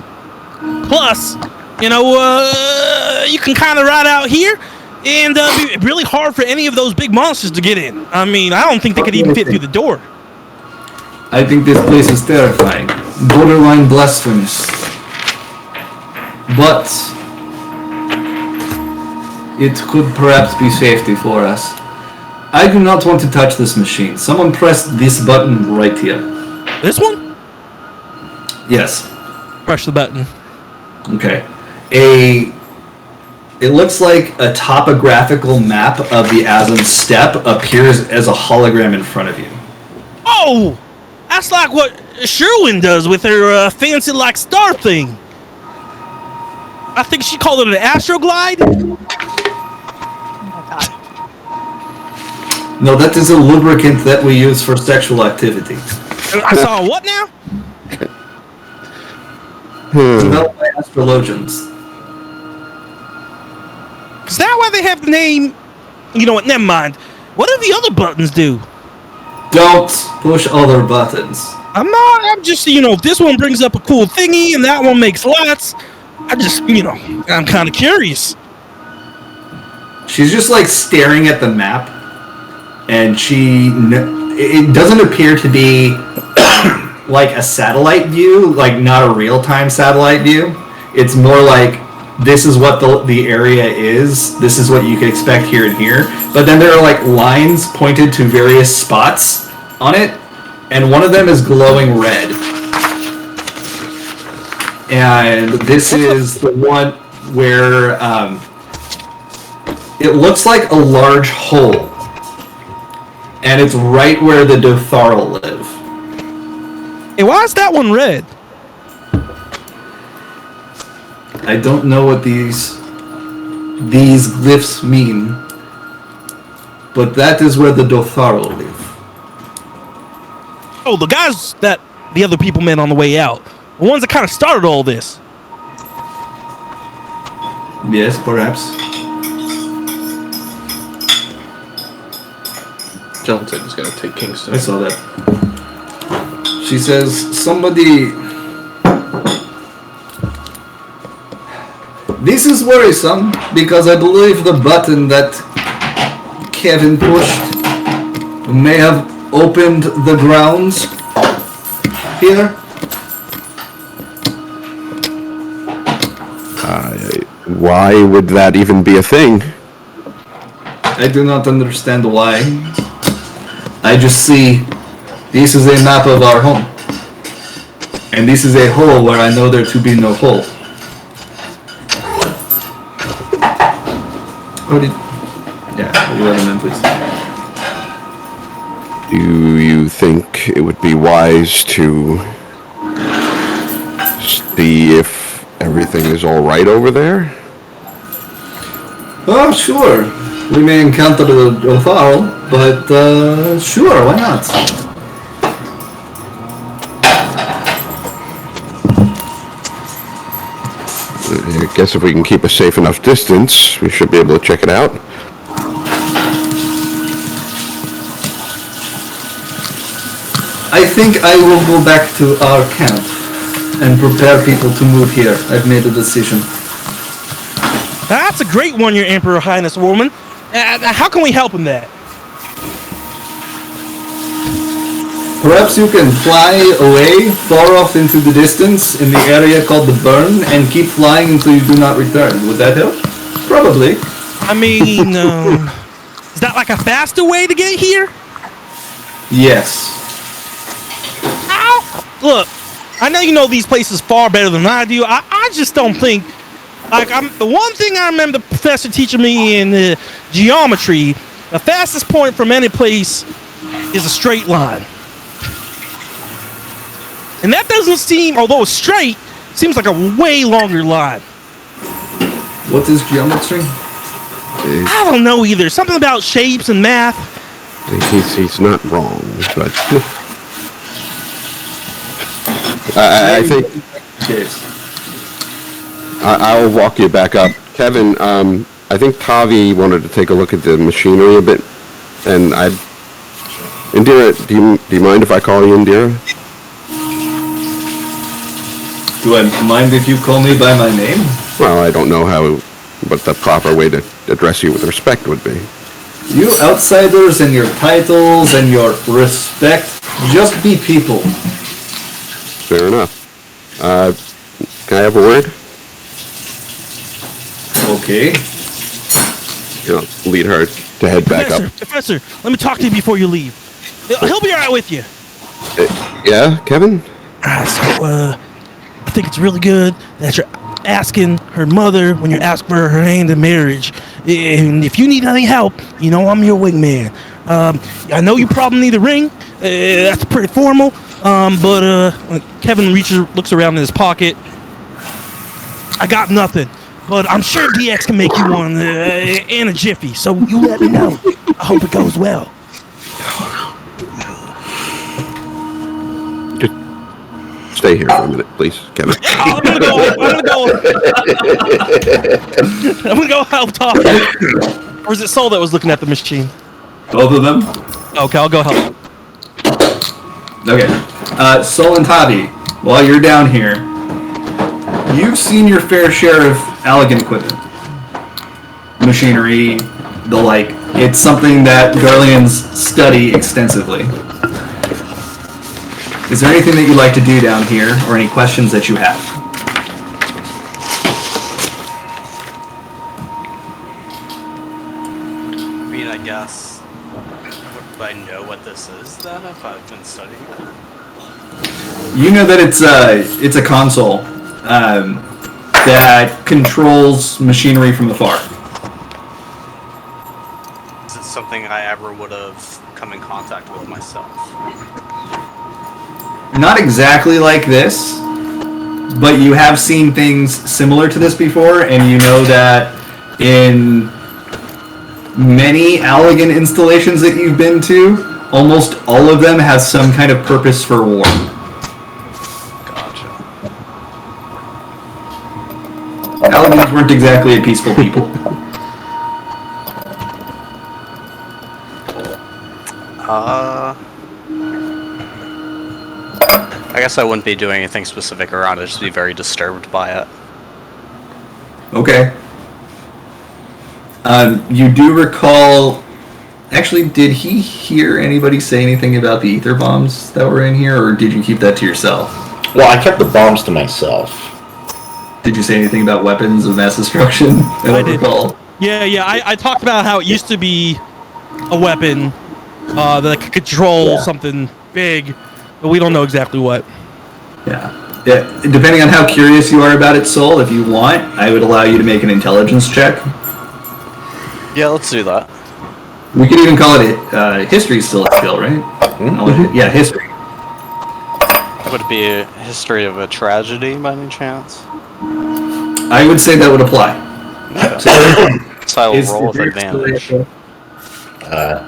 Plus, you can kind of ride out here and be really hard for any of those big monsters to get in. I mean, I don't think they could even fit through the door. I think this place is terrifying. Borderline blasphemous. But it could perhaps be safety for us. I do not want to touch this machine. Someone press this button right here. This one? Yes. Press the button. Okay. It looks like a topographical map of the Azim Steppe appears as a hologram in front of you. Oh! That's like what Sherwin does with her fancy like star thing. I think she called it an astroglide. No, that is a lubricant that we use for sexual activity. I saw what now? Developed by astrologians. Is that why they have the name? You know what? Never mind. What do the other buttons do? Don't push other buttons. I'm not. I'm just, if this one brings up a cool thingy and that one makes lots, I just, I'm kind of curious. She's just like staring at the map, and it doesn't appear to be like a satellite view, like not a real-time satellite view. It's more like this is what the area is. This is what you can expect here and here. But then there are like lines pointed to various spots on it, and one of them is glowing red. And this is the one where it looks like a large hole, and it's right where the Dotharl live. Hey, why is that one red? I don't know what these glyphs mean, but that is where the Dotharl live. Oh, the guys that the other people met on the way out. The ones that kind of started all this. Yes, perhaps. John said he's gonna take Kingston. I saw that. She says, somebody... This is worrisome, because I believe the button that Kevin pushed may have opened the grounds here. Why would that even be a thing? I do not understand why. I just see this is a map of our home. And this is a hole where I know there to be no hole. Oh, yeah, you let him in, please. Do you think it would be wise to see if everything is all right over there? Oh, sure. We may encounter the Dotharl, but sure, why not? I guess if we can keep a safe enough distance, we should be able to check it out. I think I will go back to our camp and prepare people to move here. I've made a decision. That's a great one, Your Emperor Highness woman. How can we help in that? Perhaps you can fly away far off into the distance in the area called the Burn and keep flying until you do not return. Would that help? Probably. I mean, is that like a faster way to get here? Yes. Ow! Look, I know you know these places far better than I do. I just don't think... the one thing I remember the professor teaching me in geometry, the fastest point from any place is a straight line. And that doesn't seem, although it's straight, seems like a way longer line. What is geometry? I don't know either. Something about shapes and math. He's not wrong, but I think I'll walk you back up, Kevin. I think Tavi wanted to take a look at the machinery a bit, and Indira, do you mind if I call you Indira? Do I mind if you call me by my name? Well, I don't know what the proper way to address you with respect would be. You outsiders and your titles and your respect Just be people. Fair enough. Can I have a word? Okay. Lead her to head back up. Professor, let me talk to you before you leave. He'll be right with you. Yeah, Kevin? I think it's really good that you're asking her mother when you ask for her hand in marriage. And if you need any help, you know I'm your wingman. I know you probably need a ring. That's pretty formal. But Kevin looks around in his pocket. I got nothing. But I'm sure DX can make you one in a jiffy. So you let me know. I hope it goes well. Stay here for a minute, please, Kevin. I'm gonna go help talk. Or is it Soul that was looking at the machine? Both of them? Okay, I'll go help. Okay. Sol and Tavi, while you're down here, you've seen your fair share of elegant equipment. Machinery, the like. It's something that Garleans study extensively. Is there anything that you'd like to do down here, or any questions that you have? I mean, I guess. Would I know what this is then if I've been studying it? You know that it's a console that controls machinery from afar. Is it something I ever would have come in contact with myself? Not exactly like this, but you have seen things similar to this before, and you know that in many Allegan installations that you've been to, almost all of them have some kind of purpose for war. Gotcha. Allegans weren't exactly a peaceful people. I guess I wouldn't be doing anything specific around it, just be very disturbed by it. Okay. You do recall... Actually, did he hear anybody say anything about the ether bombs that were in here, or did you keep that to yourself? Well, I kept the bombs to myself. Did you say anything about weapons of mass destruction? I did. recall. Yeah. I talked about how it used to be a weapon that could control something big, but we don't know exactly what. Yeah. Depending on how curious you are about its soul, if you want, I would allow you to make an intelligence check. Yeah, let's do that. We could even call it history still a skill, right? Mm-hmm. Yeah, history. Would it be a history of a tragedy by any chance? I would say that would apply. So I will roll with advantage. Yeah.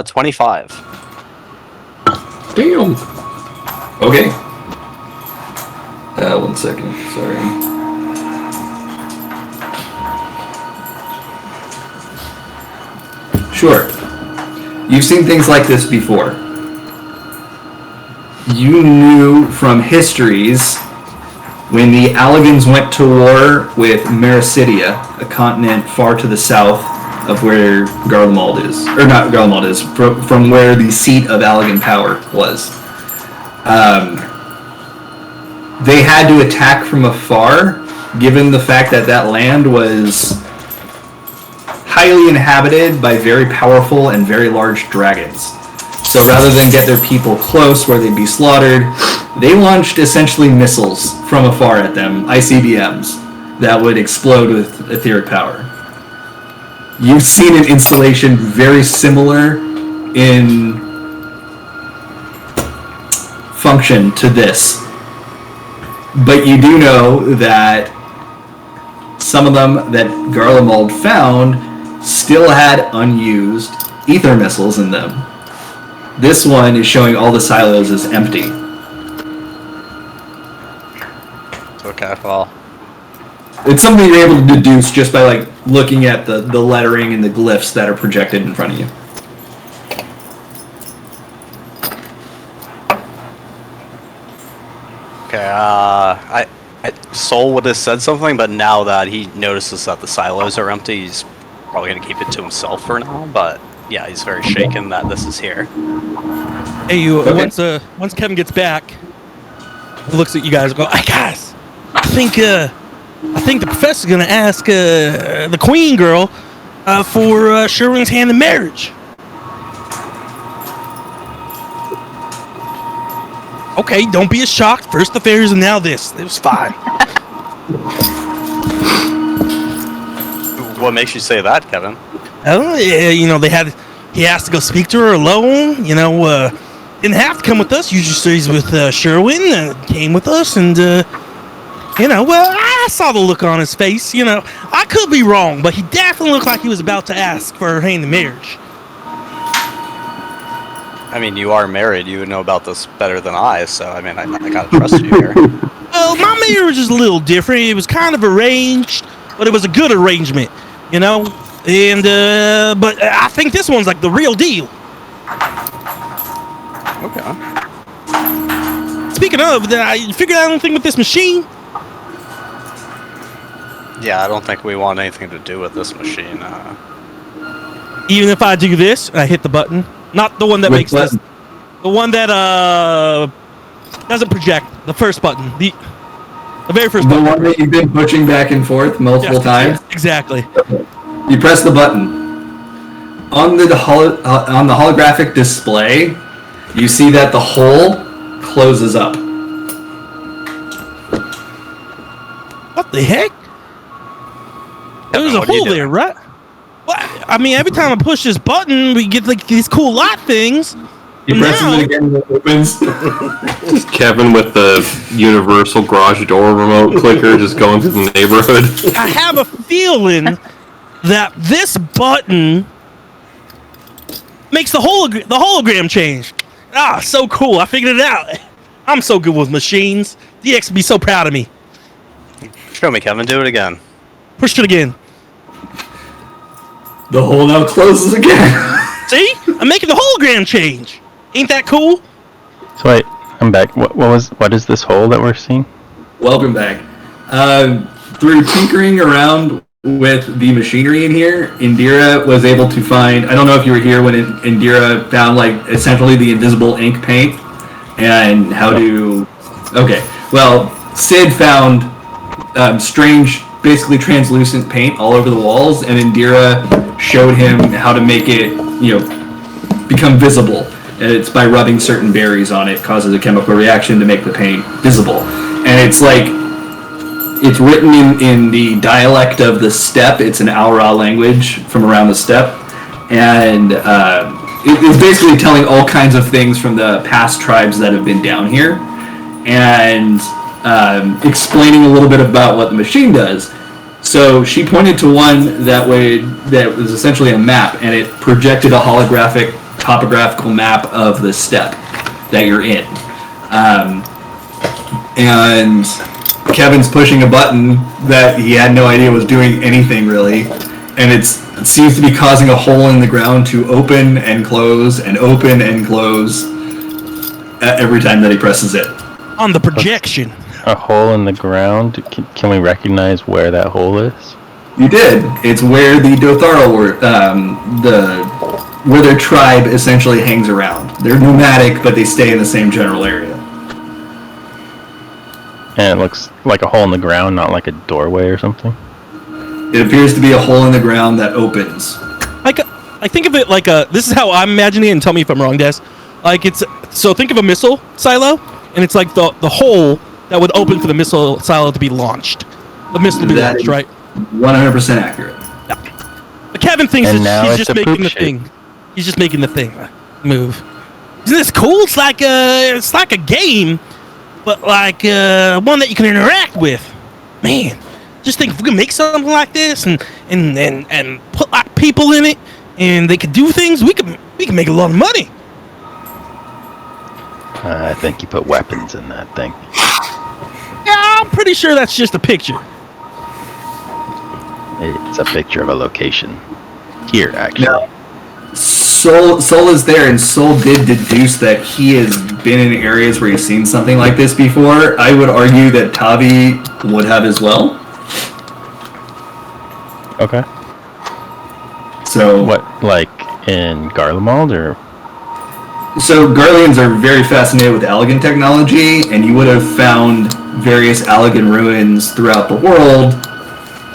25. Damn. Okay. 1 second. Sorry. Sure. You've seen things like this before. You knew from histories when the Allegans went to war with Mericidia, a continent far to the south of where Garlemald is. Or not Garlemald is, from where the seat of Allegan power was. They had to attack from afar, given the fact that that land was highly inhabited by very powerful and very large dragons. So rather than get their people close where they'd be slaughtered, they launched essentially missiles from afar at them, ICBMs, that would explode with etheric power. You've seen an installation very similar in function to this. But you do know that some of them that Garlemald found still had unused ether missiles in them. This one is showing all the silos as empty. Okay, well. It's something you're able to deduce just by like looking at the lettering and the glyphs that are projected in front of you. Okay, Soul would have said something, but now that he notices that the silos are empty, he's probably going to keep it to himself for now, but yeah, he's very shaken that this is here. Hey, once Kevin gets back, he looks at you guys and go, "Hey guys, I think the professor's gonna ask the queen girl for Sherwin's hand in marriage." Okay, don't be as shocked. First affairs and now this. It was fine. What makes you say that, Kevin? Oh, yeah, he asked to go speak to her alone. Didn't have to come with us. Usually stays with Sherwin. Came with us, and I saw the look on his face. I could be wrong, but he definitely looked like he was about to ask for her hand in marriage. I mean, you are married. You would know about this better than I. So I mean, I gotta trust you here. Well, my marriage is a little different. It was kind of arranged, but it was a good arrangement, And but I think this one's like the real deal. Okay. Speaking of, you figured out anything with this machine? Yeah, I don't think we want anything to do with this machine. Even if I do this, I hit the button. Not the one that makes this. The one that doesn't project. The first button. The very first button. The one that you've been pushing back and forth multiple times? Yes, exactly. You press the button. On the holographic display, you see that the hole closes up. What the heck? There's a hole there, right? What? I mean, every time I push this button, we get like these cool light things. You press it again and it opens. Just Kevin with the universal garage door remote clicker just going through the neighborhood. I have a feeling that this button makes the hologram change. Ah, so cool. I figured it out. I'm so good with machines. DX would be so proud of me. Show me, Kevin. Do it again. Push it again. The hole now closes again. See? I'm making the hologram change. Ain't that cool? So wait, I'm back. What is this hole that we're seeing? Welcome back. Through tinkering around with the machinery in here, Indira was able to find, I don't know if you were here when Indira found essentially the invisible ink paint and how to, okay. Well, Sid found strange, basically translucent paint all over the walls, and Indira showed him how to make it, become visible. And it's by rubbing certain berries on it, causes a chemical reaction to make the paint visible. And it's written in the dialect of the steppe. It's an Aura language from around the steppe. And it's basically telling all kinds of things from the past tribes that have been down here. And explaining a little bit about what the machine does. So she pointed to one that was essentially a map, and it projected a holographic topographical map of the steppe that you're in. And Kevin's pushing a button that he had no idea was doing anything really, and it seems to be causing a hole in the ground to open and close and open and close every time that he presses it. On the projection. A hole in the ground? Can we recognize where that hole is? You did. It's where the Dothara were, where their tribe essentially hangs around. They're nomadic, but they stay in the same general area. And it looks like a hole in the ground, not like a doorway or something? It appears to be a hole in the ground that opens. I think of it like this is how I'm imagining it, and tell me if I'm wrong, Des. So think of a missile silo, and it's like the hole that would open for the missile silo to be launched. The missile to be launched, right? 100% accurate. Yeah. But Kevin thinks And he's now just it's a making poop the shit. thing. He's just making the thing move. Isn't this cool? It's like a game, but one that you can interact with. Man, just think if we can make something like this and put people in it, and they could do things, we can make a lot of money. I think you put weapons in that thing. Yeah, I'm pretty sure that's just a picture. It's a picture of a location. Here, actually. No. Soul is there, and Soul did deduce that he has been in areas where he's seen something like this before. I would argue that Tavi would have as well. Okay. So What, like in Garlemald, or? So Garleans are very fascinated with Allegan technology, and you would have found various Allegan ruins throughout the world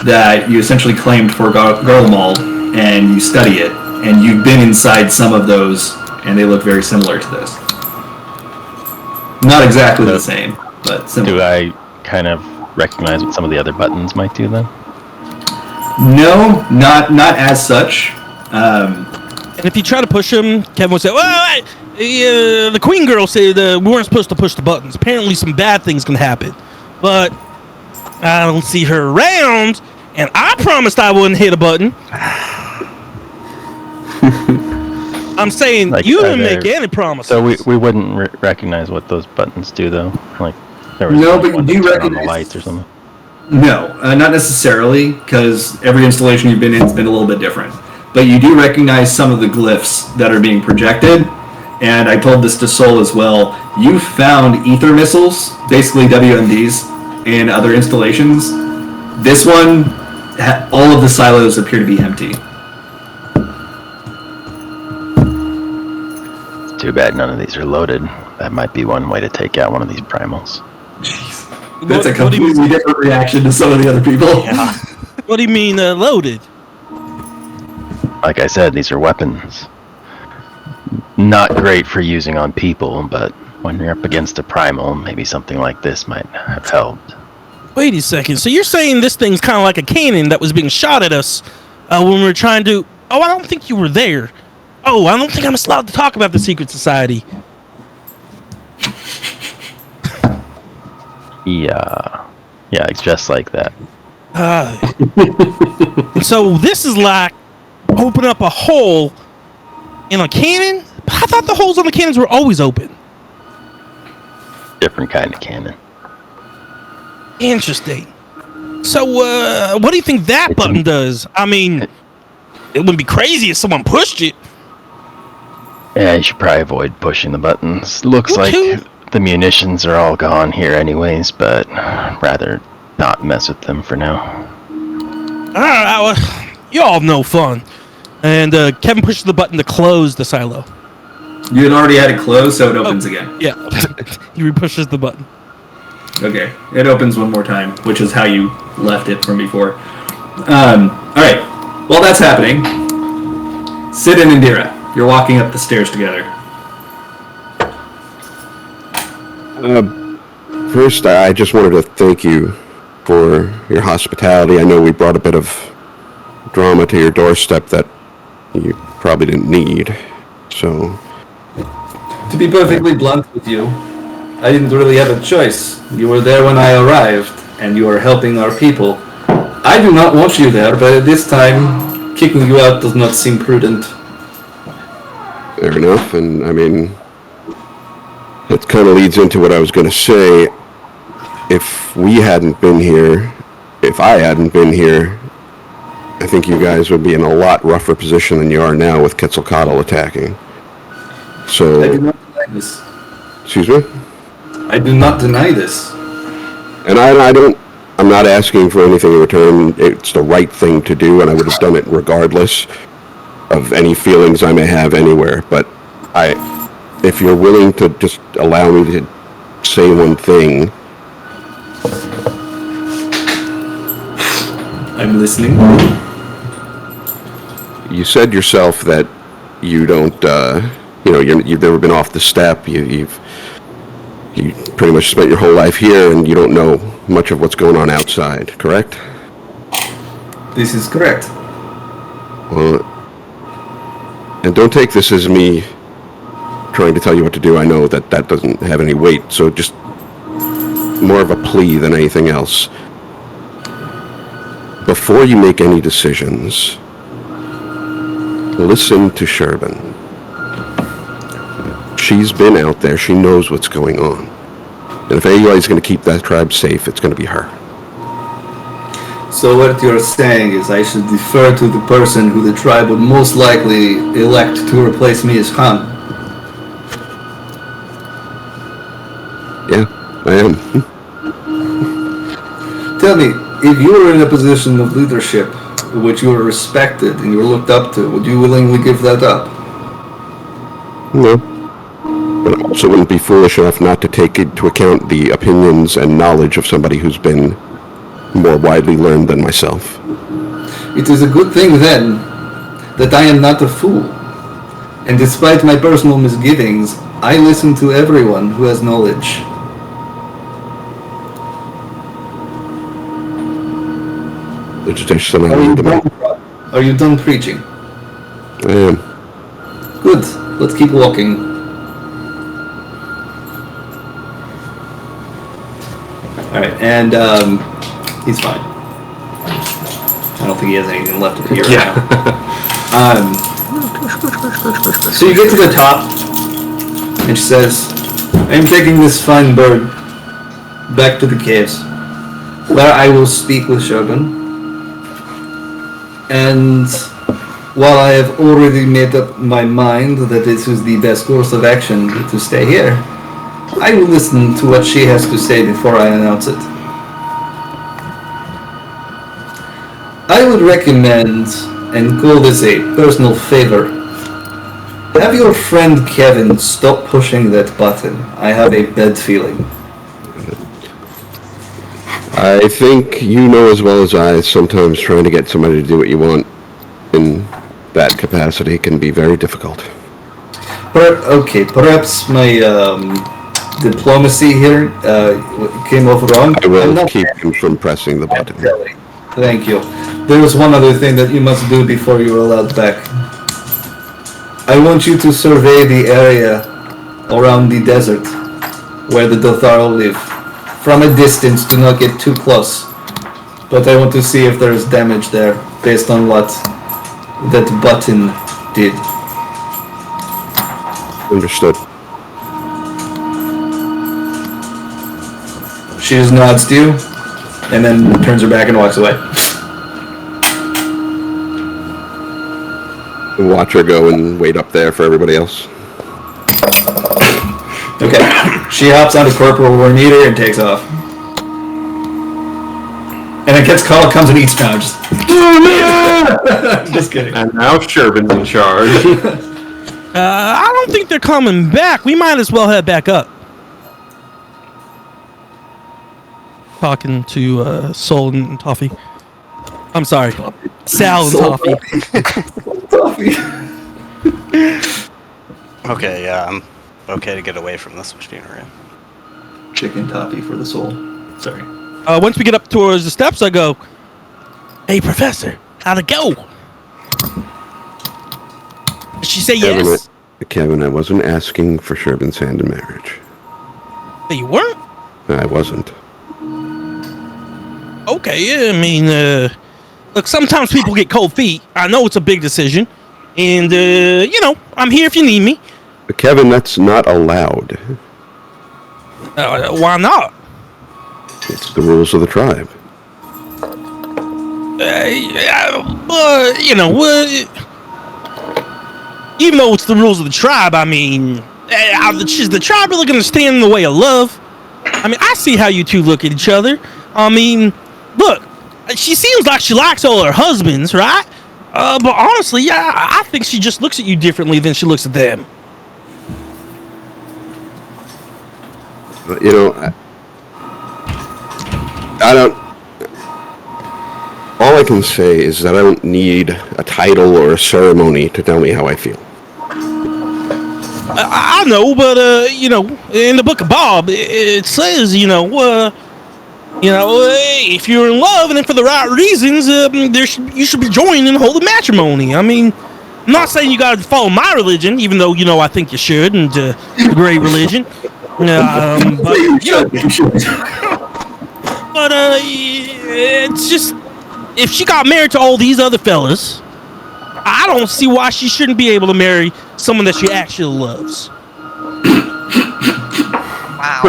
that you essentially claimed for Garlemald, and you study it, and you've been inside some of those, and they look very similar to this. Not exactly the same, but similar. Do I kind of recognize what some of the other buttons might do then? No, not as such. And if you try to push him, Kevin would say, well, the Queen Girl said we weren't supposed to push the buttons. Apparently some bad things can happen. But I don't see her around, and I promised I wouldn't hit a button. I'm saying Like, you didn't make any promises. So we wouldn't recognize what those buttons do, though? Like, there was No, like but one you to do turn on the recognize- lights or something. No, not necessarily, because every installation you've been in has been a little bit different. But you do recognize some of the glyphs that are being projected, and I told this to Sol as well. You found ether missiles, basically WMDs, in other installations. This one, all of the silos appear to be empty. It's too bad none of these are loaded. That might be one way to take out one of these primals. That's a What do you completely different reaction to some of the other people. Yeah. What do you mean loaded? Like I said, these are weapons. Not great for using on people, but when you're up against a primal, maybe something like this might have helped. Wait a second. So you're saying this thing's kind of like a cannon that was being shot at us when we were trying to... Oh, I don't think you were there. Oh, I don't think I'm allowed to talk about the secret society. Yeah, it's just like that. So this is like open up a hole in a cannon? I thought the holes on the cannons were always open. Different kind of cannon. Interesting. So, what do you think that button does? I mean, it wouldn't be crazy if someone pushed it. Yeah, you should probably avoid pushing the buttons. Looks like the munitions are all gone here anyways, but rather not mess with them for now. Alright, well, you all know fun. And Kevin pushes the button to close the silo. You had already had it closed, so it opens again. Yeah. He repushes the button. Okay, it opens one more time, which is how you left it from before. Alright, while that's happening, Sid and Indira, you're walking up the stairs together. First, I just wanted to thank you for your hospitality. I know we brought a bit of drama to your doorstep that you probably didn't need. So, To be perfectly blunt with you, I didn't really have a choice. You were there when I arrived, and you are helping our people. I do not want you there, but at this time, kicking you out does not seem prudent. fair enough. And I mean, it kind of leads into what I was going to say. If we hadn't been here, if I hadn't been here, I think you guys would be in a lot rougher position than you are now with Quetzalcoatl attacking. So, I do not deny this. excuse me? I do not deny this. And I'm not asking for anything in return. It's the right thing to do, and I would have done it regardless of any feelings I may have anywhere. But if you're willing to just allow me to say one thing. I'm listening. You said yourself that you don't, you've never been off the step. You pretty much spent your whole life here, and you don't know much of what's going on outside, correct? This is correct. Well, and don't take this as me trying to tell you what to do. I know that doesn't have any weight, so just more of a plea than anything else. Before you make any decisions, listen to Sherbin. She's been out there. She knows what's going on. And if anybody's going to keep that tribe safe, it's going to be her. So what you're saying is I should defer to the person who the tribe would most likely elect to replace me as Khan. Yeah, I am. Tell me, if you were in a position of leadership, which you are respected and you're looked up to, would you willingly give that up? No. But I also wouldn't be foolish enough not to take into account the opinions and knowledge of somebody who's been more widely learned than myself. It is a good thing, then, that I am not a fool. And despite my personal misgivings, I listen to everyone who has knowledge. There's something I need to make. Are you done preaching? I am. Good. Let's keep walking. Alright, and he's fine. I don't think he has anything left to hear right now. So you get to the top, and she says, I am taking this fine bird back to the caves, where I will speak with Shogun. And while I have already made up my mind that this is the best course of action to stay here, I will listen to what she has to say before I announce it. I would recommend, and call this a personal favor, have your friend Kevin stop pushing that button. I have a bad feeling. I think you know as well as I, sometimes trying to get somebody to do what you want in that capacity can be very difficult. Okay, perhaps my diplomacy here came off wrong. I will keep him from pressing the button. Thank you. There is one other thing that you must do before you are allowed back. I want you to survey the area around the desert where the Dothar live. From a distance, do not get too close. But I want to see if there is damage there, based on what that button did. Understood. She just nods to you, and then turns her back and walks away. Watch her go and wait up there for everybody else. Okay. She hops onto Corporal Warmeter and takes off. And then gets call, comes and eats now. Just kidding. And now Sherbin's in charge. I don't think they're coming back. We might as well head back up. Talking to Sol and Toffee. I'm sorry, Sal and Toffee. Toffee. Okay, yeah, I'm okay to get away from this machinery. Chicken toffee for the soul. Sorry. Once we get up towards the steps, I go, "Hey, Professor, how'd it go?" Did she say yes? Kevin, I wasn't asking for Sherbin's hand in marriage. You weren't? I wasn't. Okay, I mean, look, sometimes people get cold feet. I know it's a big decision. And, you know, I'm here if you need me. But Kevin, that's not allowed. Why not? It's the rules of the tribe. You know, even though it's the rules of the tribe, I mean, is the tribe really going to stand in the way of love? I mean, I see how you two look at each other. I mean, look, she seems like she likes all her husbands, right? But honestly, yeah, I think she just looks at you differently than she looks at them. You know, I don't... All I can say is that I don't need a title or a ceremony to tell me how I feel. I know, but, you know, in the Book of Bob, it says, you know, if you're in love and for the right reasons, you should be joined in holy matrimony. I mean, I'm not saying you got to follow my religion, even though, you know, I think you should, and the great religion. But, you know, but, it's just, if she got married to all these other fellas, I don't see why she shouldn't be able to marry someone that she actually loves. Wow.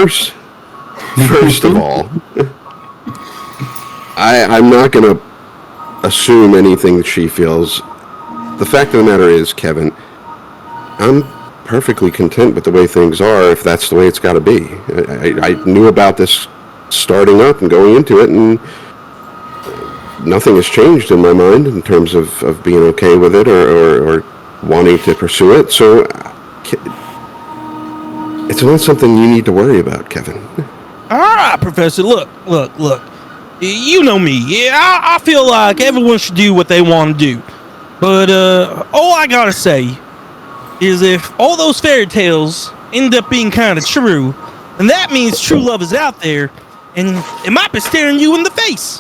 First of all, I'm not going to assume anything that she feels. The fact of the matter is, Kevin, I'm perfectly content with the way things are if that's the way it's got to be. I knew about this starting up and going into it, and nothing has changed in my mind in terms of being okay with it or wanting to pursue it. So it's not something you need to worry about, Kevin. All right, Professor. Look. You know me. Yeah, I feel like everyone should do what they want to do. But all I gotta say is if all those fairy tales end up being kind of true, then that means true love is out there, and it might be staring you in the face.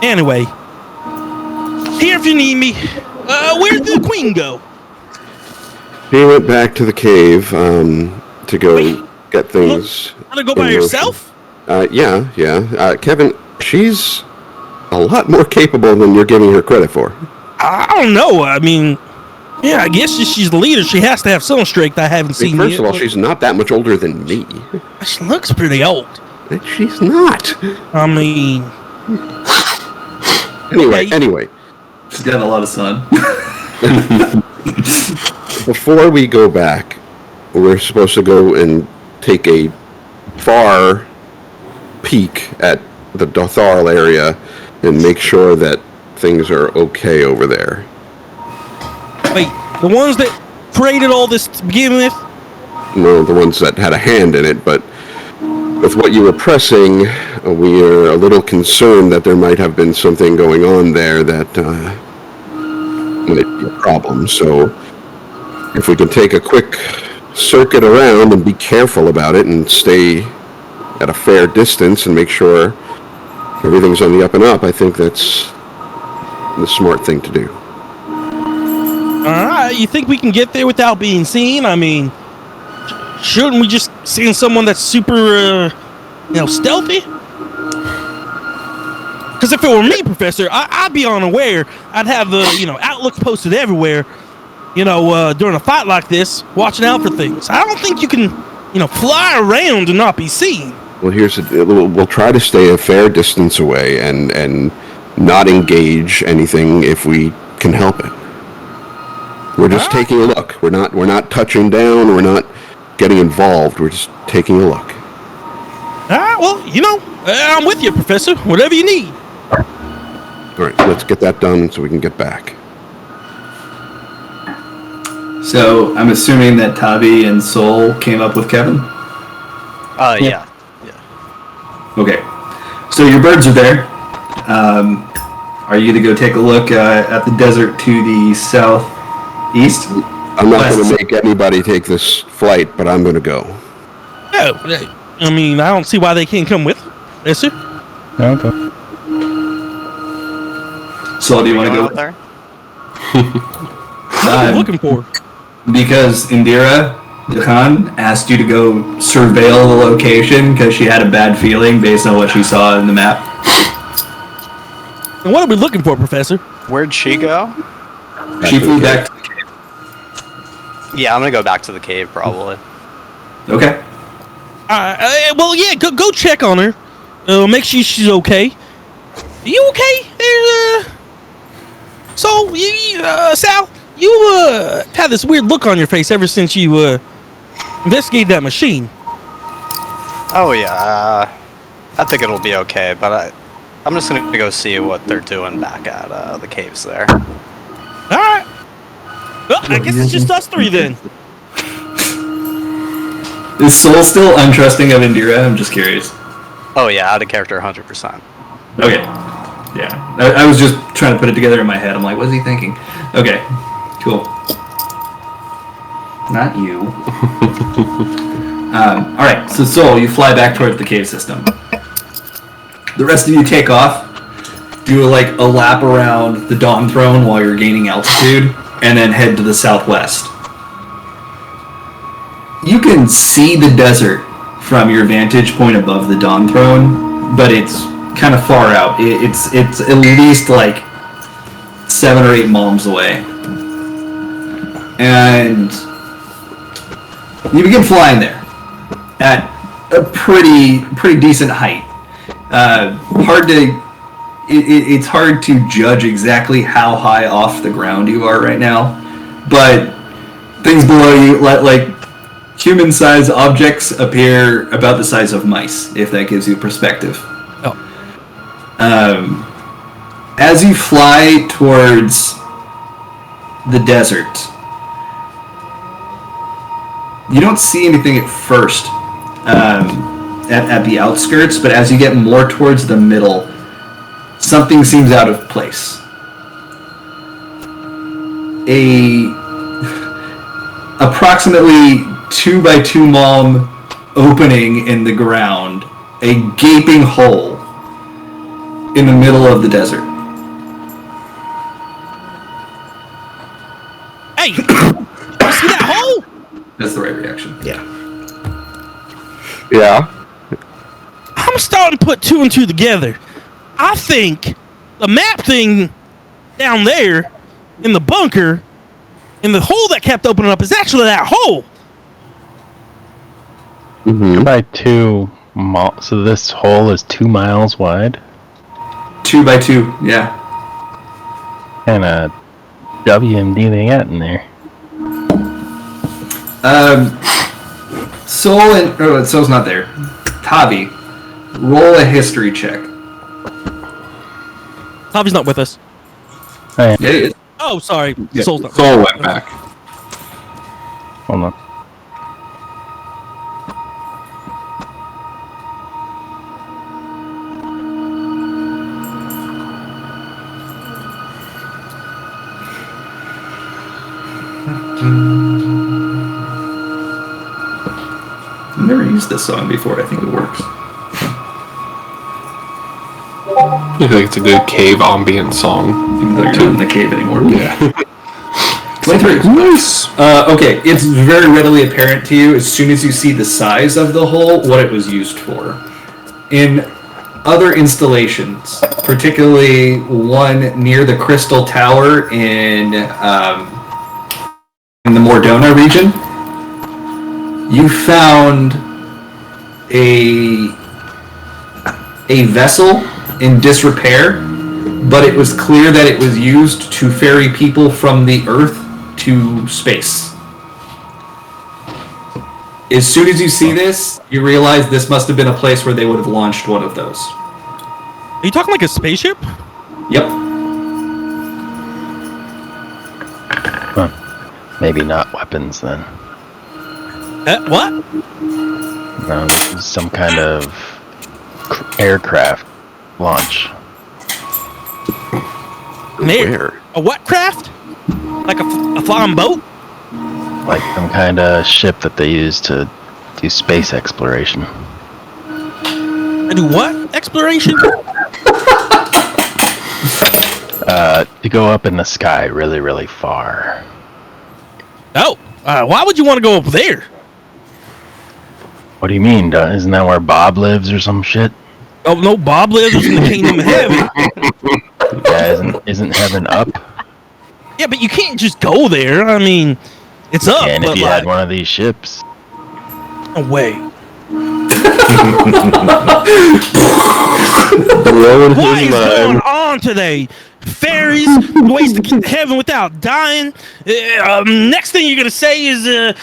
Anyway, here if you need me. Where'd the queen go? She went back to the cave to go get things. Want to go by yourself? Yeah. Kevin, she's a lot more capable than you're giving her credit for. I don't know. I mean, yeah, I guess she's the leader. She has to have some strength I haven't seen yet. First of all, she's not that much older than me. She looks pretty old. She's not. I mean... Anyway. She's got a lot of sun. Before we go back, we're supposed to go and take a far peek at the Dotharl area and make sure that things are okay over there. Wait, the ones that created all this to begin with? No, the ones that had a hand in it, but with what you were pressing, we are a little concerned that there might have been something going on there that might be a problem. So if we can take a quick circuit around and be careful about it and stay at a fair distance and make sure everything's on the up and up, I think that's the smart thing to do. Alright, you think we can get there without being seen? I mean, shouldn't we just send someone that's super, stealthy? Because if it were me, Professor, I'd be unaware. I'd have outlooks posted everywhere, during a fight like this, watching out for things. I don't think you can, fly around and not be seen. Well, we'll try to stay a fair distance away and not engage anything if we can help it. We're just taking a look. We're not touching down. We're not getting involved. We're just taking a look. Well, I'm with you, Professor. Whatever you need. All right, let's get that done so we can get back. So I'm assuming that Tavi and Sol came up with Kevin? Yeah. Okay. So your birds are there. Are you going to go take a look at the desert to the southeast? I'm not going to make anybody take this flight, but I'm going to go. Oh, I mean, I don't see why they can't come with. Yes, sir. Okay. Sol, do you want to go there? What are you looking for? Because Indira Khan asked you to go surveil the location because she had a bad feeling based on what she saw in the map. And what are we looking for, Professor? Where'd she go? She flew back to the cave. Yeah, I'm gonna go back to the cave probably. Okay. Well, yeah, go check on her. Make sure she's okay. Are you okay? So, Sal, you had this weird look on your face ever since you investigated that machine. Oh yeah, I think it'll be okay, but I'm just gonna go see what they're doing back at the caves there. All right. Well, I guess it's just us three then. Is Sol still untrusting of Indira? I'm just curious. Oh yeah, out of character 100%. Okay. Yeah. I was just trying to put it together in my head. I'm like, what's he thinking? Okay. Cool. Not you. Alright, so Sol, you fly back towards the cave system. The rest of you take off, do like a lap around the Dawn Throne while you're gaining altitude, and then head to the southwest. You can see the desert from your vantage point above the Dawn Throne, but it's kind of far out. It's at least like 7 or 8 miles away. And you begin flying there at a pretty decent height. It's hard to judge exactly how high off the ground you are right now, but things below you, like human-sized objects, appear about the size of mice, if that gives you perspective. Oh. As you fly towards the desert, you don't see anything at first at the outskirts, but as you get more towards the middle, something seems out of place. A approximately 2x2 palm opening in the ground, a gaping hole in the middle of the desert. Hey, you see that hole? That's the right reaction. Yeah. Yeah. I'm starting to put two and two together. I think the map thing down there in the bunker and the hole that kept opening up is actually that hole. Mm-hmm. By 2 miles. So this hole is 2 miles wide. 2x2, yeah. Kind of WMD they got in there. Soul's not there. Tavi, roll a history check. Tavi's not with us. Hey, Yeah, he is. Oh, sorry. Yeah. Soul's not. Soul went back. hold on. I've never used this song before. I think it works. I feel like it's a good cave ambient song. Even though you're not in the cave anymore. Yeah. 23. Nice. Okay, it's very readily apparent to you as soon as you see the size of the hole what it was used for. In other installations, particularly one near the Crystal Tower in the Mordona region, you found a vessel in disrepair, but it was clear that it was used to ferry people from the Earth to space. As soon as you see this, you realize this must have been a place where they would have launched one of those. Are you talking like a spaceship? Yep. Maybe not weapons then. What? No, some kind of aircraft launch. Where? A what craft? Like a flying boat? Like some kind of ship that they use to do space exploration. I do what? Exploration? To go up in the sky really, really far. Oh, why would you want to go up there? What do you mean? Isn't that where Bob lives or some shit? Oh no, Bob lives in the kingdom of heaven. Yeah, isn't heaven up? Yeah, but you can't just go there. I mean, it's up. And but if you like, had one of these ships, no way. Blowing What his is going mind. on today? Fairies, ways to get to heaven without dying. Next thing you're gonna say is that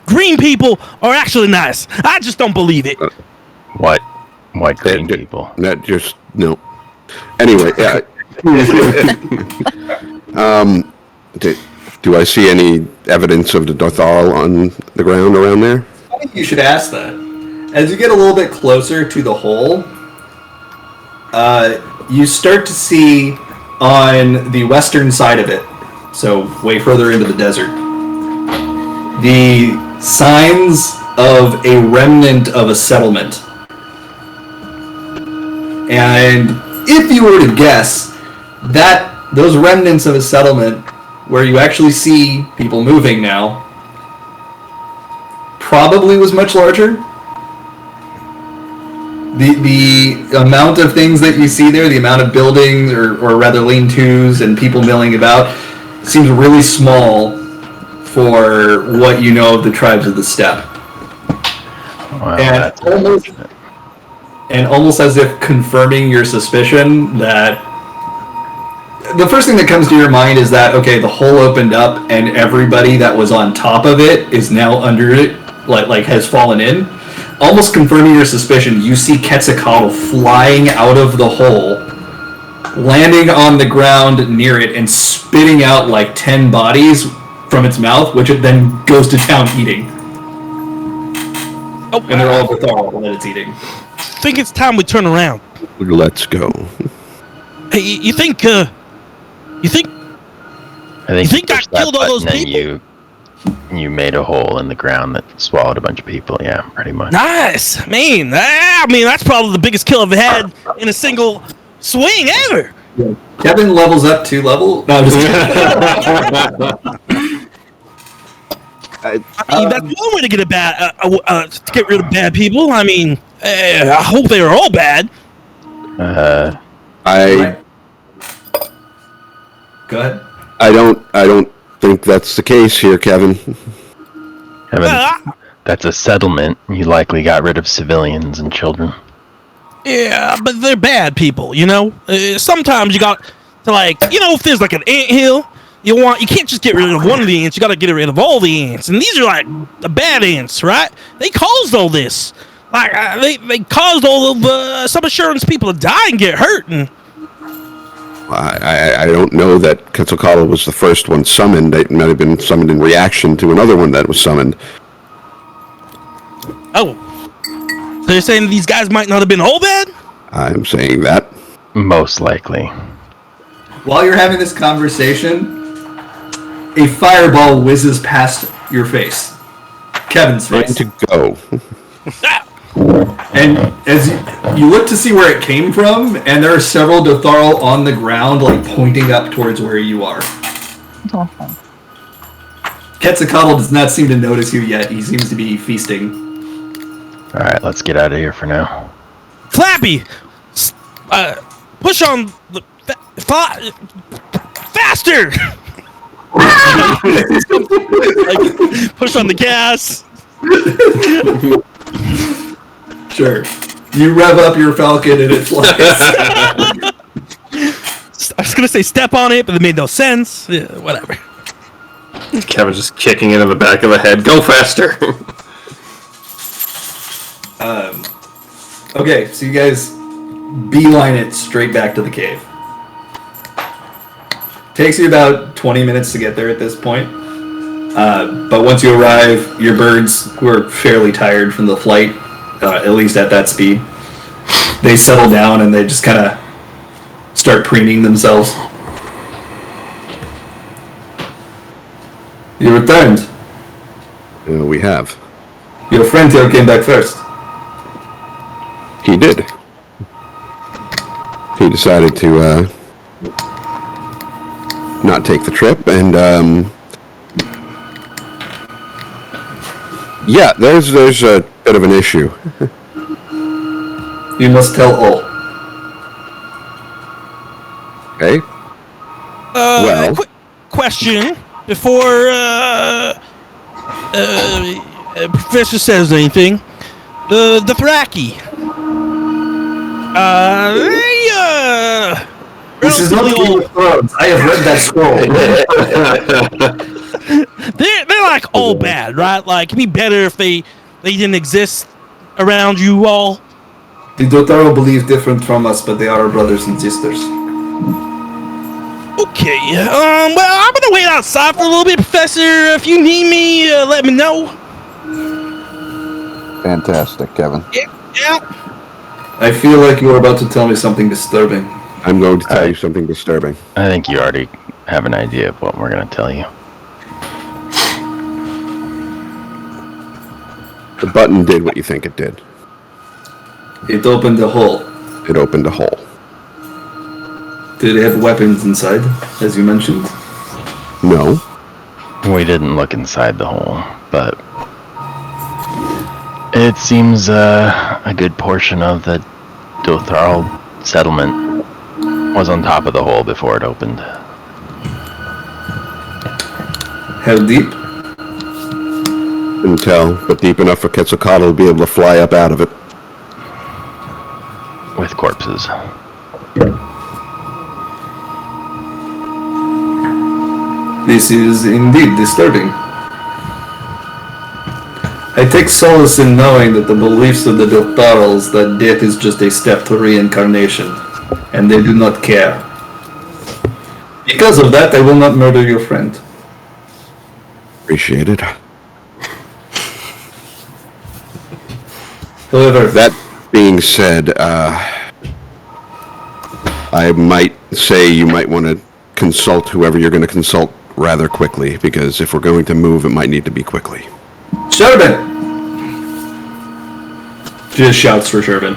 green people are actually nice. I just don't believe it. what? White green people. That just no. Anyway, yeah. Do I see any evidence of the Darthal on the ground around there? I think you should ask that. As you get a little bit closer to the hole, you start to see on the western side of it, so way further into the desert, the signs of a remnant of a settlement. And if you were to guess, that those remnants of a settlement where you actually see people moving now probably was much larger. The amount of things that you see there, the amount of buildings or rather lean-tos and people milling about seems really small for what you know of the tribes of the steppe. Wow, And that's almost as if confirming your suspicion that the first thing that comes to your mind is that, okay, the hole opened up and everybody that was on top of it is now under it, like has fallen in. Almost confirming your suspicion, you see Quetzalcoatl flying out of the hole landing on the ground near it and spitting out like 10 bodies from its mouth, which it then goes to town eating. Oh, And they're all Bethal that it's eating. I think it's time we turn around. Let's go. Hey, you think I think You think I pushed that killed all those button people? and you made a hole in the ground that swallowed a bunch of people. Yeah, pretty much. nice, man? I mean, that's probably the biggest kill I've had in a single swing ever. Kevin levels up 2 level. No, I'm just kidding. I mean, that's one way to get to get rid of bad people. I mean, I hope they are all bad. I Go ahead. I don't think that's the case here, Kevin. Kevin, that's a settlement. You likely got rid of civilians and children. Yeah, but they're bad people, you know? Sometimes you got to, like, you know, if there's like an anthill, you can't just get rid of one of the ants, you gotta get rid of all the ants. And these are like the bad ants, right? They caused all this. Like, they caused all of some insurance people to die and get hurt. And I don't know that Quetzalcoatl was the first one summoned. It might have been summoned in reaction to another one that was summoned. oh, so you're saying these guys might not have been all bad? I'm saying that. Most likely. While you're having this conversation, a fireball whizzes past your face. Kevin's Trying face. to go. And as you look to see where it came from, and there are several Dotharl on the ground, like pointing up towards where you are. Quetzalcoatl does not seem to notice you yet. He seems to be feasting. Alright, let's get out of here for now. Flappy, push on the faster. Like, push on the gas. Sure. You rev up your falcon and it flies. I was gonna say step on it, but it made no sense. Yeah, whatever. Kevin just kicking it in the back of the head. Go faster! Okay, so you guys beeline it straight back to the cave. Takes you about 20 minutes to get there at this point. But once you arrive, your birds, who are fairly tired from the flight, at least at that speed, they settle down and they just kind of start preening themselves. You returned. We have. Your friend here came back first. He did. He decided to not take the trip, and yeah, there's a bit of an issue. You must tell all. Okay. Well. Quick question before Professor says anything. The Thraki. This is not Game of Thrones. I have read that scroll. They're like all bad, right? Like, it'd be better if they didn't exist around you all. The Dotaro believe different from us, but they are our brothers and sisters. Okay. Well, I'm gonna wait outside for a little bit, Professor. If you need me, let me know. Fantastic, Kevin. Yeah. I feel like you are about to tell me something disturbing. I'm going to tell you something disturbing. I think you already have an idea of what we're going to tell you. The button did what you think it did. It opened a hole. It opened a hole. Did it have weapons inside, as you mentioned? No. We didn't look inside the hole, but it seems a good portion of the Dotharl settlement was on top of the hole before it opened. How deep? Couldn't tell, but deep enough for Quetzalcoatl to be able to fly up out of it. With corpses. This is indeed disturbing. I take solace in knowing that the beliefs of the Dotharals that death is just a step to reincarnation and they do not care. Because of that, I will not murder your friend. Appreciate it. However, That being said, I might say you might want to consult whoever you're going to consult rather quickly, because if we're going to move, it might need to be quickly. Sherbin! She just shouts for Sherbin.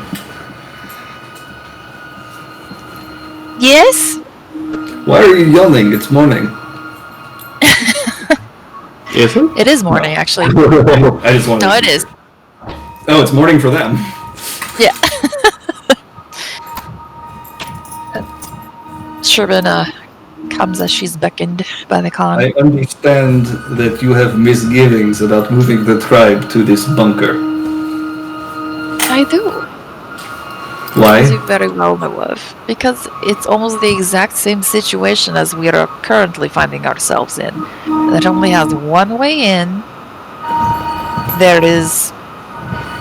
Yes? Why are you yelling? It's morning. Is it? It is morning, actually. I just wanted No, to it be is. sure. Oh, it's morning for them. Yeah. Sherbin comes as she's beckoned by the Khan. I understand that you have misgivings about moving the tribe to this bunker. I do. Why? As you very well know of. Because it's almost the exact same situation as we are currently finding ourselves in. That only has one way in.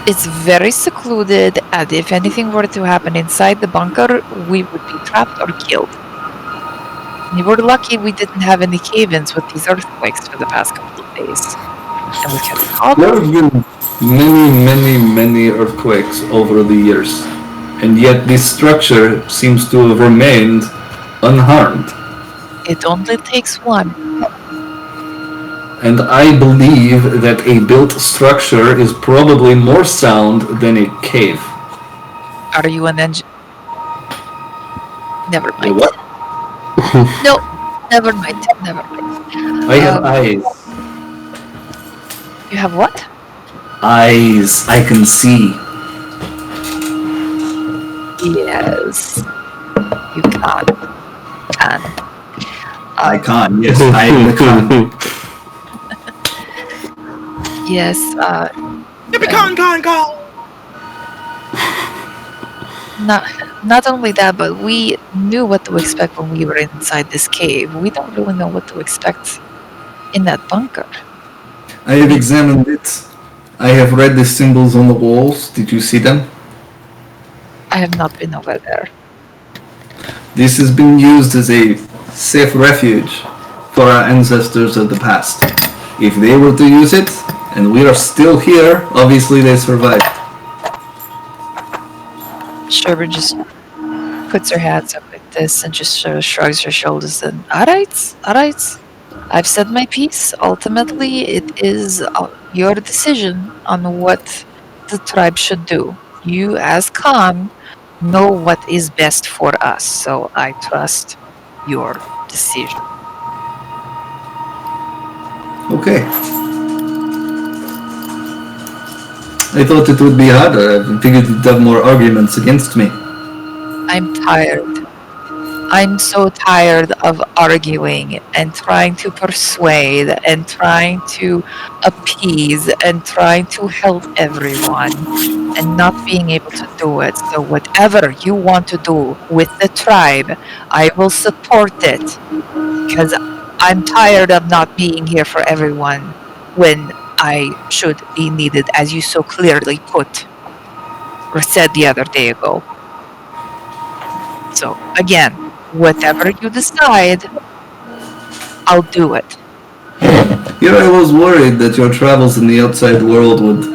It's very secluded, and if anything were to happen inside the bunker, we would be trapped or killed. We were lucky we didn't have any cave-ins with these earthquakes for the past couple of days. And we kept There have been many earthquakes over the years, and yet this structure seems to have remained unharmed. It only takes one. And I believe that a built structure is probably more sound than a cave. Are you an engineer? Never mind. What? No, never mind. Never mind. I have eyes. You have what? Eyes. I can see. Yes. You can. I can't. Yes, I am the con. Yes, Not only that, but we knew what to expect when we were inside this cave. We don't really know what to expect in that bunker. I have examined it. I have read the symbols on the walls. Did you see them? I have not been over there. This has been used as a safe refuge for our ancestors of the past. If they were to use it, and we are still here, obviously they survived. Sherbin just puts her hands up like this and just sort of shrugs her shoulders and, alright. I've said my piece. Ultimately, it is your decision on what the tribe should do. You, as Khan, know what is best for us, so I trust your decision. Okay. I thought it would be harder. I figured you'd have more arguments against me. I'm tired. I'm so tired of arguing and trying to persuade and trying to appease and trying to help everyone and not being able to do it. So whatever you want to do with the tribe, I will support it because I'm tired of not being here for everyone when I should be needed, as you so clearly put or said the other day ago. So again, whatever you decide, I'll do it. Here I was worried that your travels in the outside world would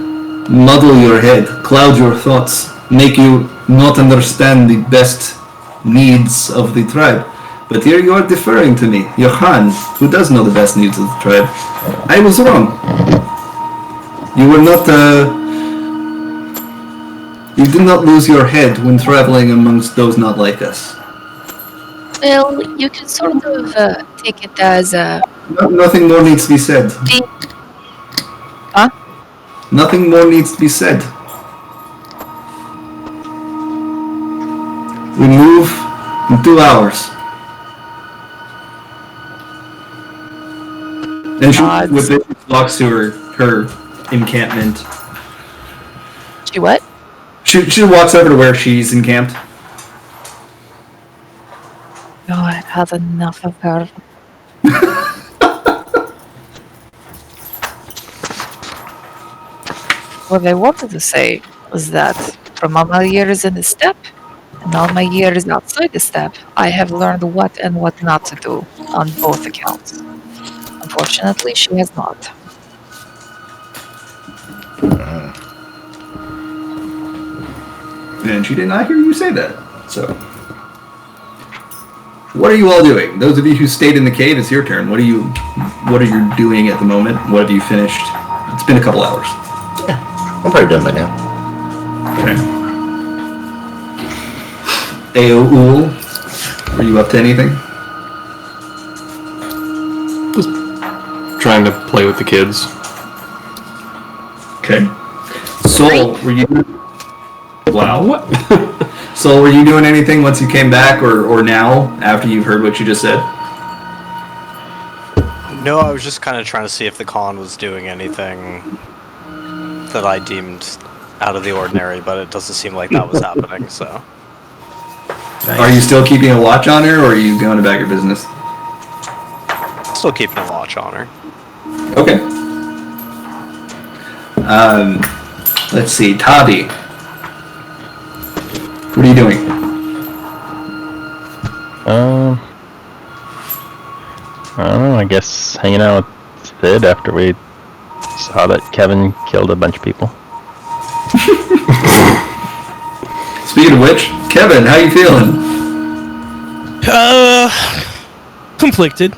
muddle your head, cloud your thoughts, make you not understand the best needs of the tribe. But here you are deferring to me, your Khan, who does know the best needs of the tribe. I was wrong. You were not, you did not lose your head when traveling amongst those not like us. Well, you can sort of take it as a... Nothing more needs to be said. Huh? Nothing more needs to be said. We move in 2 hours. And she, with it, walks to her encampment. She what? She walks over to where she's encamped. No, I've had enough of her. What I wanted to say was that from all my years in the steppe In all my years outside the steppe, I have learned what and what not to do on both accounts. Unfortunately, she has not. And she did not hear you say that. So, what are you all doing? Those of you who stayed in the cave, it's your turn. What are you doing at the moment? What have you finished? It's been a couple hours. Yeah, I'm probably done by now. Okay. Aoul, are you up to anything? Just trying to play with the kids. Okay. Soul, were you? Wow. What? Soul, were you doing anything once you came back, or now after you've heard what you just said? No, I was just kind of trying to see if the con was doing anything that I deemed out of the ordinary, but it doesn't seem like that was happening, so. Nice. Are you still keeping a watch on her, or are you going about your business? Still keeping a watch on her. Okay. Let's see, Tavi. What are you doing? I don't know, I guess hanging out with Sid after we saw that Kevin killed a bunch of people. Speaking of which, Kevin, how you feeling? Conflicted.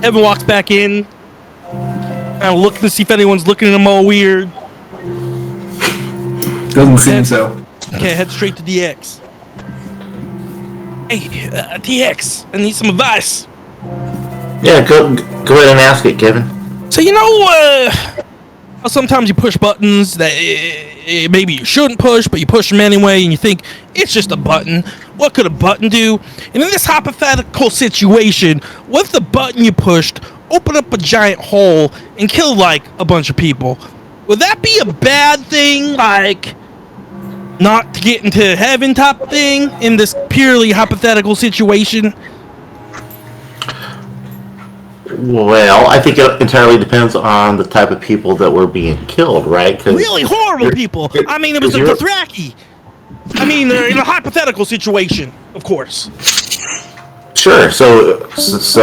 Evan walks back in. I look to see if anyone's looking at him all weird. Doesn't seem so. Okay, head straight to DX. Hey, DX, I need some advice. Yeah, go ahead and ask it, Kevin. So sometimes you push buttons that maybe you shouldn't push, but you push them anyway, and you think it's just a button. What could a button do? And in this hypothetical situation, what if the button you pushed opened up a giant hole and killed like a bunch of people? Would that be a bad thing, like not to get into heaven type thing in this purely hypothetical situation? Well, I think it entirely depends on the type of people that were being killed, right? Really horrible people. I mean, it was the Dothraki. I mean, in a hypothetical situation, of course. Sure. So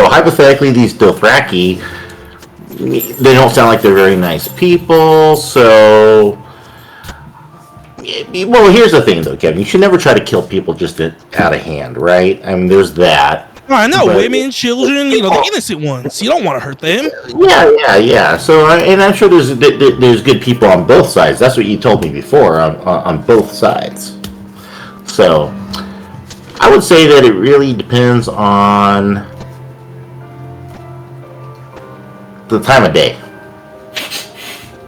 hypothetically, these Dothraki, they don't sound like they're very nice people. So, well, here's the thing, though, Kevin. You should never try to kill people just out of hand, right? I mean, there's that. I know, women, children, the innocent ones. You don't want to hurt them. Yeah. So, and I'm sure there's good people on both sides. That's what you told me before, on both sides. So, I would say that it really depends on the time of day.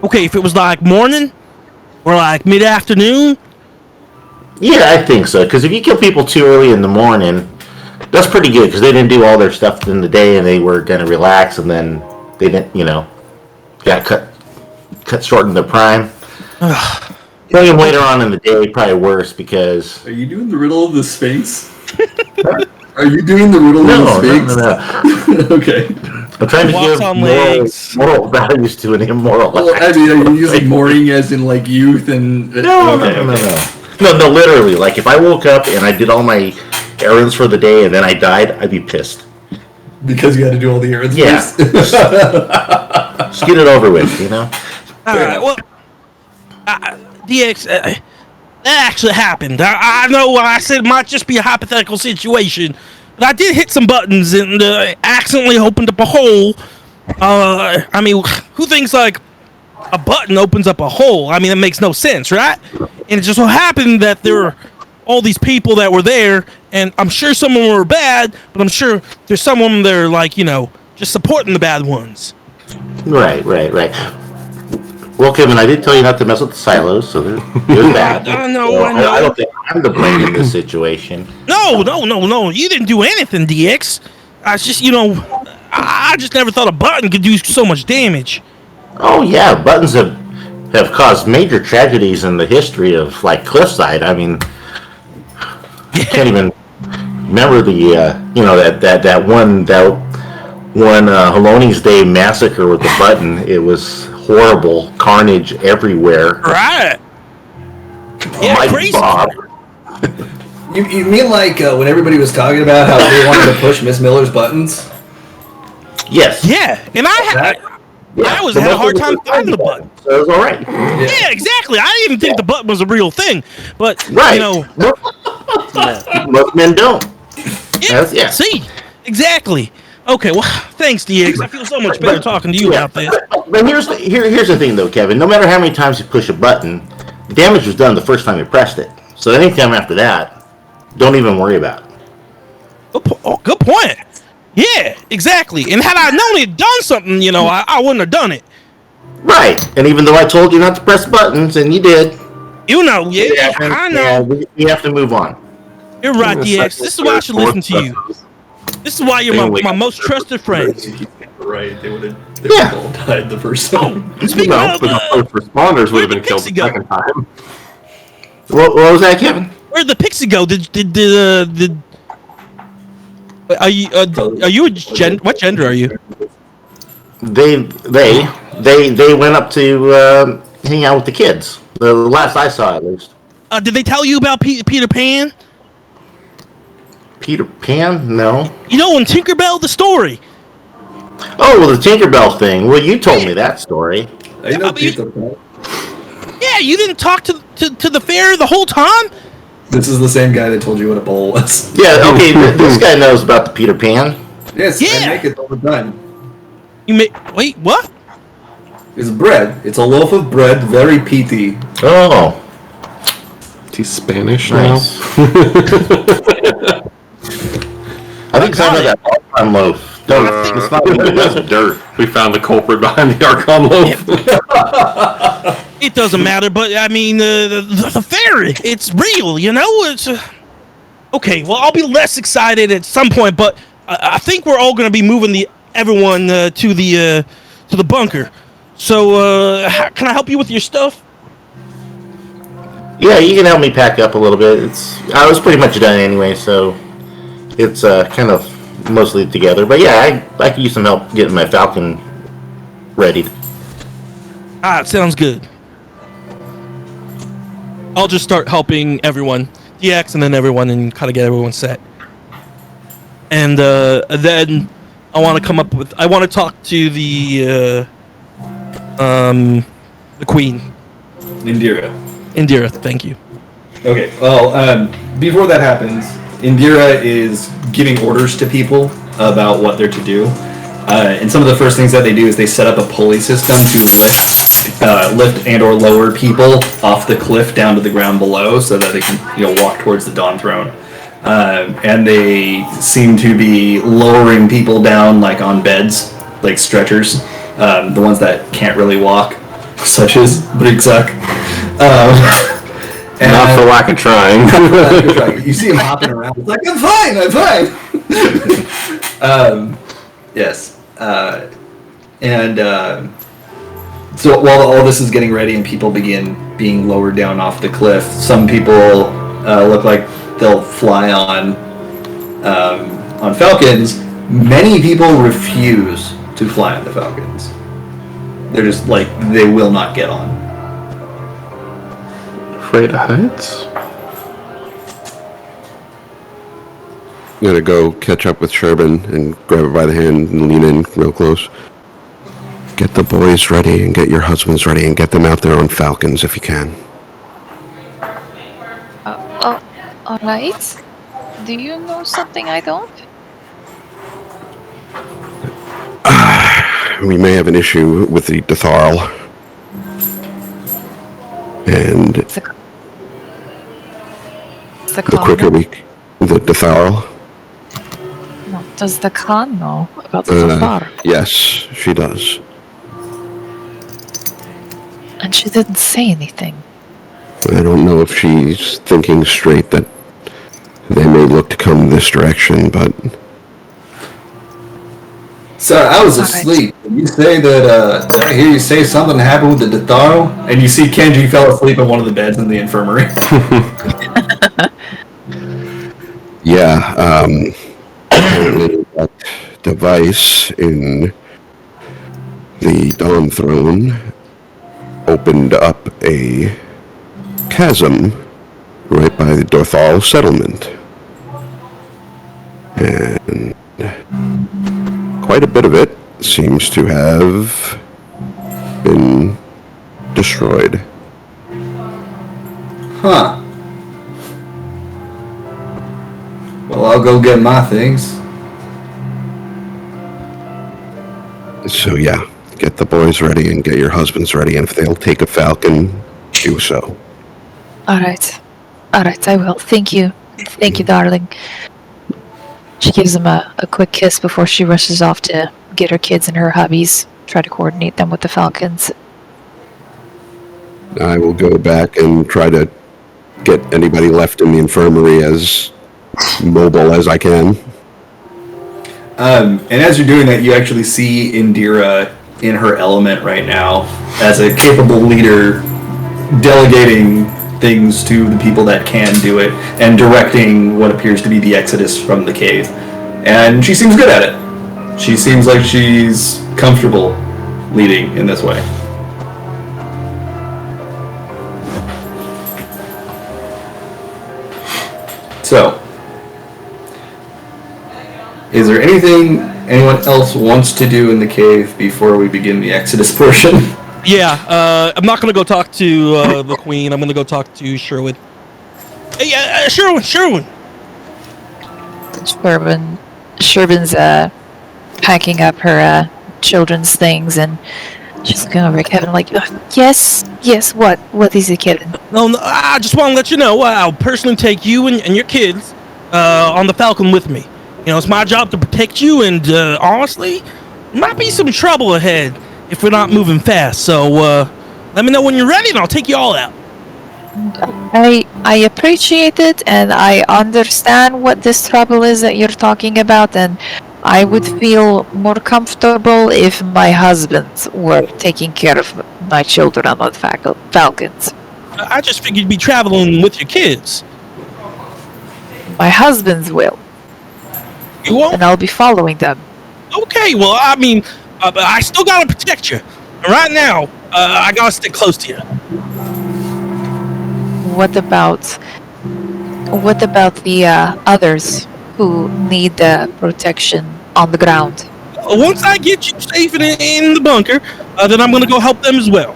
Okay, if it was like morning or like mid-afternoon? Yeah, I think so. Because if you kill people too early in the morning, that's pretty good, because they didn't do all their stuff in the day and they were going to relax, and then they didn't, got cut short in their prime. Killing them later on in the day, probably worse, because... Are you doing the riddle of the Sphinx? Are you doing the riddle of the Sphinx? No. Okay. I'm trying to give moral values to an immoral act. I mean, are you using mooring as in, like, youth and... No, literally. Like, if I woke up and I did all my errands for the day and then I died, I'd be pissed. Because you had to do all the errands first? Just get it over with, Alright, well... DX, that actually happened. I know I said it might just be a hypothetical situation, but I did hit some buttons and accidentally opened up a hole. I mean, who thinks like a button opens up a hole? I mean, it makes no sense, right? And it just so happened that there were all these people that were there, and I'm sure some of them were bad, but I'm sure there's some of them that are like, just supporting the bad ones. Right. Well, Kevin, I did tell you not to mess with the silos, so there's that. I know. I don't think I'm to blame in this situation. No. You didn't do anything, DX. I just, I just never thought a button could do so much damage. Oh, yeah. Buttons have caused major tragedies in the history of, like, Cliffside. I mean, I can't even remember the, that one Hallones Day massacre with the button. It was horrible carnage everywhere. Right. Yeah, Mike crazy. Bob. You mean like when everybody was talking about how they wanted to push Miss Miller's buttons? Yes. Yeah, and I was had a hard time finding the button. So it was all right. Yeah, exactly. I didn't even think the button was a real thing, but Right. you know, Most men don't. yeah. See, exactly. Okay, well, thanks, DX. I feel so much better talking to you about this. But here's the thing, though, Kevin. No matter how many times you push a button, the damage was done the first time you pressed it. So anytime after that, don't even worry about it. Good point. Yeah, exactly. And had I known he'd done something, you know, I wouldn't have done it. Right. And even though I told you not to press buttons, and you did. You know, yeah, I know. We have to move on. You're right, DX. This is why I should listen to you. This is why you're my most trusted friend. Right, they would have all died the first time. Speaking of, but the first responders would have been killed the Pixie go? second time. What was that, Kevin? Where'd the pixie go? Are you a what gender are you? They went up to hang out with the kids. The last I saw, at least. Did they tell you about Peter Pan? Peter Pan? No. You know, in Tinkerbell, the story. Oh, well, the Tinkerbell thing. Well, you told me that story. I know Peter Pan. Yeah, you didn't talk to the fair the whole time? This is the same guy that told you what a bowl was. Yeah, okay, this guy knows about the Peter Pan. Yes, Yeah. I make it all the time. Wait, what? It's bread. It's a loaf of bread, very peaty. Oh. He's Spanish Nice. I think some of that Archon loaf. It's not That's dirt. We found the culprit behind the Archon loaf. It doesn't matter, but I mean, the fair, it's real, you know? It's okay, well, I'll be less excited at some point, but I think we're all going to be moving everyone to the bunker. So, can I help you with your stuff? Yeah, you can help me pack up a little bit. I was pretty much done anyway, so it's kind of mostly together. But yeah, I could use some help getting my Falcon ready. Alright, sounds good. I'll just start helping everyone, DX, and then everyone, and kind of get everyone set. And then I want to talk to the queen. Indira, thank you. Okay, well, before that happens, Indira is giving orders to people about what they're to do. And some of the first things that they do is they set up a pulley system to lift and or lower people off the cliff down to the ground below so that they can walk towards the Dawn Throne. And they seem to be lowering people down like on beds, like stretchers, the ones that can't really walk, such as Brigzak. And Not for lack of trying. you see him hopping around. It's like, I'm fine. Yes. So while all this is getting ready and people begin being lowered down off the cliff, some people look like they'll fly on Falcons. Many people refuse to fly on the Falcons. They're just like, they will not get on. Afraid of heights? I'm gonna go catch up with Sherbin and grab her by the hand and lean in real close. Get the boys ready and get your husbands ready and get them out there on Falcons if you can. All right. Do you know something I don't? We may have an issue with the Detharl. And the quicker the Detharl. No. Does the Khan know about the Zafar? Yes, she does. And she didn't say anything. I don't know if she's thinking straight that they may look to come this direction, but... Sorry, I was asleep. You say that, did I hear you say something happened with the Detharl? And you see Kenji fell asleep in one of the beds in the infirmary. Yeah, apparently that device in the Dawn Throne opened up a chasm right by the Dorthal settlement. And quite a bit of it seems to have been destroyed. Huh. Well, I'll go get my things. So yeah, get the boys ready and get your husbands ready, and if they'll take a falcon, do so. Alright, I will. Thank you, darling. She gives him a quick kiss before she rushes off to get her kids and her hubbies, try to coordinate them with the falcons. I will go back and try to get anybody left in the infirmary as mobile as I can. And as you're doing that, you actually see Indira in her element right now as a capable leader, delegating things to the people that can do it and directing what appears to be the exodus from the cave. And she seems good at it. She seems like she's comfortable leading in this way. So, is there anything anyone else wants to do in the cave before we begin the Exodus portion? Yeah, I'm not gonna go talk to the queen. I'm gonna go talk to Sherwin. Hey, Sherwin. Sherwin's packing up her children's things, and she's looking over at Kevin like, yes, what is it, Kevin? No, I just want to let you know I'll personally take you and your kids on the Falcon with me. You know, it's my job to protect you, and honestly, there might be some trouble ahead if we're not moving fast. So let me know when you're ready, and I'll take you all out. I appreciate it, and I understand what this trouble is that you're talking about, and I would feel more comfortable if my husband were taking care of my children on the Falcons. I just figured you'd be traveling with your kids. My husband's will. You won't? And I'll be following them. Okay, well, I mean, I still gotta protect you. And right now, I gotta stick close to you. What about the others who need the protection on the ground? Once I get you safe in the bunker, then I'm gonna go help them as well.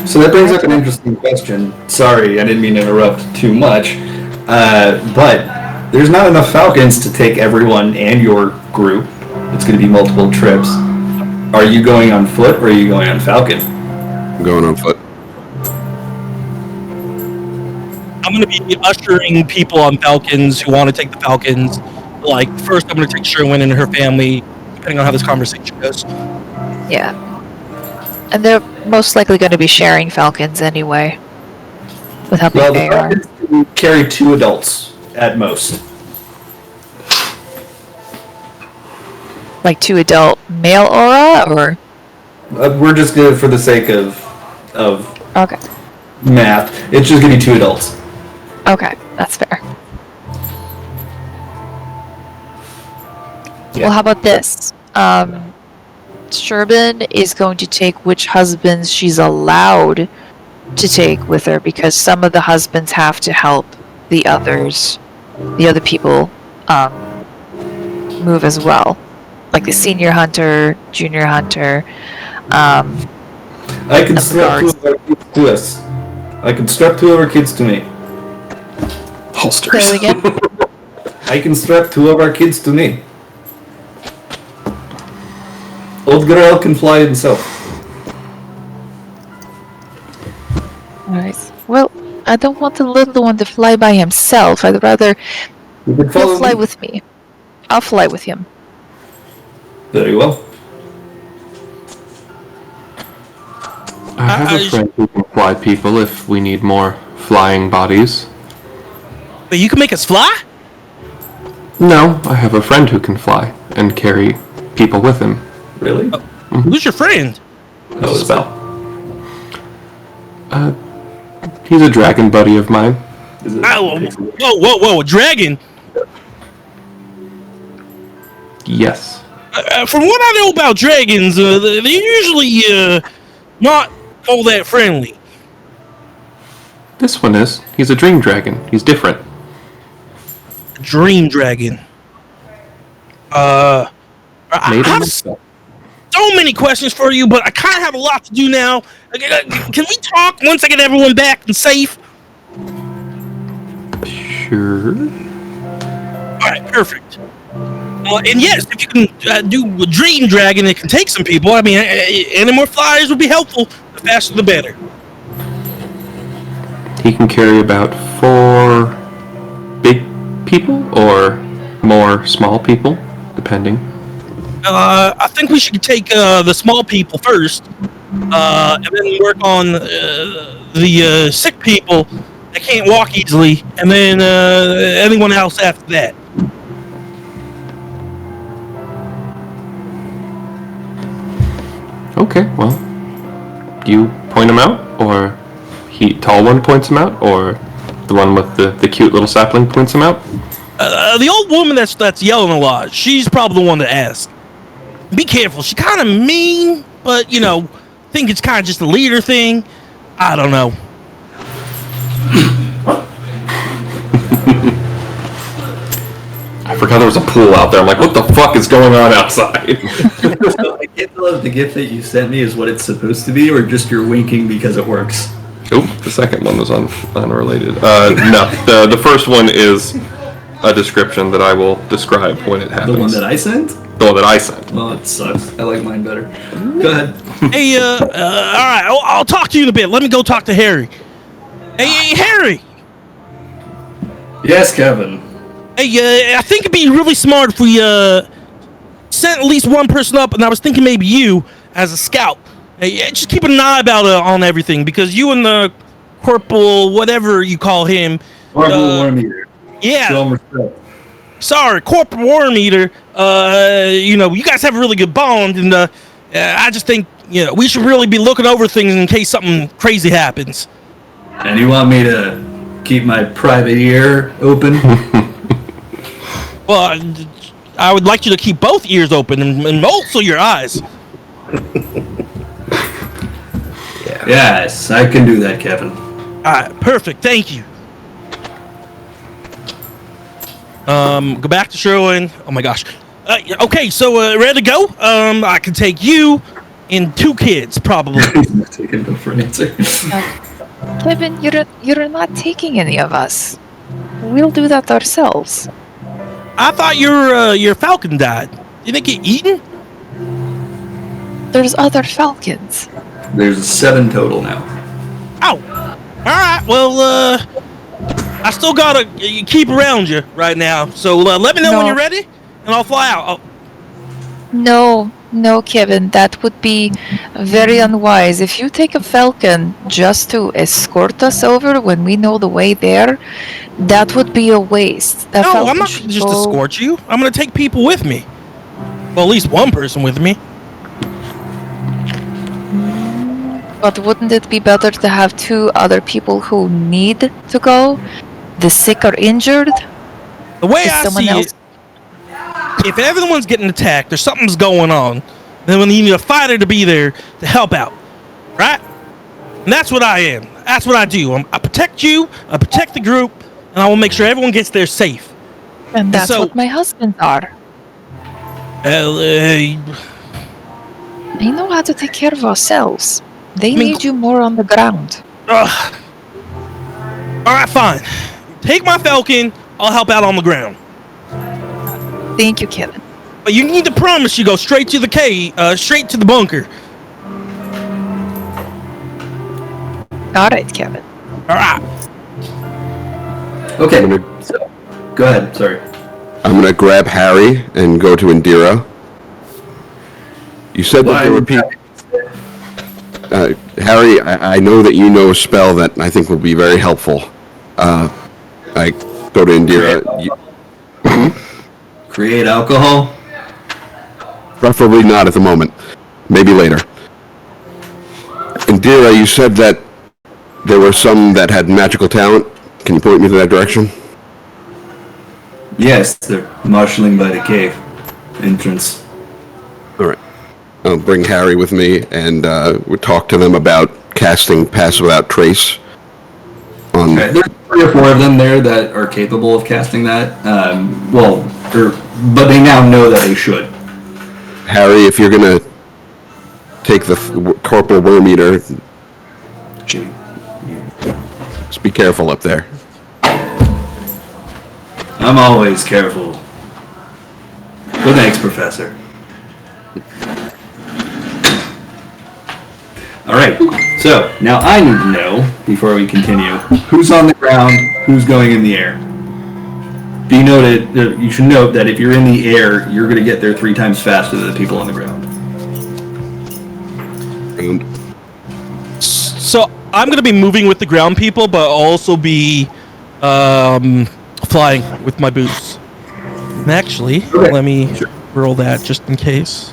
So that brings up an interesting question. Sorry, I didn't mean to interrupt too much. But there's not enough Falcons to take everyone and your group. It's going to be multiple trips. Are you going on foot or are you going on Falcon? I'm going on foot. I'm going to be ushering people on Falcons who want to take the Falcons. Like, first I'm going to take Sherwin and her family, depending on how this conversation goes. Yeah. And they're most likely going to be sharing Falcons anyway. With how big they are. Falcons can carry 2 adults at most. Like 2 adult male aura, or? We're just going to, for the sake of Okay. math, it's just going to be 2 adults. Okay, that's fair. Yeah. Well, how about this? Sherbin is going to take which husbands she's allowed to take with her, because some of the husbands have to help the other people move as well, like the senior hunter, junior hunter. I can strap 2 of our kids to us. I can strap 2 of our kids to me. Holsters. Say it again. I can strap 2 of our kids to me. Old girl can fly himself. Alright. Well, I don't want the little one to fly by himself. I'd rather You can he'll fly with me. I'll fly with him. Very well. I have a friend who can fly people if we need more flying bodies. But you can make us fly? No, I have a friend who can fly and carry people with him. Really? Who's your friend? Oh, Spell. He's a dragon buddy of mine. Whoa, a dragon? Yes. From what I know about dragons, they're usually not all that friendly. This one is. He's a dream dragon. He's different. Dream dragon. I Made have him so many questions for you, but I kind of have a lot to do now. Can we talk once I get everyone back and safe? Sure. All right, perfect. And yes, if you can do a dream dragon, it can take some people. I mean, any more flyers would be helpful. The faster, the better. He can carry about 4 big people or more small people, depending. I think we should take the small people first, and then work on the sick people that can't walk easily, and then anyone else after that. Okay, well, do you point him out, or tall one points him out, or the one with the cute little sapling points him out? The old woman that's yelling a lot, she's probably the one to ask. Be careful, she's kind of mean, but, you know, think it's kind of just a leader thing. I don't know. I forgot there was a pool out there. I'm like, what the fuck is going on outside? I can't tell if the gift that you sent me is what it's supposed to be, or just you're winking because it works. Oop, the second one was unrelated. No, the first one is a description that I will describe when it happens. The one that I sent? The one that I sent. Well, it sucks. I like mine better. Go ahead. Hey, all right, I'll talk to you in a bit. Let me go talk to Harry. Hey, Harry! Yes, Kevin. Hey, I think it'd be really smart if we sent at least one person up, and I was thinking maybe you as a scout. Hey, just keep an eye about on everything, because you and the corporal, whatever you call him, Corporal Worm Eater. yeah. Show him respect. Sorry, Corporal Worm Eater. You know, you guys have a really good bond, and I just think we should really be looking over things in case something crazy happens. And you want me to keep my private ear open? Well, I would like you to keep both ears open and also your eyes. Yes, I can do that, Kevin. All right, perfect. Thank you. Go back to Sherwin. Oh my gosh. Okay, so ready to go? I can take you and 2 kids probably. He's not taking no for an answer. Kevin, you're not taking any of us. We'll do that ourselves. I thought your falcon died. Did it get eaten? There's other falcons. There's 7 total now. Oh. All right. Well, I still gotta keep around you right now. So let me know when you're ready, and I'll fly out. No, Kevin, that would be very unwise. If you take a falcon just to escort us over when we know the way there, that would be a waste. That No, falcon I'm not should gonna just go- escort you. I'm gonna take people with me. Well, at least one person with me. But wouldn't it be better to have 2 other people who need to go? The sick or injured? The way Is I someone see else- it, if everyone's getting attacked or something's going on, then we need a fighter to be there to help out, right? And that's what I am. That's what I do. I protect you, I protect the group, and I will make sure everyone gets there safe. And that's so- what my husbands are. Uh, We know how to take care of ourselves. They I mean- need you more on the ground. All right, fine. Take my falcon. I'll help out on the ground. Thank you, Kevin. But you need to promise you go straight to the cave, straight to the bunker. All right, Kevin. All right. Okay. So, go ahead. Sorry. I'm gonna grab Harry and go to Indira. You said that there were people. Harry, I know that you know a spell that I think would be very helpful. I go to Indira. Create alcohol? Preferably not at the moment. Maybe later. Indira, you said that there were some that had magical talent. Can you point me to that direction? Yes, they're marshalling by the cave entrance. All right. I'll bring Harry with me, and we'll talk to them about casting Pass Without Trace Okay, there's 3 or 4 of them there that are capable of casting that. But they now know that they should. Harry, if you're gonna take the corporal worm eater, just be careful up there. I'm always careful. Well, thanks, Professor. Alright, so now I need to know, before we continue, who's on the ground, who's going in the air. Be noted, you should note that if you're in the air, you're going to get there 3 times faster than the people on the ground. So I'm gonna be moving with the ground people, but also be flying with my boots. And actually, Okay. let me roll that just in case.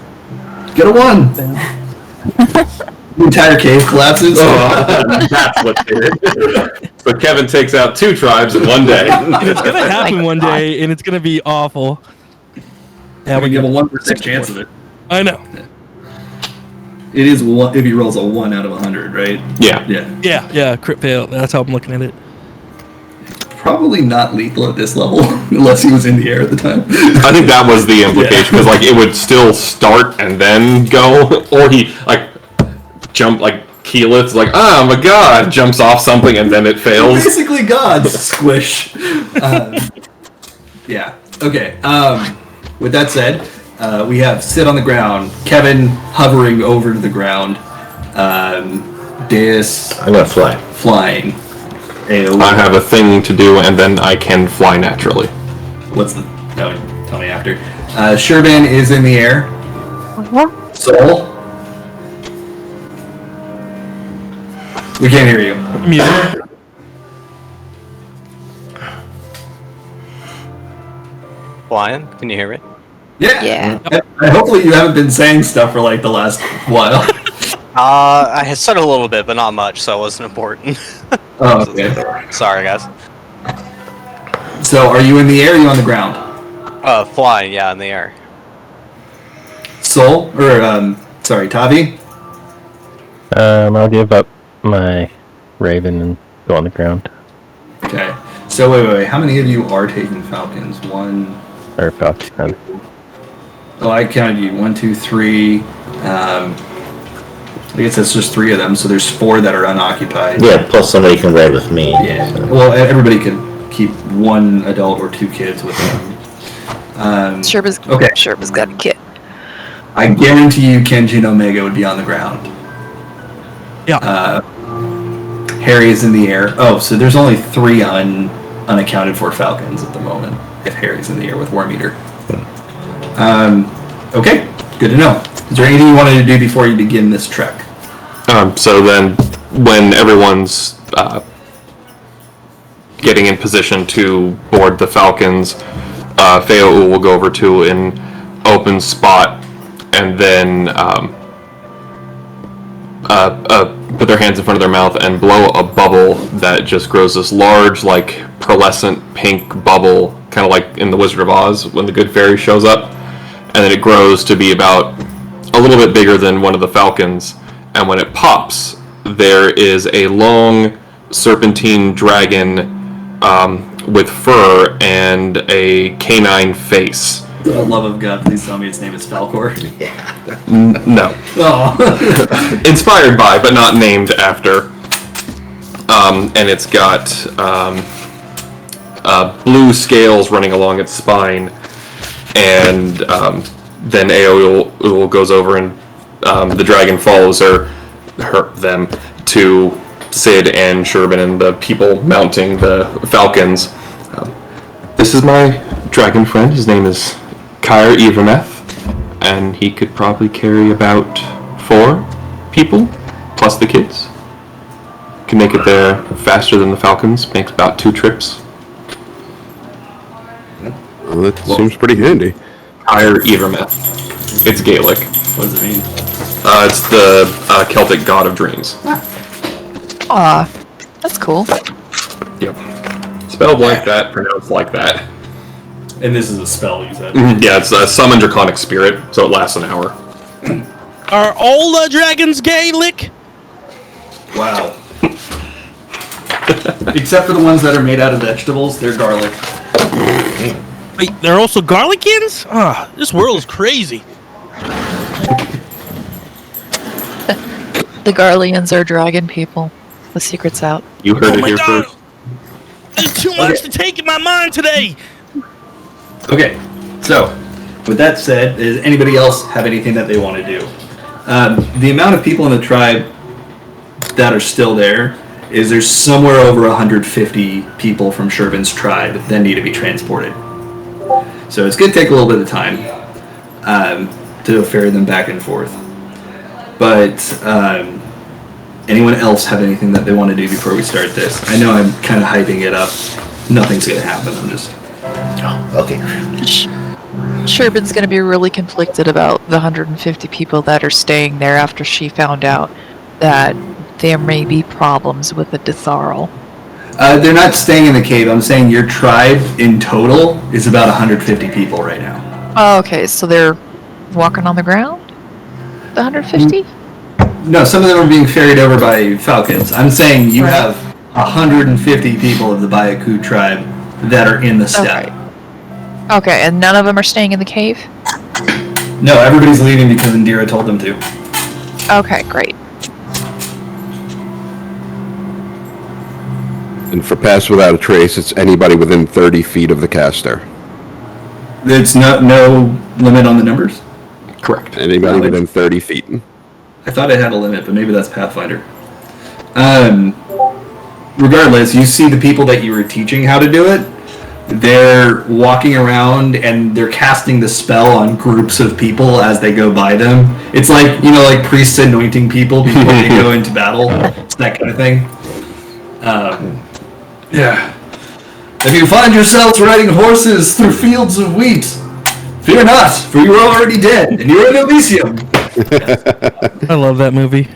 Get a 1! The entire cave collapses. That's what did it. So Kevin takes out 2 tribes in one day. And it's gonna happen one day, and it's gonna be awful. Yeah, We give a 1% chance of it. I know. It is 1 if he rolls a 1 out of 100, right? Yeah. Yeah. Yeah, crit fail. That's how I'm looking at it. Probably not lethal at this level, unless he was in the air at the time. I think that was the implication, because like it would still start and then go, or he like jump like Keyleth's like, oh my god, jumps off something and then it fails. Basically, God squish. Yeah. Okay. With that said, we have sit on the ground. Kevin hovering over the ground. Deus I'm gonna fly. flying. Ayo. I have a thing to do, and then I can fly naturally. What's the? No, tell me after. Sherbin is in the air. Soul. We can't hear you. Music. Flying? Can you hear me? Yeah. Yeah. Hopefully you haven't been saying stuff for like the last while. I had said a little bit, but not much, so it wasn't important. Oh, okay. Sorry, guys. So, are you in the air or are you on the ground? Flying, yeah, in the air. Soul? Or, sorry, Tavi? I'll give up my raven and go on the ground. Okay. So, wait. How many of you are taking falcons? 1... Or falcon. Oh, I counted you. 1, 2, 3. I guess that's just 3 of them, so there's 4 that are unoccupied. Yeah, plus somebody can ride with me. Yeah. Well, everybody can keep 1 adult or 2 kids with them. Sherba's got a kit. I guarantee you Kenji and Omega would be on the ground. Yeah. Harry is in the air. Oh, so there's only 3 unaccounted for falcons at the moment, if Harry's in the air with Wormeater. Okay, good to know. Is there anything you wanted to do before you begin this trek? So then, when everyone's getting in position to board the Falcons, Feo will go over to an open spot and then put their hands in front of their mouth and blow a bubble that just grows this large, like, pearlescent pink bubble, kind of like in The Wizard of Oz when the good fairy shows up. And then it grows to be about a little bit bigger than one of the falcons. And when it pops, there is a long serpentine dragon with fur and a canine face. For the love of God, please tell me its name is Falcor. No. Oh. Inspired by, but not named after. And it's got blue scales running along its spine. And then Aoul goes over and the dragon follows them to Sid and Sherbin and the people mounting the falcons. This is my dragon friend. His name is Kyr Evermeth, and he could probably carry about 4 people, plus the kids. Can make it there faster than the falcons. Makes about 2 trips. Well, that seems pretty handy. Kyr Evermeth. It's Gaelic. What does it mean? It's the Celtic god of dreams. Aw, that's cool. Yep. Spelled like that, pronounced like that. And this is a spell you said. Yeah, it's a summon draconic spirit, so it lasts an hour. Are all dragons Gaelic? Wow. Except for the ones that are made out of vegetables, they're garlic. Wait, there are also garlicans? Ah, this world is crazy. The Garleans are dragon people. The secret's out. You heard Oh it my here God. first. There's too much to take in my mind today. Okay, so with that said, does anybody else have anything that they want to do? The amount of people in the tribe that are still there is there's somewhere over 150 people from Sherbin's tribe that need to be transported. So it's going to take a little bit of time to ferry them back and forth. But anyone else have anything that they want to do before we start this? I know I'm kind of hyping it up. Nothing's going to happen. I'm just... Okay. Sherbin's going to be really conflicted about the 150 people that are staying there after she found out that there may be problems with the Ditharl. They're not staying in the cave. I'm saying your tribe in total is about 150 people right now. Oh, okay, so they're walking on the ground? The 150? No, some of them are being ferried over by falcons. I'm saying you Right. have 150 people of the Bayaku tribe that are in the steppe. Okay, and none of them are staying in the cave? No, everybody's leaving because Indira told them to. Okay, great. And for Pass Without a Trace, it's anybody within 30 feet of the caster. It's no limit on the numbers? Correct. Anybody within 30 feet. I thought it had a limit, but maybe that's Pathfinder. Regardless, you see the people that you were teaching how to do it. They're walking around and they're casting the spell on groups of people as they go by them. It's like, you know, like priests anointing people before they go into battle. It's that kind of thing. Yeah. If you find yourselves riding horses through fields of wheat, fear not, for you are already dead, and you are in Elysium. I love that movie.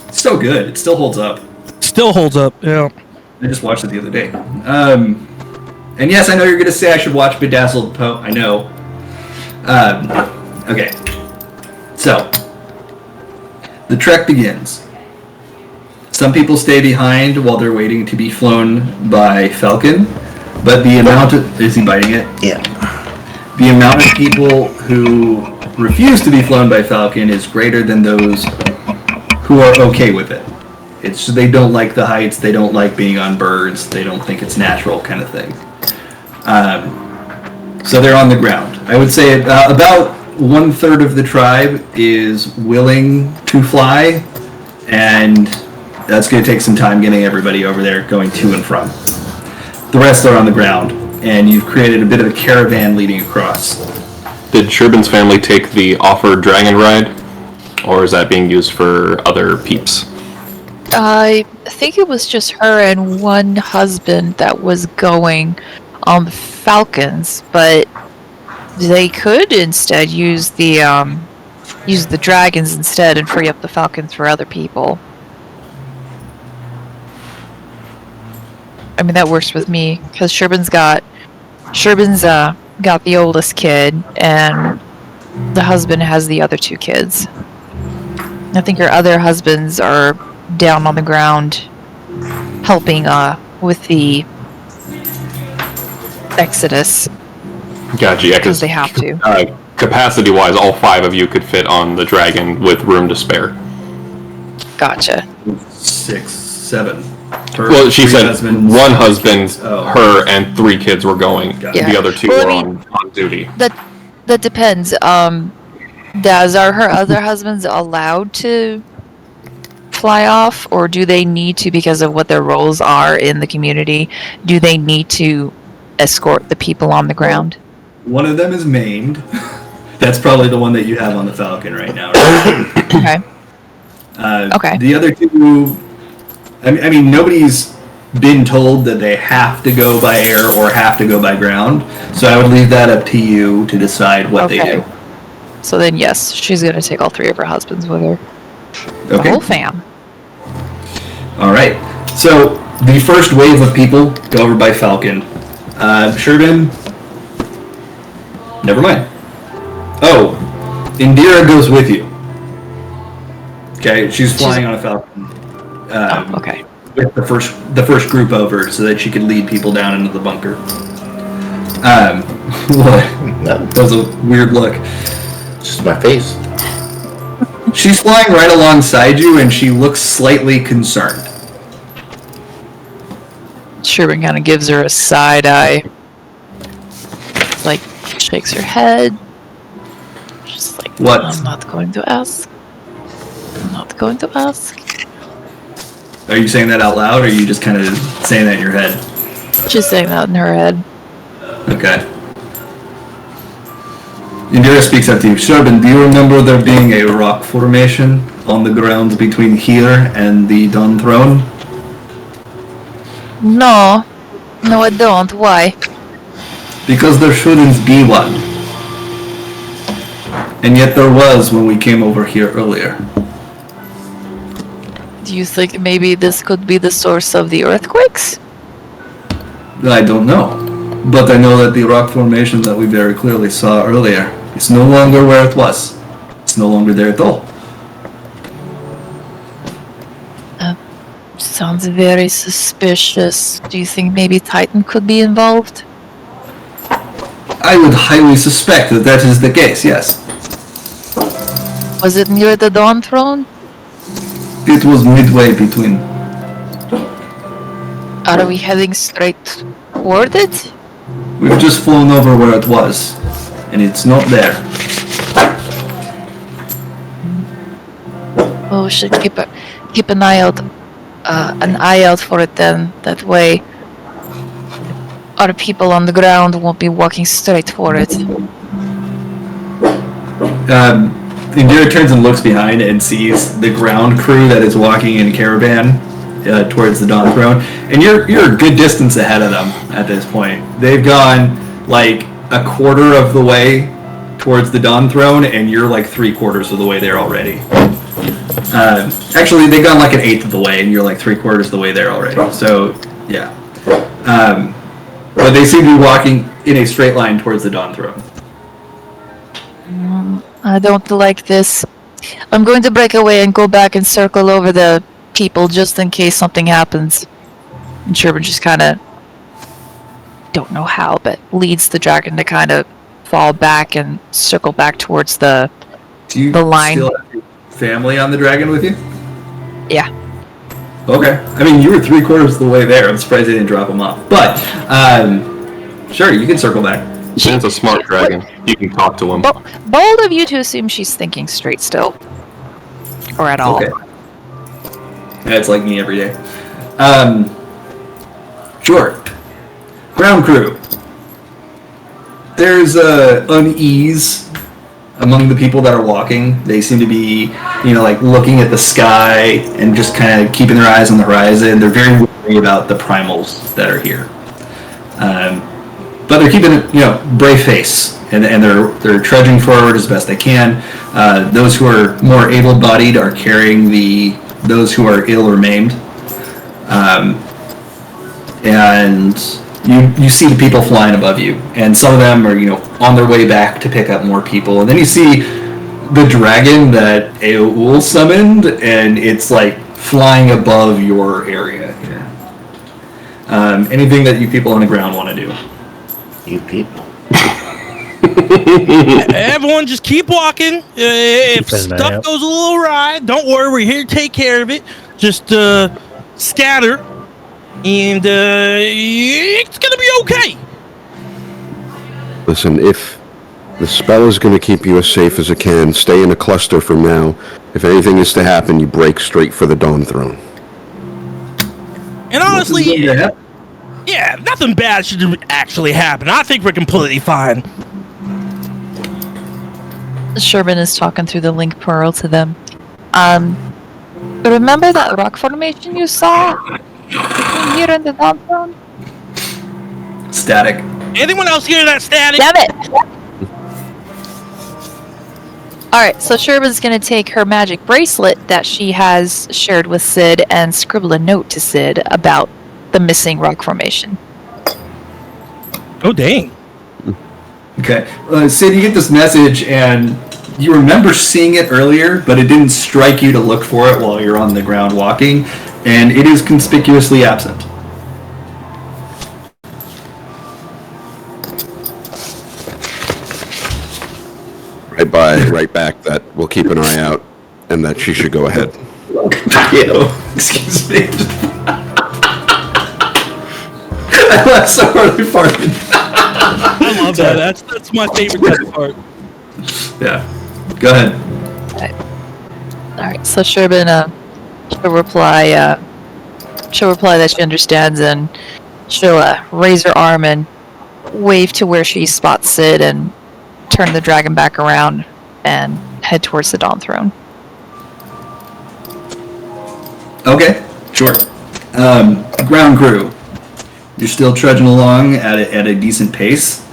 It's so good. It still holds up. Still holds up. Yeah. I just watched it the other day. And yes, I know you're going to say I should watch Bedazzled Poe. I know. Okay. So, the trek begins. Some people stay behind while they're waiting to be flown by Falcon, but the amount of... Is he biting it? Yeah. The amount of people who refuse to be flown by Falcon is greater than those who are okay with it. It's they don't like the heights, they don't like being on birds, they don't think it's natural kind of thing. So they're on the ground. I would say about 1/3 of the tribe is willing to fly, and that's going to take some time getting everybody over there going to and from. The rest are on the ground, and you've created a bit of a caravan leading across. Did Sherbin's family take the offered dragon ride? Or is that being used for other peeps? I think it was just her and one husband that was going on the Falcons, but they could instead use the dragons instead and free up the Falcons for other people. I mean, that works with me because Sherbin's got the oldest kid, and the husband has the other two kids. I think her other husbands are down on the ground helping with the Exodus. Gotcha, yeah, Because they have to. Capacity-wise, all 5 of you could fit on the dragon with room to spare. Gotcha. 6, 7. Well, she said husbands, one husband, Oh. her, and 3 kids were going. Yeah. The other 2 Well, I were mean- on duty. That depends. Are her other husbands allowed to fly off, or do they need to, because of what their roles are in the community, do they need to escort the people on the ground? One of them is maimed. That's probably the one that you have on the Falcon right now. Right? Okay. Okay. The other 2, I mean, nobody's been told that they have to go by air or have to go by ground, so I would leave that up to you to decide what they do. So then, yes, she's going to take all 3 of her husbands with her. The Okay. whole fam. All right. So the first wave of people go over by Falcon. Sherbin. Never mind. Oh, Indira goes with you. Okay, she's flying on a Falcon. Oh, okay. with the first group over so that she could lead people down into the bunker. What? That was a weird look. Just my face. She's flying right alongside you, and she looks slightly concerned. Sherman kind of gives her a side eye. Like, shakes her head. Just like, What? I'm not going to ask. I'm not going to ask. Are you saying that out loud, or are you just kind of saying that in your head? She's saying that in her head. Okay. Indira speaks up to you. Sherbin, do you remember there being a rock formation on the ground between here and the Dawn Throne? No. No, I don't. Why? Because there shouldn't be one. And yet there was when we came over here earlier. Do you think maybe this could be the source of the earthquakes? I don't know. But I know that the rock formation that we very clearly saw earlier is no longer where it was. It's no longer there at all. Sounds very suspicious. Do you think maybe Titan could be involved? I would highly suspect that that is the case, yes. Was it near the Dawn Throne? It was midway between. Are we heading straight toward it? We've just flown over where it was, and it's not there. Oh, we should keep an eye out for it then. That way, our people on the ground won't be walking straight for it. Indira turns and looks behind and sees the ground crew that is walking in caravan towards the Dawn Throne, and you're a good distance ahead of them at this point. They've gone like a quarter of the way towards the Dawn Throne, and you're like 3/4 of the way there already. Actually, they've gone like an eighth of the way, and you're like 3/4 of the way there already. So, yeah. But they seem to be walking in a straight line towards the Dawn Throne. I don't like this. I'm going to break away and go back and circle over the people just in case something happens. And Sherman just kind of, don't know how, but leads the dragon to kind of fall back and circle back towards the line. Still have your family on the dragon with you? Yeah. Okay. I mean, you were 3/4 of the way there. I'm surprised they didn't drop them off. But, sure, you can circle back. She's a smart dragon. You can talk to him. Bold of you to assume she's thinking straight still. Or at all. Okay. That's like me every day. Sure. Ground crew. There's unease among the people that are walking. They seem to be, like looking at the sky and just kind of keeping their eyes on the horizon. They're very worried about the primals that are here. But they're keeping a, brave face, and they're trudging forward as best they can. Those who are more able-bodied are carrying those who are ill or maimed. And you see the people flying above you, and some of them are, on their way back to pick up more people. And then you see the dragon that Aoul summoned, and it's like flying above your area here. Anything that you people on the ground want to do? You people. Everyone just keep walking. If stuff goes a little awry, don't worry, we're here to take care of it. Just scatter, and it's gonna be okay. Listen, if the spell is going to keep you as safe as it can, stay in a cluster from now. If anything is to happen, you break straight for the Dawn Throne. And honestly, yeah, nothing bad should actually happen. I think we're completely fine. Sherman is talking through the link pearl to them. Remember that rock formation you saw between here and the Dawn Throne? Static. Anyone else hear that static? Damn it! Alright, so Sherman's gonna take her magic bracelet that she has shared with Sid and scribble a note to Sid about the missing rock formation. Oh, dang. Okay. Sid, you get this message, and you remember seeing it earlier, but it didn't strike you to look for it while you're on the ground walking. and it is conspicuously absent. Right back that we'll keep an eye out and that she should go ahead. Ew. Excuse me. I laughed so hard I farted. I love that. That's my favorite type of part. Yeah. Go ahead. Alright, so Sherbin, she'll reply that she understands, and she'll raise her arm and wave to where she spots Sid and turn the dragon back around and head towards the Dawn Throne. Okay, sure. Ground crew, you're still trudging along at a decent pace.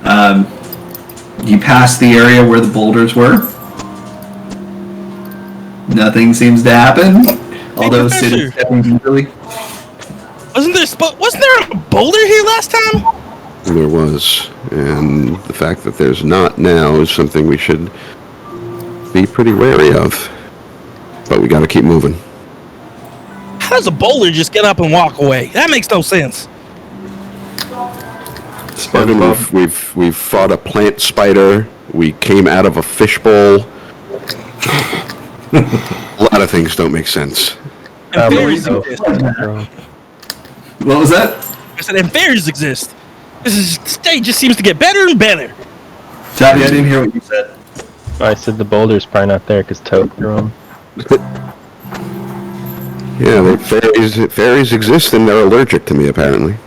You pass the area where the boulders were. Nothing seems to happen. Although Sid is stepping eagerly. Wasn't there a boulder here last time? There was, and the fact that there's not now is something we should be pretty wary of. But we got to keep moving. How does a boulder just get up and walk away? That makes no sense. We've fought a plant spider. We came out of a fishbowl. A lot of things don't make sense. And fairies exist. What was that? I said, and fairies exist. This state just seems to get better and better. Tabby, I didn't hear what you said. I said the boulder's probably not there because Toad threw them. Yeah, fairies exist and they're allergic to me, apparently.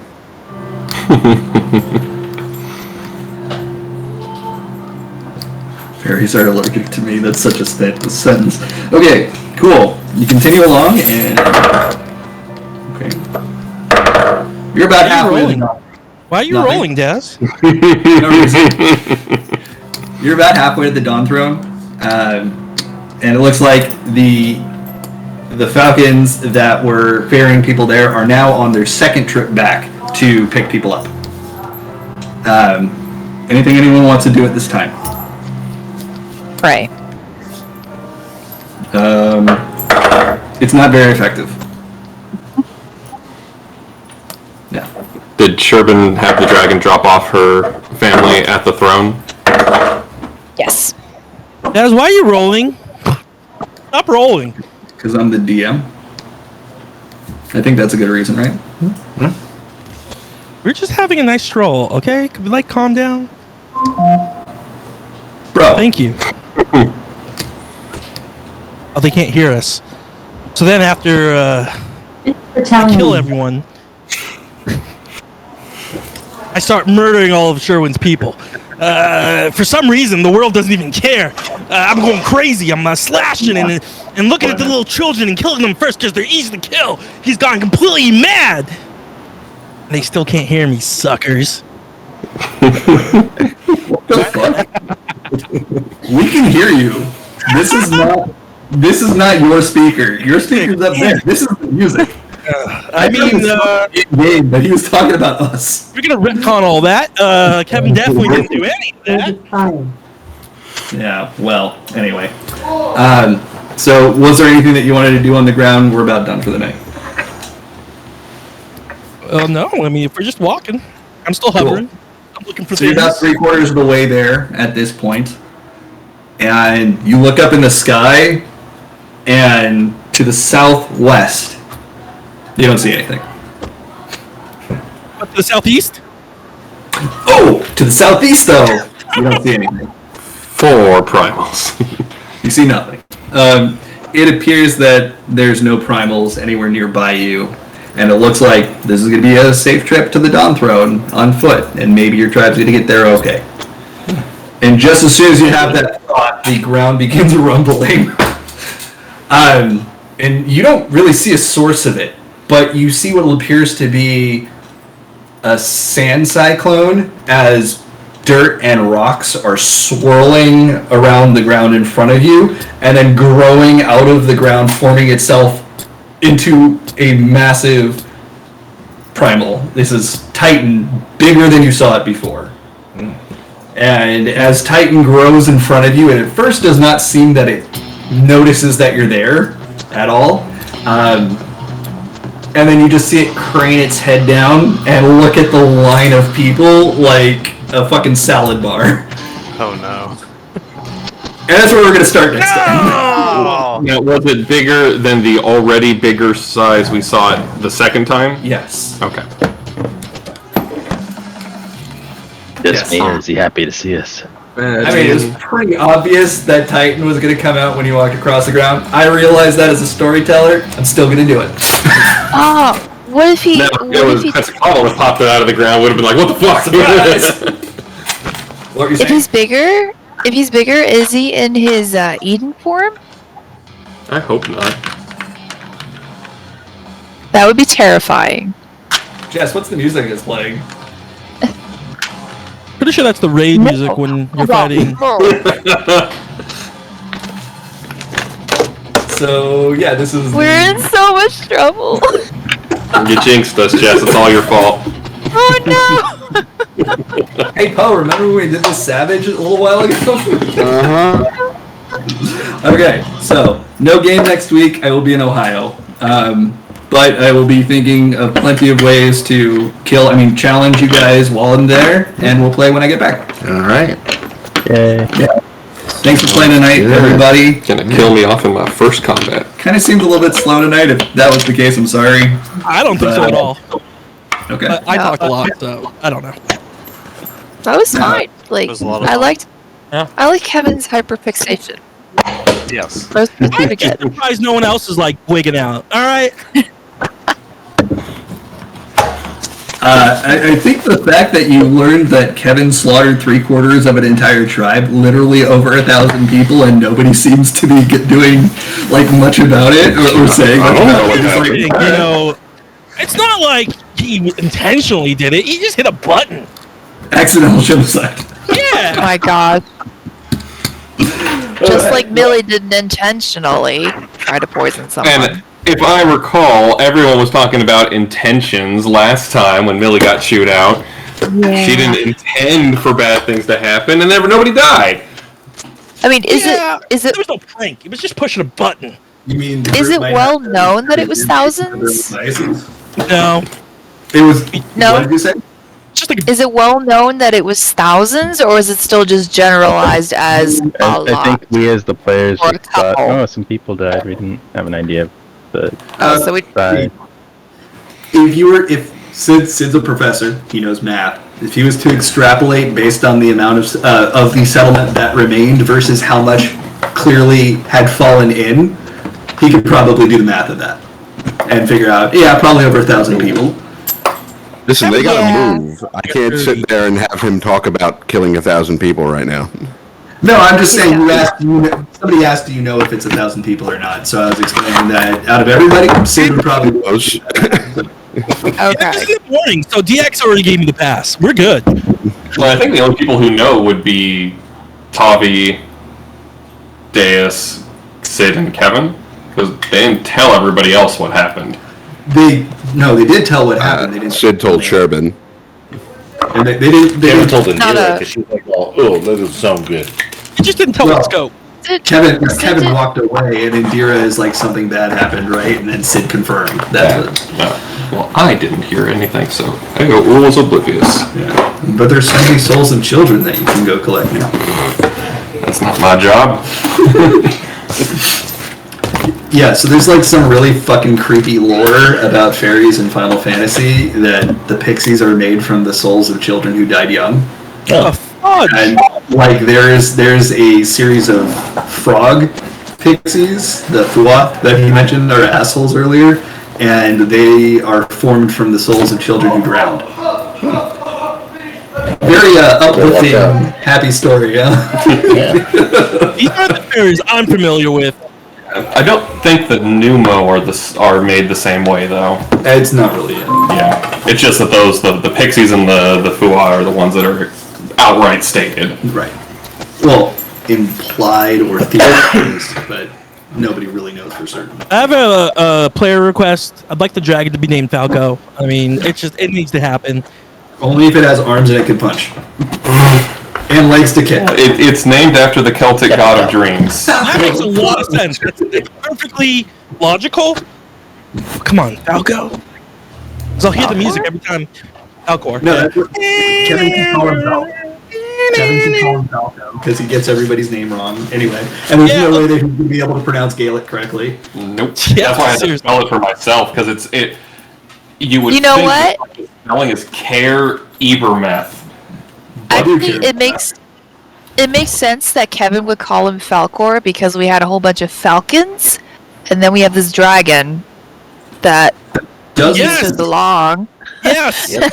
Fairies are allergic to me. That's such a sentence. Okay, cool. You continue along and... Okay. You're about halfway to the... Why are you Nothing. rolling, Daz? No reason. You're about halfway to the Dawn Throne, and it looks like the Falcons that were ferrying people there are now on their second trip back to pick people up. Anything anyone wants to do at this time? Pray. It's not very effective. Yeah. Did Sherbin have the dragon drop off her family at the throne? Yes. Daz, why are you rolling? Stop rolling. Because I'm the DM. I think that's a good reason, right? We're just having a nice stroll, okay? Could we, calm down? Bro. Thank you. Oh, they can't hear us. So then after I kill everyone, I start murdering all of Sherwin's people. For some reason, the world doesn't even care. I'm going crazy. I'm slashing and looking at the little children and killing them first because they're easy to kill. He's gone completely mad. And they still can't hear me, suckers. What the fuck? We can hear you. This is not your speaker. Your speaker's up there. This is the music. I mean, game, but he was talking about us. You're gonna retcon all that. Kevin definitely didn't do any of that. Yeah. Well. Anyway. So, was there anything that you wanted to do on the ground? We're about done for the night. No. I mean, if we're just walking, I'm still hovering. I'm looking for So you're about things. 3/4 of the way there at this point, and you look up in the sky, and to the southwest, you don't see anything. Up to the southeast? Oh, to the southeast though, you don't see anything. 4 primals. You see nothing. It appears that there's no primals anywhere nearby you, and it looks like this is going to be a safe trip to the Dawn Throne on foot, and maybe your tribe's going to get there okay. And just as soon as you have that thought, the ground begins rumbling. And you don't really see a source of it, but you see what appears to be a sand cyclone as dirt and rocks are swirling around the ground in front of you and then growing out of the ground, forming itself into a massive primal. This is Titan, bigger than you saw it before. And as Titan grows in front of you, it at first does not seem that it notices that you're there at all. and then you just see it crane its head down and look at the line of people like a fucking salad bar. Oh no. And that's where we're gonna start next time. Oh. Now, was it bigger than the already bigger size we saw it the second time? Yes. Okay. Just Yes. me, or is he happy to see us? I mean, it was pretty obvious that Titan was gonna come out when you walked across the ground. I realized that as a storyteller. I'm still gonna do it. Oh, what if he? Now, What it if was he? Quetzalcoatl that popped it out of the ground. Would have been like, what the fuck? Surprise! What were you If saying? he's bigger, is he in his Eden form? I hope not. That would be terrifying. Jess, what's the music that's playing? Pretty sure that's the raid music when you're fighting. So yeah, this is. We're in so much trouble. You jinxed us, Jess. It's all your fault. Oh no! Hey Poe, remember when we did this Savage a little while ago? Okay, so no game next week. I will be in Ohio, but I will be thinking of plenty of ways to challenge you guys while I'm there, and we'll play when I get back. All right. Yay. Yeah. Thanks for playing tonight, everybody. Gonna kill me off in my first combat. Kind of seemed a little bit slow tonight. If that was the case, I'm sorry. I don't think so at all. Okay. I talk a lot, so I don't know. That was fine. Like was a lot of I fun. liked. Yeah. I like Kevin's hyperfixation. Yes. That was pretty good. I'm surprised no one else is like wigging out. All right. I think the fact that you learned that Kevin slaughtered 3/4 of an entire tribe, literally over 1,000 people, and nobody seems to be doing like much about it or saying much about it. It's like, You know, it's not like he intentionally did it. He just hit a button. accidental genocide. Oh Yeah. my god. Just like Millie didn't intentionally try to poison someone. And if I recall, everyone was talking about intentions last time when Millie got chewed out. Yeah. She didn't intend for bad things to happen, and nobody died. I mean, is Yeah, it There was no prank. It was just pushing a button. You mean? Is it well known that it was thousands? No. It was. No. What did you say? Just like Is it well known that it was thousands, or is it still just generalized as a I lot? think we as the players Or a just thought, couple. oh, some people died. We didn't have an idea of the So we size. If Sid's a professor, he knows math. If he was to extrapolate based on the amount of the settlement that remained versus how much clearly had fallen in, he could probably do the math of that and figure out, yeah, probably over 1,000 people. Listen, they gotta Yeah. move. I can't sit there and have him talk about killing 1,000 people right now. No, I'm just saying. Yeah. Somebody asked, "Do you know if it's 1,000 people or not?" So I was explaining that out of everybody, Sid would probably. Close. okay. It's good morning. So DX already gave me the pass. We're good. Well, I think the only people who know would be Tavi, Deus, Sid, and Kevin, because they didn't tell everybody else what happened. They did tell what happened. They didn't. Sid told Sherbin. And they didn't. They Kevin didn't. told Not Indira a- because she was like, oh, that doesn't sound good. He just didn't tell Well, the scope. Kevin walked away, and Indira is like something bad happened, right? And then Sid confirmed. That's what. No. Well, I didn't hear anything, so I was oblivious. Yeah. But there's so many souls of children that you can go collect now. That's not my job. Yeah, so there's like some really fucking creepy lore about fairies in Final Fantasy that the pixies are made from the souls of children who died young. Oh, fudge. And like there's a series of frog pixies, the Fua that you mentioned are assholes earlier, and they are formed from the souls of children who drowned. Very uplifting, happy story, yeah. These are the fairies I'm familiar with. I don't think that Numo are made the same way, though. It's not really it. Yeah. It's just that the pixies and the Fua are the ones that are outright stated. Right. Well, implied or theorized, but nobody really knows for certain. I have a player request. I'd like the dragon to be named Falco. I mean, it needs to happen. Only if it has arms and it can punch. And legs to kick. It's named after the Celtic god of dreams. That makes a lot of sense. It's perfectly logical. Come on, Falco. Because I'll hear the music every time. Falcor. No, that's what Kevin can call him Falco. Kevin can call him Falco because he gets everybody's name wrong anyway. And there's no way that he's going to be able to pronounce Gaelic correctly. Nope. Yeah, That's why I had to seriously. spell it for myself, because you would You know think what? that the spelling is Care Ebermeth. I do think care it makes sense that Kevin would call him Falcor because we had a whole bunch of falcons, and then we have this dragon that Does Yes. uses along. Yes. Okay,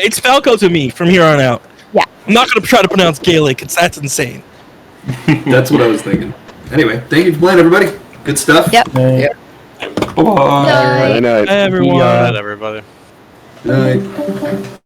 it's Falco to me from here on out. Yeah. I'm not going to try to pronounce Gaelic, because that's insane. That's what I was thinking. Anyway, thank you for playing, everybody. Good stuff. Yep. Bye. Night, night. Hi, everyone. Good, everybody. Good night.